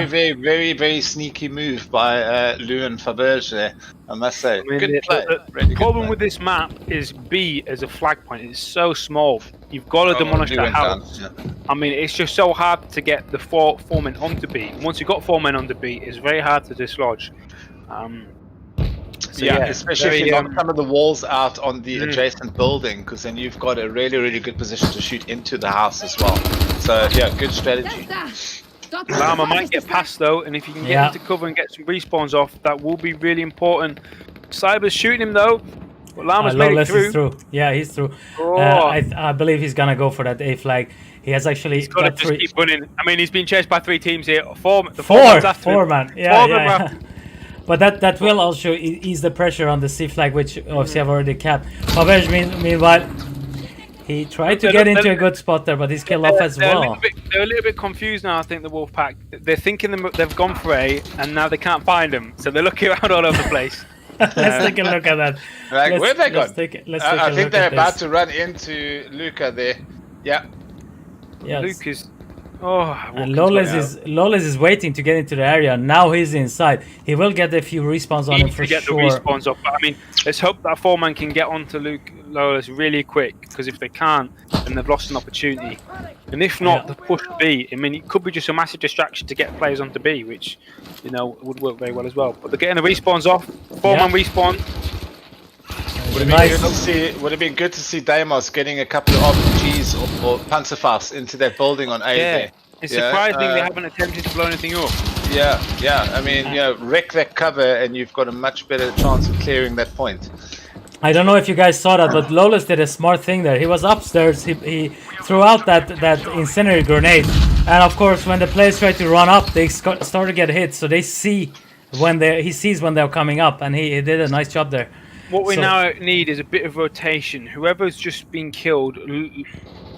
[SPEAKER 4] Very sneaky move by Lou and Faberge there. I must say,
[SPEAKER 3] I mean,
[SPEAKER 4] good play.
[SPEAKER 3] The
[SPEAKER 4] Really good
[SPEAKER 3] problem
[SPEAKER 4] play.
[SPEAKER 3] with this map is B as a flag point. It's so small. You've got to demolish
[SPEAKER 4] Lou
[SPEAKER 3] the
[SPEAKER 4] went down,
[SPEAKER 3] house.
[SPEAKER 4] yeah.
[SPEAKER 3] I mean, it's just so hard to get the four men onto B. Once you've got 4 men onto B, it's very hard to dislodge. So
[SPEAKER 4] especially if
[SPEAKER 3] very,
[SPEAKER 4] you knock some of the walls out on the adjacent building, because then you've got a really good position to shoot into the house as well. So yeah, good strategy.
[SPEAKER 3] Llama might get past though, and if you can get into cover and get some respawns off, that will be really important. Cyber's shooting him though, but Llama's made it
[SPEAKER 5] Loles
[SPEAKER 3] through.
[SPEAKER 5] is through. Yeah, he's through.
[SPEAKER 3] Oh.
[SPEAKER 5] I believe he's gonna go for that A flag. He has actually
[SPEAKER 3] He's got to
[SPEAKER 5] got
[SPEAKER 3] just
[SPEAKER 5] 3.
[SPEAKER 3] keep running. I mean, he's been chased by 3 teams here.
[SPEAKER 5] Four man. Yeah. But that will also ease the pressure on the C flag, which obviously have already capped. Faberge, meanwhile, he tried to get into a good spot there, but he's killed off as well.
[SPEAKER 3] They're a little bit confused now, I think, the Wolfpack. They're thinking they've gone for A, and now they can't find him. So they're looking around all over the place.
[SPEAKER 5] Let's take a look at that.
[SPEAKER 4] Like, where have they gone?
[SPEAKER 5] I
[SPEAKER 4] I think they're about to run into Luca there. Yeah.
[SPEAKER 5] Yes.
[SPEAKER 3] Luke is... Oh,
[SPEAKER 5] And Loles is waiting to get into the area. Now he's inside. He will get a few respawns on him for
[SPEAKER 3] to get
[SPEAKER 5] sure.
[SPEAKER 3] the respawns off. But I mean, let's hope that 4-man can get onto Luke Loles really quick, because if they can't, then they've lost an opportunity. And if not, the push B. I mean, it could be just a massive distraction to get players onto B, which, you know, would work very well as well. But they're getting the respawns off. 4-man respawn.
[SPEAKER 4] Would it be good to see Deimos getting a couple of RPGs or Panzerfaust into their building on A there?
[SPEAKER 3] It's surprising they haven't attempted to blow anything up.
[SPEAKER 4] Yeah. I mean, wreck that cover and you've got a much better chance of clearing that point.
[SPEAKER 5] I don't know if you guys saw that, but Loles did a smart thing there. He was upstairs. He threw out that incendiary grenade, and of course, when the players try to run up, they start to get hit. So they see he sees when they're coming up, and he did a nice job there.
[SPEAKER 3] What we now need is a bit of rotation. Whoever's just been killed,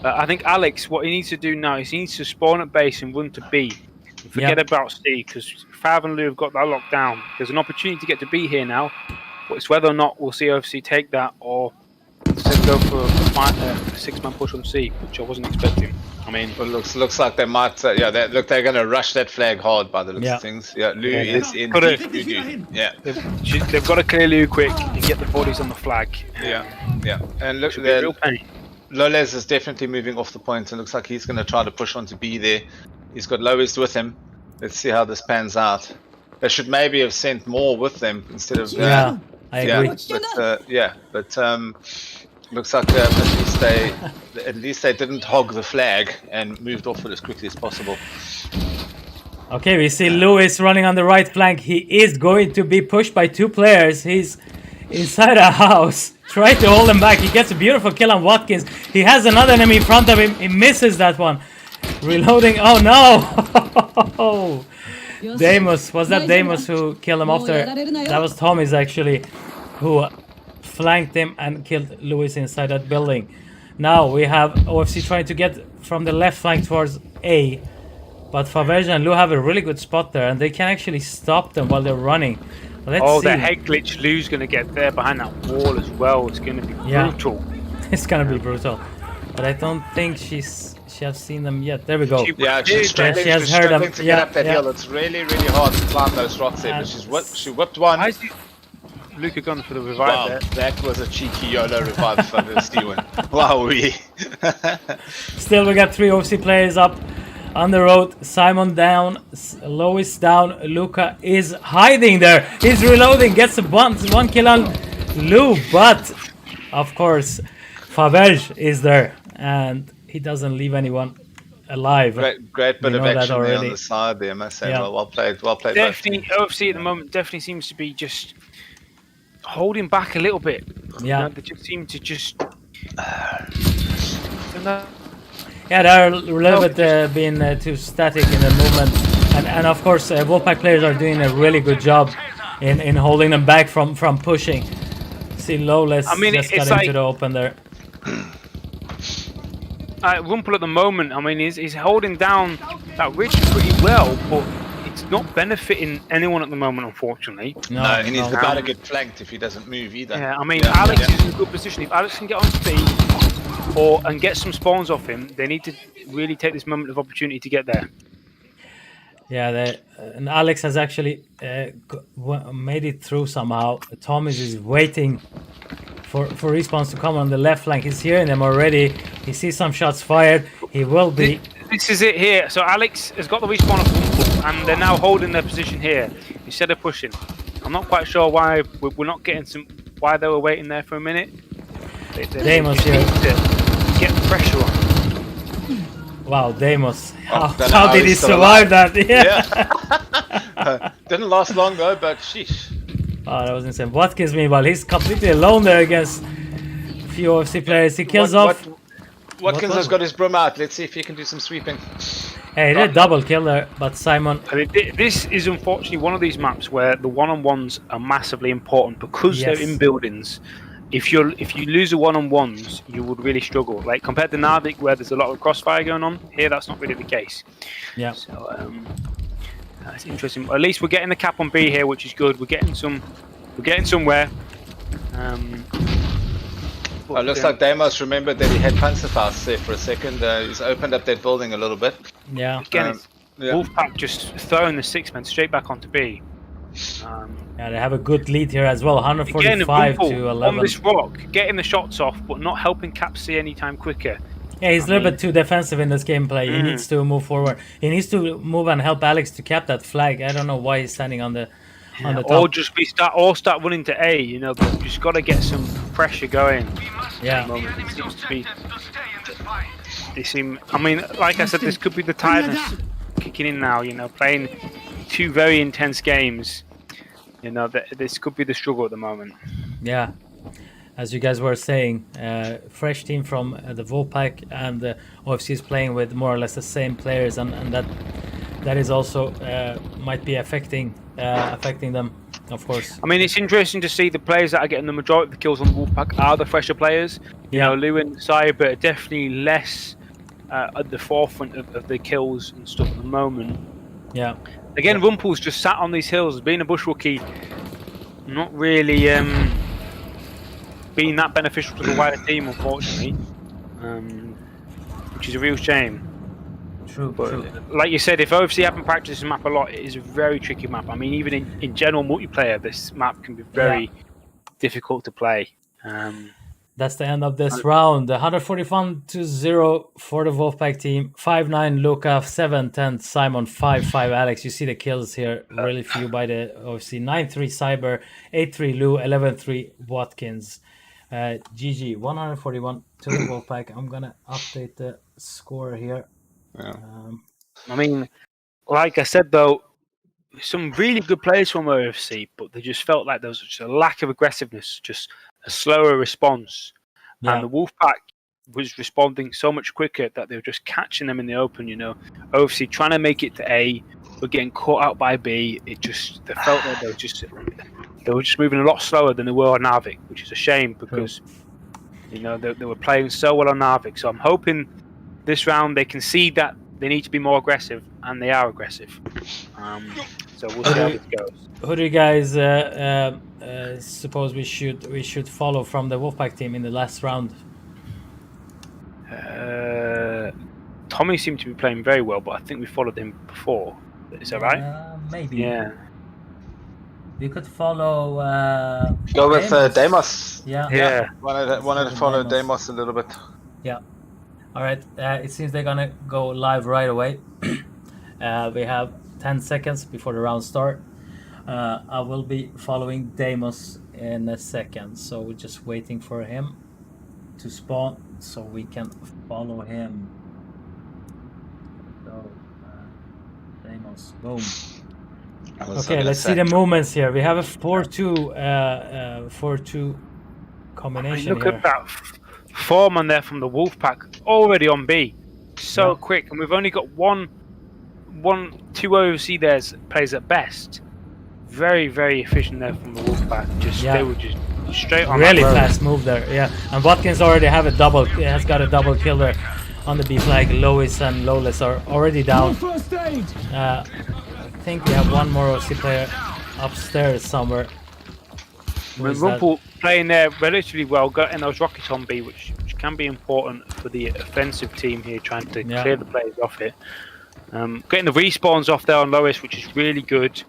[SPEAKER 3] I think Alex, what he needs to do now is he needs to spawn at base and run to B. And forget about C, because Fav and Lou have got that locked down. There's an opportunity to get to B here now, but it's whether or not we'll see OFC take that or instead go for a 6-man push on C, which I wasn't expecting. I mean,
[SPEAKER 4] but looks like they might. They're going to rush that flag hard by the looks of things. Yeah, Lou is in. Yeah,
[SPEAKER 3] they've got to clear Lou quick and get the bodies on the flag.
[SPEAKER 4] Yeah. And look,
[SPEAKER 3] real pain.
[SPEAKER 4] Loles is definitely moving off the point, and looks like he's going to try to push on to B there. He's got Loes with him. Let's see how this pans out. They should maybe have sent more with them instead of.
[SPEAKER 5] Yeah, I agree.
[SPEAKER 4] But looks like at least they didn't hog the flag and moved off it as quickly as possible.
[SPEAKER 5] Okay, we see Lewis running on the right flank. He is going to be pushed by 2 players. He's inside a house. Try to hold him back. He gets a beautiful kill on Watkins. He has another enemy in front of him. He misses that one. Reloading. Oh no! Deimos. Was that Deimos who killed him after? That was Tommy's actually, who flanked him and killed Lewis inside that building. Now we have OFC trying to get from the left flank towards A. But Faverge and Lou have a really good spot there, and they can actually stop them while they're running. Let's see.
[SPEAKER 3] The head glitch. Lou's going to get there behind that wall as well. It's going to be brutal.
[SPEAKER 5] It's going to be brutal. But I don't think she has seen them yet. There we go.
[SPEAKER 4] She's struggling,
[SPEAKER 5] she has heard them.
[SPEAKER 4] to get up that hill. It's really, really hard to climb those rocks there. But she whipped one.
[SPEAKER 3] Why is Luca gone for the revive there?
[SPEAKER 4] That was a cheeky YOLO revive from Steven. Wowee.
[SPEAKER 5] Still, we got 3 OFC players up on the road. Simon down, Lois down. Luca is hiding there. He's reloading, gets one kill on Lou, but of course Faverge is there and he doesn't leave anyone alive.
[SPEAKER 4] Great bit of action there on the side there, I must say.
[SPEAKER 5] Yeah.
[SPEAKER 4] Well played.
[SPEAKER 3] Definitely, OFC at the moment definitely seems to be just holding back a little bit.
[SPEAKER 5] Yeah.
[SPEAKER 3] They just seem to just.
[SPEAKER 5] Yeah, they're a little bit being too static in the movement, and of course Wolfpack players are doing a really good job in holding them back from pushing. See Loles just got into the open there.
[SPEAKER 3] Rumpel at the moment, I mean, he's holding down that ridge pretty well, but it's not benefiting anyone at the moment, unfortunately.
[SPEAKER 4] No, he needs to get flanked if he doesn't move either.
[SPEAKER 3] Yeah, I mean, Alex is in a good position. If Alex can get on speed and get some spawns off him, they need to really take this moment of opportunity to get there.
[SPEAKER 5] Yeah, and Alex has actually made it through somehow. Thomas is waiting for respawns to come on the left flank. He's hearing them already. He sees some shots fired. He will be.
[SPEAKER 3] This is it here. So Alex has got the respawn of Rumpel, and they're now holding their position here instead of pushing. I'm not quite sure why we're not getting why they were waiting there for a minute.
[SPEAKER 5] Deimos here.
[SPEAKER 3] To get pressure on.
[SPEAKER 5] Wow, Deimos. How did he survive that?
[SPEAKER 4] Yeah. Didn't last long though, but sheesh.
[SPEAKER 5] Oh, that was insane. Watkins, meanwhile, he's completely alone there against a few OFC players. He kills off.
[SPEAKER 4] Watkins has got his broom out. Let's see if he can do some sweeping.
[SPEAKER 5] Hey, he did a double kill there, but Simon.
[SPEAKER 3] This is unfortunately one of these maps where the one-on-ones are massively important because they're in buildings. If you lose the one-on-ones, you would really struggle. Like compared to Narvik, where there's a lot of crossfire going on, here that's not really the case.
[SPEAKER 5] Yeah.
[SPEAKER 3] So that's interesting. At least we're getting the cap on B here, which is good. We're getting somewhere.
[SPEAKER 4] It looks like Deimos remembered that he had Panzerfaust there for a second. He's opened up that building a little bit.
[SPEAKER 5] Yeah.
[SPEAKER 3] Again, Wolfpack just throwing the 6-man straight back onto B.
[SPEAKER 5] Yeah, they have a good lead here as well, 145 to 11.
[SPEAKER 3] On this rock, getting the shots off, but not helping Cap see any time quicker.
[SPEAKER 5] Yeah, he's a little bit too defensive in this gameplay. He needs to move forward. He needs to move and help Alex to cap that flag. I don't know why he's standing on the top.
[SPEAKER 3] Or just start running to A. You know, but we've just got to get some pressure going.
[SPEAKER 5] Yeah.
[SPEAKER 3] It seems to be. They seem. I mean, like I said, this could be the tiredness kicking in now. You know, playing 2 very intense games. You know, this could be the struggle at the moment.
[SPEAKER 5] Yeah. As you guys were saying, fresh team from the Wolfpack and the OFC is playing with more or less the same players, and that is also might be affecting them, of course.
[SPEAKER 3] I mean, it's interesting to see the players that are getting the majority of the kills on the Wolfpack are the fresher players. You know, Lou and Cyber are definitely less at the forefront of the kills and stuff at the moment.
[SPEAKER 5] Yeah.
[SPEAKER 3] Again, Rumpel's just sat on these hills, being a bush rookie, not really being that beneficial to the wider team, unfortunately, which is a real shame.
[SPEAKER 5] True.
[SPEAKER 3] Like you said, if OFC haven't practiced this map a lot, it is a very tricky map. I mean, even in general multiplayer, this map can be very difficult to play.
[SPEAKER 5] That's the end of this round. 141-0 for the Wolfpack team. 5-9 Luca, 7-10 Simon, 5-5 Alex. You see the kills here. Really few by the OFC. 9-3 Cyber, 8-3 Lou, 11-3 Watkins. GG, 141 to the Wolfpack. I'm gonna update the score here.
[SPEAKER 4] Yeah.
[SPEAKER 3] I mean, like I said though, some really good players from OFC, but they just felt like there was just a lack of aggressiveness, just a slower response.
[SPEAKER 5] Yeah.
[SPEAKER 3] And the Wolfpack was responding so much quicker that they were just catching them in the open, you know. OFC trying to make it to A, but getting caught out by B. They felt like they were just moving a lot slower than they were on Narvik, which is a shame because you know they were playing so well on Narvik. So I'm hoping this round they can see that they need to be more aggressive, and they are aggressive. So we'll see how this goes.
[SPEAKER 5] Who do you guys suppose we should follow from the Wolfpack team in the last round?
[SPEAKER 3] Tommy seemed to be playing very well, but I think we followed him before. Is that right?
[SPEAKER 5] Maybe.
[SPEAKER 3] Yeah.
[SPEAKER 5] We could follow.
[SPEAKER 4] Go with Deimos.
[SPEAKER 5] Yeah.
[SPEAKER 4] Wanted to follow Deimos a little bit.
[SPEAKER 5] Yeah. All right. It seems they're gonna go live right away. We have 10 seconds before the round start. I will be following Deimos in a second, so we're just waiting for him to spawn so we can follow him. So, Deimos, boom. Okay, let's see the movements here. We have a 4-2 combination
[SPEAKER 3] Look
[SPEAKER 5] here.
[SPEAKER 3] at that foreman there from the Wolfpack already on B. So quick, and we've only got two OFC players at best. Very, very efficient there from the Wolfpack. They were just straight on.
[SPEAKER 5] Really fast move there, yeah. And Watkins already has got a double kill there on the B flag. Lois and Loles are already down. I think we have one more OFC player upstairs somewhere.
[SPEAKER 3] Rumpel playing there relatively well, getting those rockets on B, which can be important for the offensive team here, trying to clear the players off it. Getting the respawns off there on Lois, which is really good,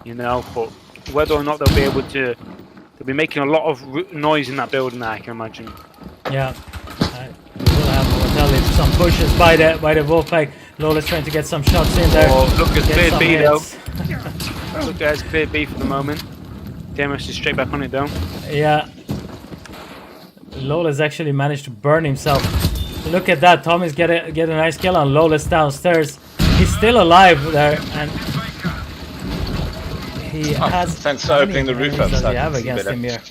[SPEAKER 3] you know, but whether or not they'll be able to, they'll be making a lot of noise in that building now, I can imagine.
[SPEAKER 5] Yeah, we'll have some pushes by the Wolfpack. Lola's trying to get some shots in there.
[SPEAKER 3] Oh, look at cleared B though. Look at cleared B for the moment. Deimos is straight back on it though.
[SPEAKER 5] Yeah. Lola's actually managed to burn himself. Look at that. Tommy's get a nice kill on Lola's downstairs. He's still alive there, and he has.
[SPEAKER 4] Thanks for opening the roof up.
[SPEAKER 5] That we have against him here.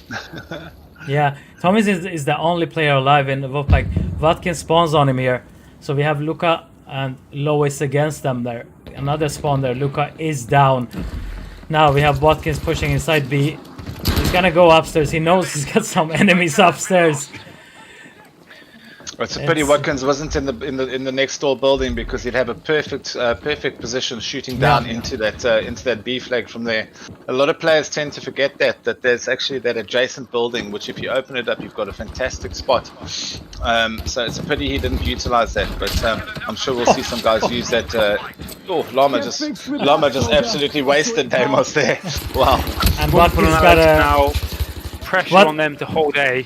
[SPEAKER 5] Yeah, Tommy's is the only player alive in the Wolfpack. Watkins spawns on him here, so we have Luca and Lois against them there. Another spawn there. Luca is down. Now we have Watkins pushing inside B. He's gonna go upstairs. He knows he's got some enemies upstairs.
[SPEAKER 4] It's a pity Watkins wasn't in the next door building, because he'd have a perfect position shooting down into that B flag from there. A lot of players tend to forget that there's actually that adjacent building, which if you open it up, you've got a fantastic spot. So it's a pity he didn't utilize that, but I'm sure we'll see some guys use that. Llama just absolutely wasted Deimos there. Wow.
[SPEAKER 5] And Watkins got
[SPEAKER 3] now pressure on them to hold A.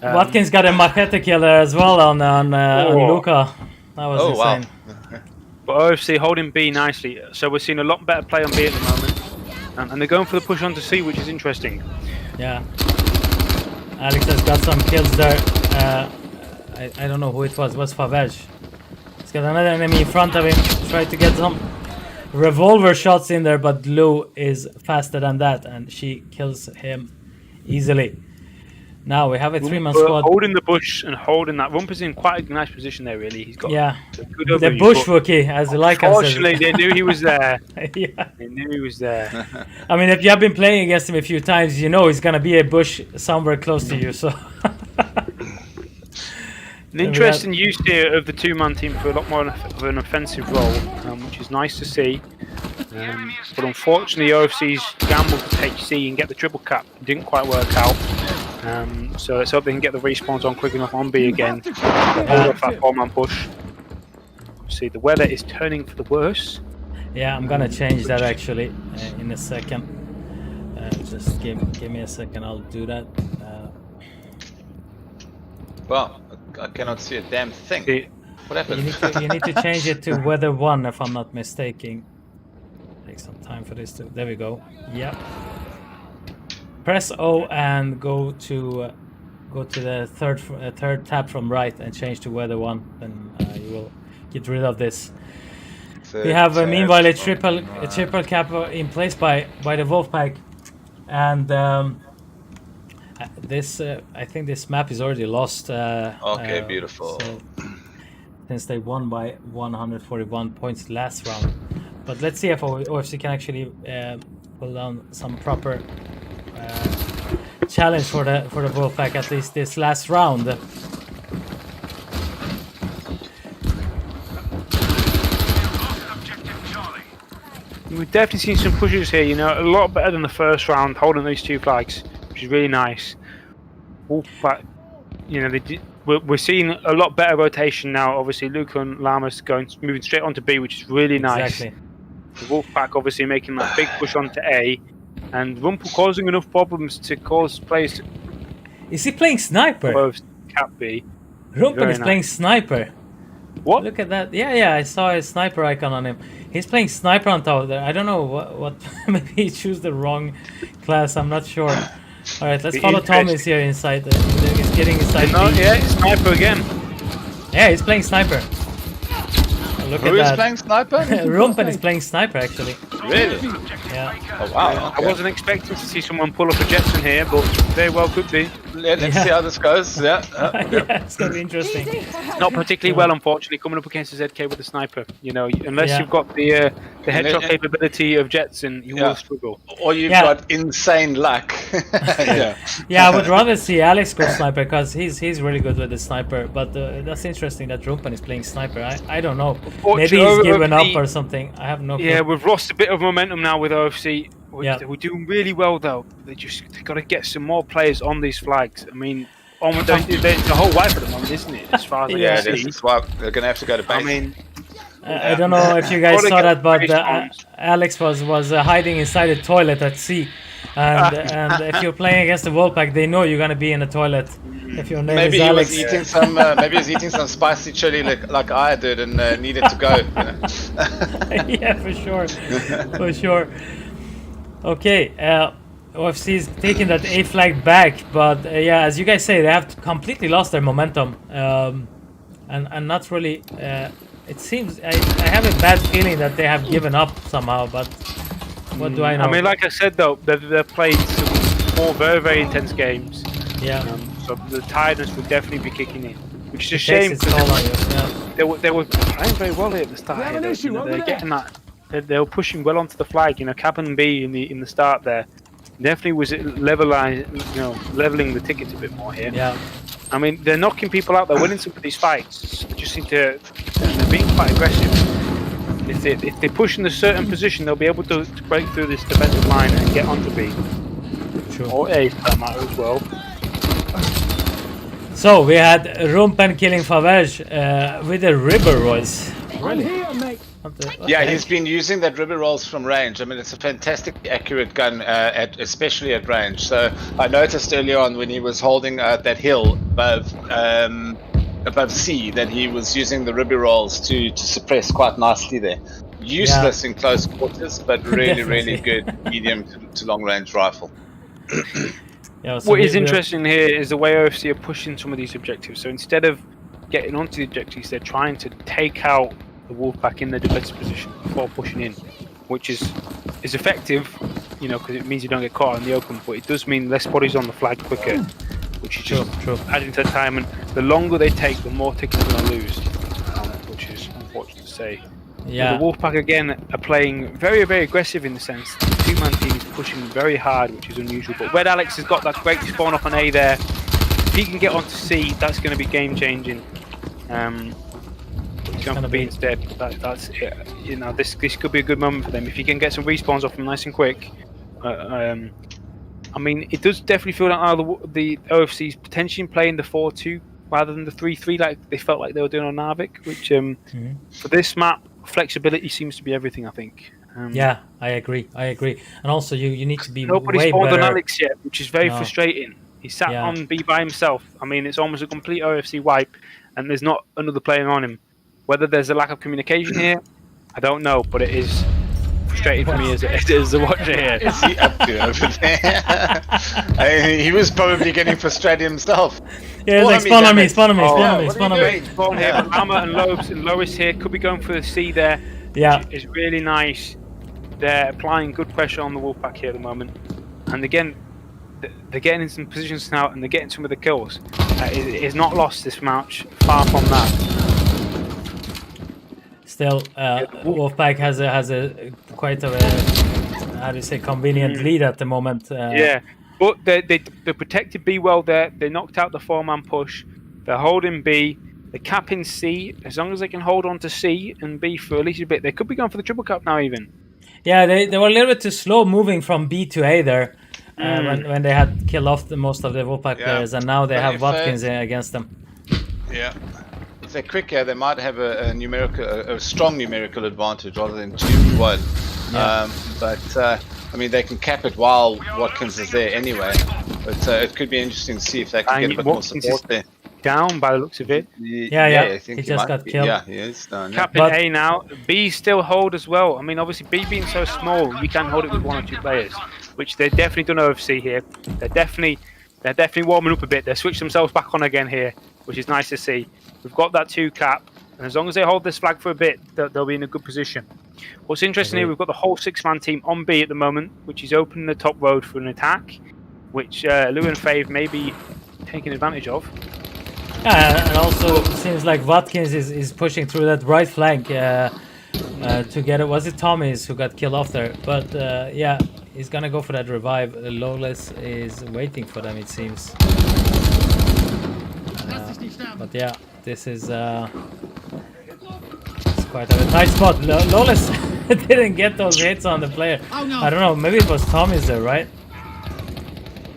[SPEAKER 5] Watkins got a machete killer as well on Luca. That was insane.
[SPEAKER 3] Wow. But OFC holding B nicely, so we're seeing a lot better play on B at the moment, and they're going for the push onto C, which is interesting.
[SPEAKER 5] Yeah, Alex has got some kills there. I don't know who it was. What's Favej? He's got another enemy in front of him. Tried to get some revolver shots in there, but Lou is faster than that, and she kills him easily. Now we have a 3-man squad.
[SPEAKER 3] Holding the bush and holding that. Rumpel's in quite a nice position there, really. He's got
[SPEAKER 5] the bush Wookie, as Lycan says.
[SPEAKER 3] Unfortunately, they knew he was there.
[SPEAKER 5] Yeah.
[SPEAKER 3] They knew he was there.
[SPEAKER 5] I mean, if you have been playing against him a few times, you know he's going to be a bush somewhere close to you. So
[SPEAKER 3] an interesting use here of the two-man team for a lot more of an offensive role, which is nice to see. But unfortunately, OFC's gamble to take C and get the triple cap didn't quite work out. So let's hope they can get the respawns on quick enough on B again. Hold off that 4-man push. See, the weather is turning for the worse.
[SPEAKER 5] Yeah, I'm gonna change that actually in a second. Just give me a second. I'll do that.
[SPEAKER 4] Well, I cannot see a damn thing.
[SPEAKER 3] See,
[SPEAKER 4] What happened?
[SPEAKER 5] You need to change it to weather 1 if I'm not mistaken. Take some time for this. There we go. Yep. Press O and go to the third tab from right and change to weather 1. Then you will get rid of this. We have meanwhile a triple cap in place by the Wolfpack, and this I think this map is already lost.
[SPEAKER 4] Okay, beautiful.
[SPEAKER 5] So, since they won by 141 points last round, but let's see if OFC can actually pull down some proper challenge for the Wolfpack at least this last round.
[SPEAKER 3] We've definitely seen some pushes here, you know, a lot better than the first round, holding these 2 flags, which is really nice. Wolfpack, you know, we're seeing a lot better rotation now. Obviously, Luca and Lamas moving straight onto B, which is really nice.
[SPEAKER 5] Exactly.
[SPEAKER 3] The Wolfpack obviously making that big push onto A, and Rumpel causing enough problems to cause players to
[SPEAKER 5] Is he playing sniper?
[SPEAKER 3] both cap B.
[SPEAKER 5] Rumpen
[SPEAKER 3] Very
[SPEAKER 5] is playing
[SPEAKER 3] nice.
[SPEAKER 5] sniper.
[SPEAKER 3] What?
[SPEAKER 5] Look at that. Yeah, I saw a sniper icon on him. He's playing sniper on top of there. I don't know what maybe he chose the wrong class. I'm not sure. All right, let's
[SPEAKER 3] Be
[SPEAKER 5] follow
[SPEAKER 3] interesting.
[SPEAKER 5] Thomas here inside. He's getting inside.
[SPEAKER 3] No,
[SPEAKER 5] B.
[SPEAKER 3] yeah, sniper again.
[SPEAKER 5] Yeah, he's playing sniper. Look
[SPEAKER 4] Who
[SPEAKER 5] at
[SPEAKER 4] is
[SPEAKER 5] that.
[SPEAKER 4] playing sniper?
[SPEAKER 5] Rumpen is playing sniper actually.
[SPEAKER 4] Really?
[SPEAKER 5] Yeah.
[SPEAKER 4] Oh wow.
[SPEAKER 3] I wasn't expecting to see someone pull up a Jetson here, but very well could be.
[SPEAKER 4] Let's
[SPEAKER 5] Yeah.
[SPEAKER 4] see how this goes. Yeah.
[SPEAKER 5] Yeah, it's gonna be interesting.
[SPEAKER 3] Not particularly well, unfortunately, coming up against a ZK with a sniper. You know, unless
[SPEAKER 5] Yeah.
[SPEAKER 3] you've got the headshot
[SPEAKER 4] Yeah.
[SPEAKER 3] capability of Jetson, you
[SPEAKER 4] Yeah.
[SPEAKER 3] will struggle.
[SPEAKER 4] Or you've
[SPEAKER 5] Yeah.
[SPEAKER 4] got insane luck. Yeah.
[SPEAKER 5] Yeah, I would rather see Alex go sniper because he's really good with the sniper. But that's interesting that Rumpen is playing sniper. I don't know. Maybe he's given up or something. I have no clue.
[SPEAKER 3] Yeah, we've lost a bit of momentum now with OFC.
[SPEAKER 5] Yeah.
[SPEAKER 3] We're doing really well though. They got to get some more players on these flags. I mean, it's a whole wipe at the moment, isn't it? As far as I
[SPEAKER 4] Yeah,
[SPEAKER 3] can
[SPEAKER 4] this
[SPEAKER 3] see.
[SPEAKER 4] is why they're gonna have to go to base.
[SPEAKER 3] I mean,
[SPEAKER 5] I don't know if you guys
[SPEAKER 3] Gotta
[SPEAKER 5] saw
[SPEAKER 3] get
[SPEAKER 5] that, but
[SPEAKER 3] response.
[SPEAKER 5] Alex was hiding inside the toilet at sea. And if you're playing against the Wolfpack, they know you're gonna be in the toilet. If your name
[SPEAKER 4] maybe
[SPEAKER 5] is
[SPEAKER 4] he
[SPEAKER 5] Alex.
[SPEAKER 4] was eating some. Maybe he was eating some spicy chili like I did, and needed to go. You know?
[SPEAKER 5] Yeah, for sure, for sure. Okay, OFC is taking that A flag back, but yeah, as you guys say, they have completely lost their momentum, and not really. It seems I have a bad feeling that they have given up somehow, but what do I know?
[SPEAKER 3] I mean, like I said though, they've played some 4 very, very intense games.
[SPEAKER 5] yeah,
[SPEAKER 3] So the tiredness will definitely be kicking in, which is a
[SPEAKER 5] it
[SPEAKER 3] shame
[SPEAKER 5] takes its toll on you. Yeah.
[SPEAKER 3] they were playing very well here at the start. Here, though, you know, they're getting that. They were pushing well onto the flag. You know, LycanMB in the start there definitely was leveling the tickets a bit more here.
[SPEAKER 5] Yeah,
[SPEAKER 3] I mean, they're knocking people out. They're winning some of these fights. They just seem to. They're being quite aggressive. If they push in a certain position, they'll be able to break through this defensive line and get onto B
[SPEAKER 5] true.
[SPEAKER 3] or A for that matter as well.
[SPEAKER 5] So we had Rumpen killing Favage with the River Rolls. Really?
[SPEAKER 4] Yeah, he's been using that river rolls from range. I mean, it's a fantastically accurate gun, especially at range. So I noticed earlier on when he was holding that hill above C that he was using the river rolls to suppress quite nicely there. Useless in close quarters, but really, really good medium to long range rifle.
[SPEAKER 5] Yeah, so
[SPEAKER 3] What is
[SPEAKER 5] we-
[SPEAKER 3] interesting here is the way OFC are pushing some of these objectives. So instead of getting onto the objectives, they're trying to take out the Wolfpack in their defensive position before pushing in, which is effective, you know, because it means you don't get caught in the open. But it does mean less bodies on the flag quicker, which is just
[SPEAKER 5] True.
[SPEAKER 3] adding to the time. And the longer they take, the more tickets they're going to lose, which is unfortunate to say.
[SPEAKER 5] Yeah.
[SPEAKER 3] The Wolfpack again are playing very, very aggressive in the sense the 2-man team is pushing very hard, which is unusual. But Red Alex has got that great spawn off on A there. If he can get onto C, that's going to be game changing. He's going for B instead. That's it. You know, this could be a good moment for them if he can get some respawns off them nice and quick. I mean, it does definitely feel like the OFC's potentially playing the 4-2 rather than the 3-3 like they felt like they were doing on Narvik, which for this map, flexibility seems to be everything, I think.
[SPEAKER 5] Yeah, I agree. And also, you need to be
[SPEAKER 3] Nobody's
[SPEAKER 5] way
[SPEAKER 3] spawned on
[SPEAKER 5] better.
[SPEAKER 3] Alex yet, which is very
[SPEAKER 5] No.
[SPEAKER 3] frustrating. He's sat
[SPEAKER 5] Yeah.
[SPEAKER 3] on B by himself. I mean, it's almost a complete OFC wipe, and there's not another player on him. Whether there's a lack of communication here, I don't know, but it is frustrating for me as a watcher here.
[SPEAKER 4] What's he up to over there? He was probably getting frustrated himself.
[SPEAKER 5] Yeah,
[SPEAKER 4] Spawn
[SPEAKER 5] like
[SPEAKER 4] on me,
[SPEAKER 5] spawn on
[SPEAKER 4] damn
[SPEAKER 5] me,
[SPEAKER 4] it.
[SPEAKER 5] spawn on me,
[SPEAKER 3] Oh,
[SPEAKER 5] spawn on me,
[SPEAKER 4] what are
[SPEAKER 5] spawn
[SPEAKER 4] you
[SPEAKER 5] on me.
[SPEAKER 4] doing?
[SPEAKER 3] Spawn here, but Lama and Lobes and Lois here could be going for the C there.
[SPEAKER 5] Yeah.
[SPEAKER 3] Which is really nice. They're applying good pressure on the Wolfpack here at the moment. And again, they're getting in some positions now and they're getting some of the kills. It's not lost this match, far from that.
[SPEAKER 5] Still, Wolfpack has a quite of a, how do you say, convenient lead at the moment.
[SPEAKER 3] Yeah, but they protected B well there. They knocked out the 4-man push. They're holding B. They're capping C. As long as they can hold on to C and B for at least a bit, they could be going for the triple cap now even.
[SPEAKER 5] Yeah, they were a little bit too slow moving from B to A there when they had killed off most of the Wolfpack players, and now they
[SPEAKER 4] But
[SPEAKER 5] have
[SPEAKER 4] if
[SPEAKER 5] Watkins against them.
[SPEAKER 4] Yeah. If they're quicker, they might have a strong numerical advantage rather than 2-1. I mean, they can cap it while Watkins is there anyway. But it could be interesting to see if they can get a bit more
[SPEAKER 3] Watkins
[SPEAKER 4] support
[SPEAKER 3] is
[SPEAKER 4] there.
[SPEAKER 3] Down by the looks of it.
[SPEAKER 5] Yeah,
[SPEAKER 4] I think
[SPEAKER 5] he just
[SPEAKER 4] might
[SPEAKER 5] got
[SPEAKER 4] be.
[SPEAKER 5] killed.
[SPEAKER 4] Yeah, he is down. Yeah.
[SPEAKER 3] Capping A now. B still hold as well. I mean, obviously B being so small, you can hold it with 1 or 2 players, which they've definitely done OFC here. They're definitely warming up a bit. They switched themselves back on again here, which is nice to see. We've got that 2 cap, and as long as they hold this flag for a bit, they'll be in a good position. What's interesting here, we've got the whole 6-man team on B at the moment, which is opening the top road for an attack, which Lou and Fave may be taking advantage of.
[SPEAKER 5] Yeah, and also it seems like Watkins is pushing through that right flank to get it. Was it Tommy's who got killed off there? But yeah, he's gonna go for that revive. Loles is waiting for them, it seems. But yeah, this is it's quite a nice spot. Loles didn't get those hits on the player. I don't know, maybe it was Tommy's there, right?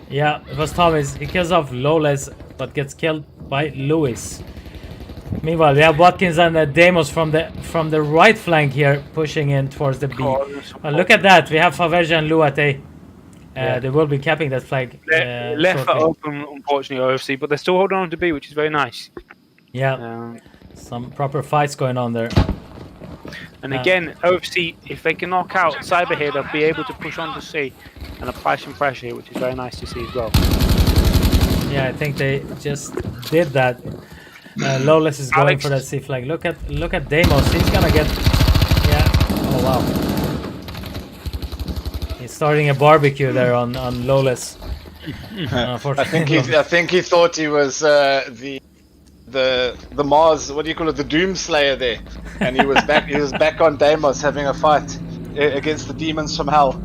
[SPEAKER 5] Yeah, it was Tommy's. He kills off Loles, but gets killed by Lewis. Meanwhile, we have Watkins and Demos from the right flank here, pushing in towards the B. Look at that. We have Faverja and Lou at A. They will be capping that flag.
[SPEAKER 3] Left
[SPEAKER 5] shortly.
[SPEAKER 3] open, unfortunately, OFC, but they're still holding on to B, which is very nice.
[SPEAKER 5] Yeah, some proper fights going on there.
[SPEAKER 3] And again, OFC, if they can knock out Cyber here, they'll be able to push on to C and apply some pressure here, which is very nice to see as well.
[SPEAKER 5] Yeah, I think they just did that. Loles is going
[SPEAKER 3] Alex.
[SPEAKER 5] for that C flag. Look at Demos. He's gonna get. Yeah. Oh wow. He's starting a barbecue there on Loles.
[SPEAKER 4] I think he thought he was the Mars, what do you call it, the Doomslayer there, and he was back. He was back on Deimos having a fight against the demons from hell.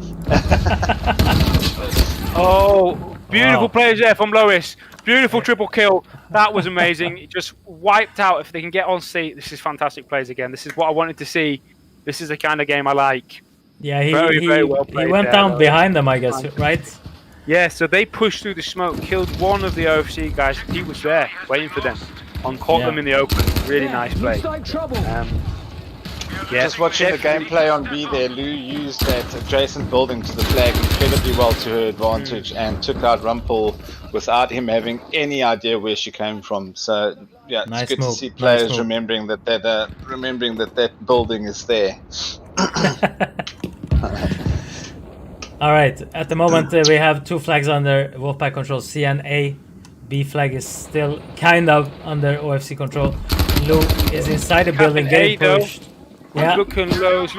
[SPEAKER 3] Oh, beautiful
[SPEAKER 5] Wow.
[SPEAKER 3] plays there from Lois. Beautiful triple kill. That was amazing. He just wiped out. If they can get on C, this is fantastic plays again. This is what I wanted to see. This is the kind of game I like.
[SPEAKER 5] Yeah, he
[SPEAKER 3] Very well
[SPEAKER 5] he
[SPEAKER 3] played
[SPEAKER 5] went
[SPEAKER 3] there,
[SPEAKER 5] down
[SPEAKER 3] though.
[SPEAKER 5] behind them, I guess, right?
[SPEAKER 3] Yeah, so they pushed through the smoke, killed one of the OFC guys. He was there, waiting for them. Caught them in the open. Really nice play. Yeah,
[SPEAKER 4] Just watching the
[SPEAKER 3] definitely-
[SPEAKER 4] gameplay on B there, Lou used that adjacent building to the flag incredibly well to her advantage and took out Rumpel without him having any idea where she came from. So yeah, it's
[SPEAKER 5] Nice
[SPEAKER 4] good
[SPEAKER 5] move,
[SPEAKER 4] to see
[SPEAKER 5] nice
[SPEAKER 4] players
[SPEAKER 5] move.
[SPEAKER 4] remembering that building is there.
[SPEAKER 5] All right. At the moment, we have 2 flags under Wolfpack control, C and A. B flag is still kind of under OFC control. Lou is inside the building,
[SPEAKER 3] Captain
[SPEAKER 5] getting
[SPEAKER 3] A, though.
[SPEAKER 5] pushed. Yeah.
[SPEAKER 3] Look and Lowe's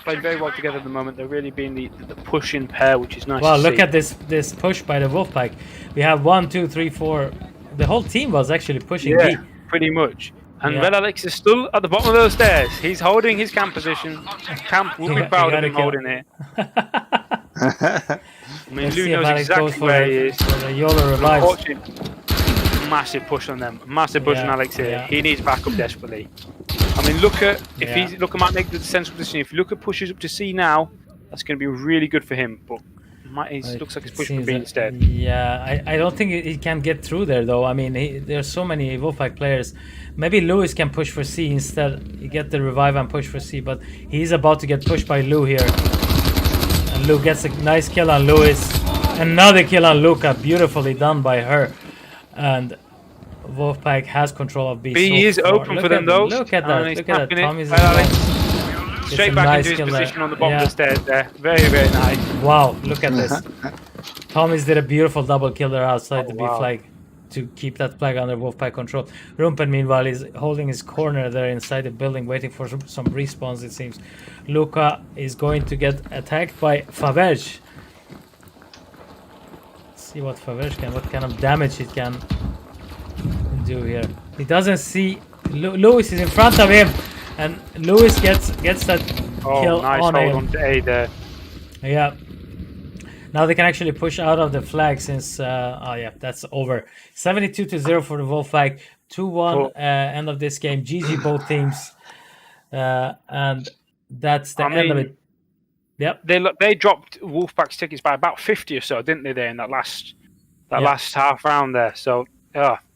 [SPEAKER 3] playing very well together at the moment. They're really being the pushing pair, which is nice
[SPEAKER 5] Wow,
[SPEAKER 3] to
[SPEAKER 5] look
[SPEAKER 3] see.
[SPEAKER 5] at this push by the Wolfpack. We have 1, 2, 3, 4. The whole team was actually pushing
[SPEAKER 3] Yeah,
[SPEAKER 5] B.
[SPEAKER 3] pretty much. And
[SPEAKER 5] Yeah.
[SPEAKER 3] Red Alex is still at the bottom of those stairs. He's holding his camp position. Camp will be
[SPEAKER 5] He
[SPEAKER 3] proud
[SPEAKER 5] got
[SPEAKER 3] of
[SPEAKER 5] a
[SPEAKER 3] him
[SPEAKER 5] kill.
[SPEAKER 3] holding it. I mean,
[SPEAKER 5] Let's
[SPEAKER 3] Lou
[SPEAKER 5] see if
[SPEAKER 3] knows
[SPEAKER 5] Alex goes
[SPEAKER 3] exactly
[SPEAKER 5] for
[SPEAKER 3] where he is.
[SPEAKER 5] the YOLO revives.
[SPEAKER 3] Unfortunately, massive push on them. Massive push on
[SPEAKER 5] Yeah,
[SPEAKER 3] Alex here.
[SPEAKER 5] yeah.
[SPEAKER 3] He needs backup desperately. I mean, look at if
[SPEAKER 5] Yeah.
[SPEAKER 3] he's might make the central position. If you look at pushes up to C now, that's going to be really good for him. But it looks like he's pushing for B instead.
[SPEAKER 5] Yeah, I don't think he can get through there though. I mean, there's so many Wolfpack players. Maybe Lewis can push for C instead. You get the revive and push for C, but he's about to get pushed by Lou here. And Lou gets a nice kill on Lewis. Another kill on Luca, beautifully done by her. And Wolfpack has control of B.
[SPEAKER 3] B
[SPEAKER 5] so
[SPEAKER 3] is
[SPEAKER 5] far.
[SPEAKER 3] open for them though.
[SPEAKER 5] Look at
[SPEAKER 3] And
[SPEAKER 5] that.
[SPEAKER 3] he's
[SPEAKER 5] Look at that.
[SPEAKER 3] tapping it.
[SPEAKER 5] Tommy's
[SPEAKER 3] Well, Alex,
[SPEAKER 5] It's
[SPEAKER 3] straight
[SPEAKER 5] a
[SPEAKER 3] back
[SPEAKER 5] nice
[SPEAKER 3] into his
[SPEAKER 5] kill there.
[SPEAKER 3] position on the bottom
[SPEAKER 5] Yeah.
[SPEAKER 3] of the stairs there. Very, very nice.
[SPEAKER 5] Wow, look at this. Tommy's did a beautiful double kill there outside the B
[SPEAKER 3] wow.
[SPEAKER 5] flag to keep that flag under Wolfpack control. Rumpen, meanwhile, is holding his corner there inside the building, waiting for some respawns, it seems. Luca is going to get attacked by Favej. See what Favej can, what kind of damage it can do here. He doesn't see. Lewis is in front of him, and Lewis gets that kill
[SPEAKER 3] Nice
[SPEAKER 5] on
[SPEAKER 3] hold
[SPEAKER 5] him.
[SPEAKER 3] on to A there.
[SPEAKER 5] Yeah. Now they can actually push out of the flag since oh yeah, that's over. 72-0 for the Wolfpack. 2-1
[SPEAKER 3] Cool.
[SPEAKER 5] end of this game. GG both teams. And that's the end of it. Yep.
[SPEAKER 3] They dropped Wolfpack's tickets by about 50 or so, didn't they? There in that last half round there. So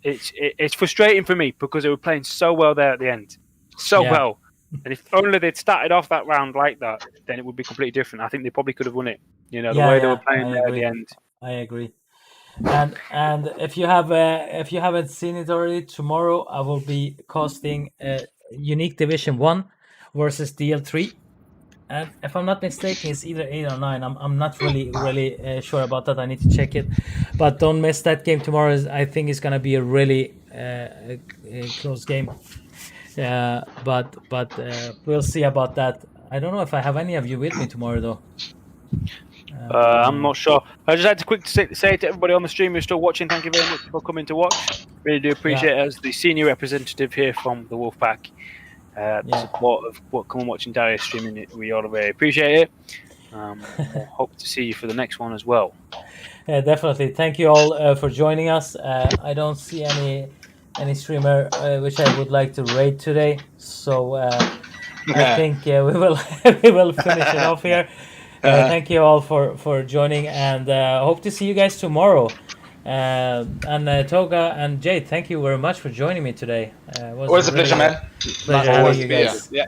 [SPEAKER 3] it's frustrating for me because they were playing so well there at the end, so
[SPEAKER 5] Yeah.
[SPEAKER 3] well. And if only they'd started off that round like that, then it would be completely different. I think they probably could have won it. You know, the way they were playing
[SPEAKER 5] I
[SPEAKER 3] there at
[SPEAKER 5] agree.
[SPEAKER 3] the end.
[SPEAKER 5] I agree. And if you haven't seen it already, tomorrow I will be casting UniQ Div.1 versus DL3. And if I'm not mistaken, it's either 8 or 9. I'm not really sure about that. I need to check it. But don't miss that game tomorrow. I think it's gonna be a really a close game. But we'll see about that. I don't know if I have any of you with me tomorrow though.
[SPEAKER 3] I'm not sure. I just had to quick say to everybody on the stream who's still watching, thank you very much for coming to watch. Really do appreciate it as the senior representative here from the Wolfpack. The support of what come and watching Darius streaming it, we all very appreciate it. We'll hope to see you for the next one as well.
[SPEAKER 5] Yeah, definitely. Thank you all for joining us. I don't see any streamer which I would like to raid today, so I think we will we will finish it off here. Thank you all for joining, and hope to see you guys tomorrow. And Toga and Jade, thank you very much for joining me today. It was
[SPEAKER 4] Always a pleasure, man.
[SPEAKER 5] Pleasure having you guys.
[SPEAKER 4] Yeah.